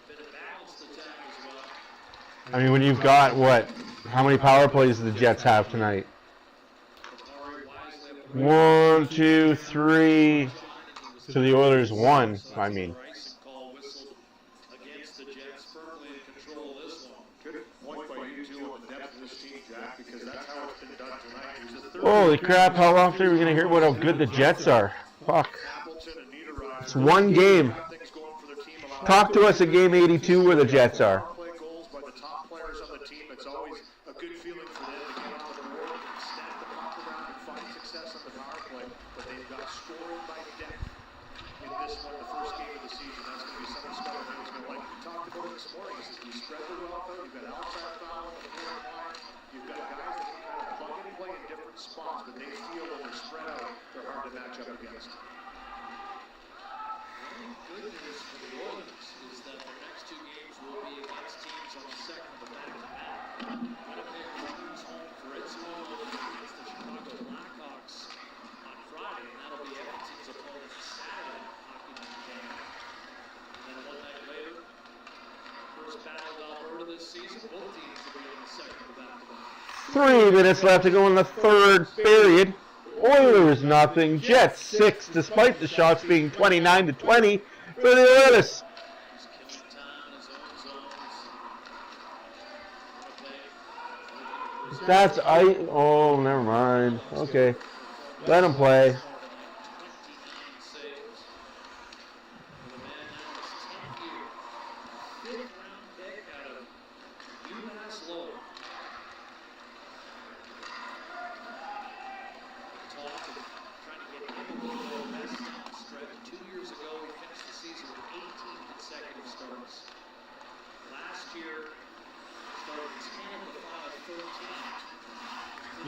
been a balanced attack as well. I mean, when you've got, what, how many power plays do the Jets have tonight? 1, 2, 3, to the Oilers 1, I mean. Good point by you two on the depth of this team, Jack, because that's how it's been done tonight. Holy crap, how often are we going to hear about how good the Jets are? Fuck. It's one game. Talk to us at game 82 where the Jets are. Goals by the top players on the team. It's always a good feeling for them to get on the board and snap the puck around and find success on the power play. But they've got scoring by depth in this one, the first game of the season. That's going to be something Scott is going to like. We talked about it this morning. He says we spread the wealth out. You've got outside foul on the fourth line. You've got guys that can kind of plug and play in different spots, but they feel when they're spread out, they're hard to match up against. Good news for the Oilers is that their next 2 games will be against teams on the second of the back-to-back. Winnipeg returns home for its home opener against the Chicago Blackhawks on Friday, and that'll be Edmonton's opponent Saturday hockey night game. And then one night later, first battle of Alberta this season, both teams will be in the second of the back-to-back. 3 minutes left to go in the third period. Oilers nothing, Jets 6, despite the shots being 29-20 for the Oilers. That's oh, never mind. Okay, let him play.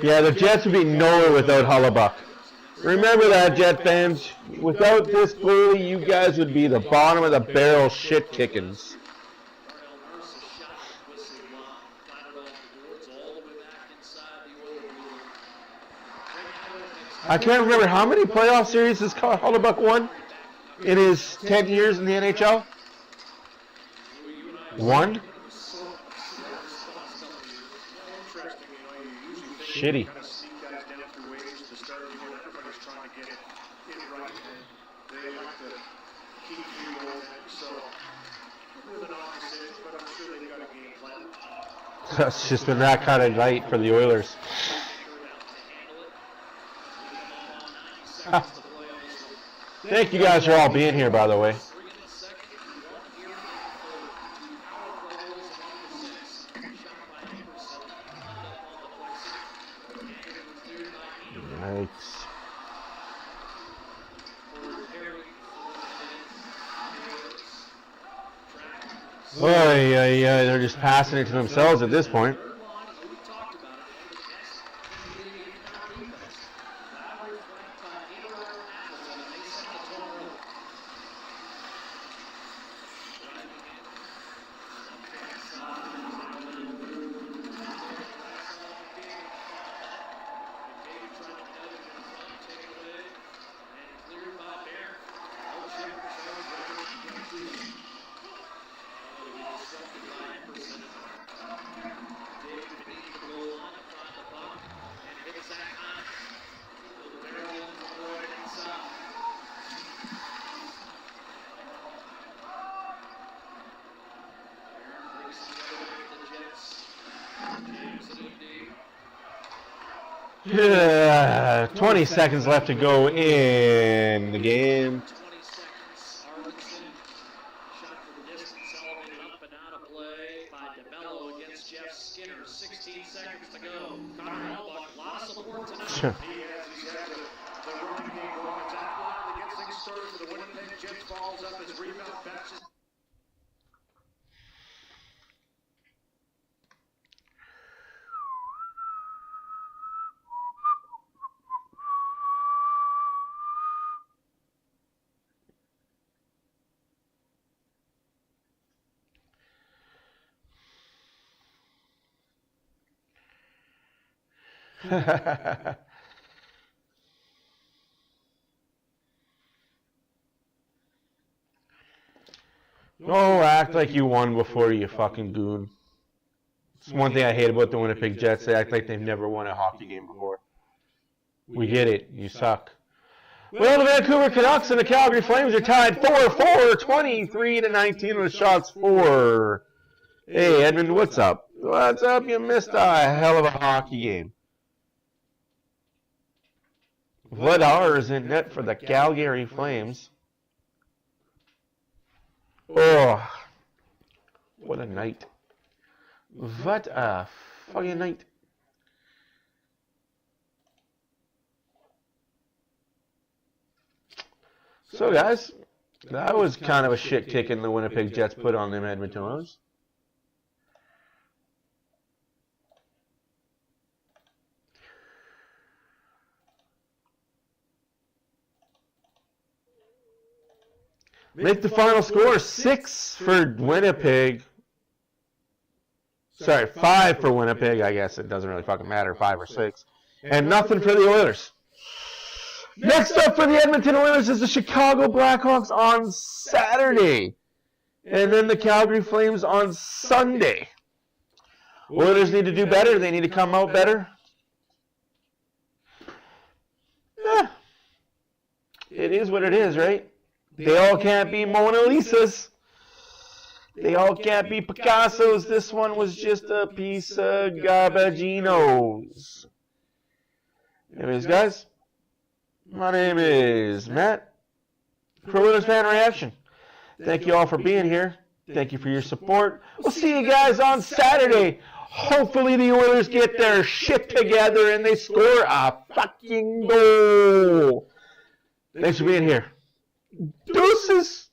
Yeah, the Jets would be nowhere without Hellebuyck. Remember that, Jet fans. Without this goalie, you guys would be the bottom of the barrel shit kickings. I can't remember how many playoff series has Hellebuyck won in his 10 years in the NHL? 1? Shitty. Kind of sneak guys down through waves to start the year. Everybody's trying to get it right, and they like to keep you going. So, with an off decision, but I'm sure they've got a game plan. It's just been that kind of night for the Oilers. Thank you guys for all being here, by the way. Yikes. Yeah, they're just passing it to themselves at this point. Yeah, 20 seconds left to go in the game. 20 seconds. Arvidsson shot from the distance, elevated up and out of play by DeMello against Jeff Skinner. 16 seconds to go. Connor Hellebuyck, a lot of support tonight. He has had the running game going. It's that line that gets things started for the Winnipeg Jets. Follows up his rebound, batches. Oh, act like you won before, you fucking goon. It's one thing I hate about the Winnipeg Jets. They act like they've never won a hockey game before. We get it. You suck. Well, the Vancouver Canucks and the Calgary Flames are tied 4-4, 23-19 with shots for. Hey, Edmund, what's up? What's up? You missed a hell of a hockey game. Vladar is in net for the Calgary Flames. Oh, what a night. What a fucking night. So, guys, that was kind of a shit kicking the Winnipeg Jets put on them Edmonton Oilers. Make the final score 6 for Winnipeg. Sorry, 5 for Winnipeg. I guess it doesn't really fucking matter, 5 or 6. And nothing for the Oilers. Next up for the Edmonton Oilers is the Chicago Blackhawks on Saturday. And then the Calgary Flames on Sunday. Oilers need to do better. They need to come out better. It is what it is, right? They all can't be Mona Lisas. They all can't be Picassos. This one was just a piece of garbaginos. Anyways, guys, my name is Matt for Oilers Fan Reaction. Thank you all for being here. Thank you for your support. We'll see you guys on Saturday. Hopefully the Oilers get their shit together and they score a fucking goal. Thanks for being here. Deuces.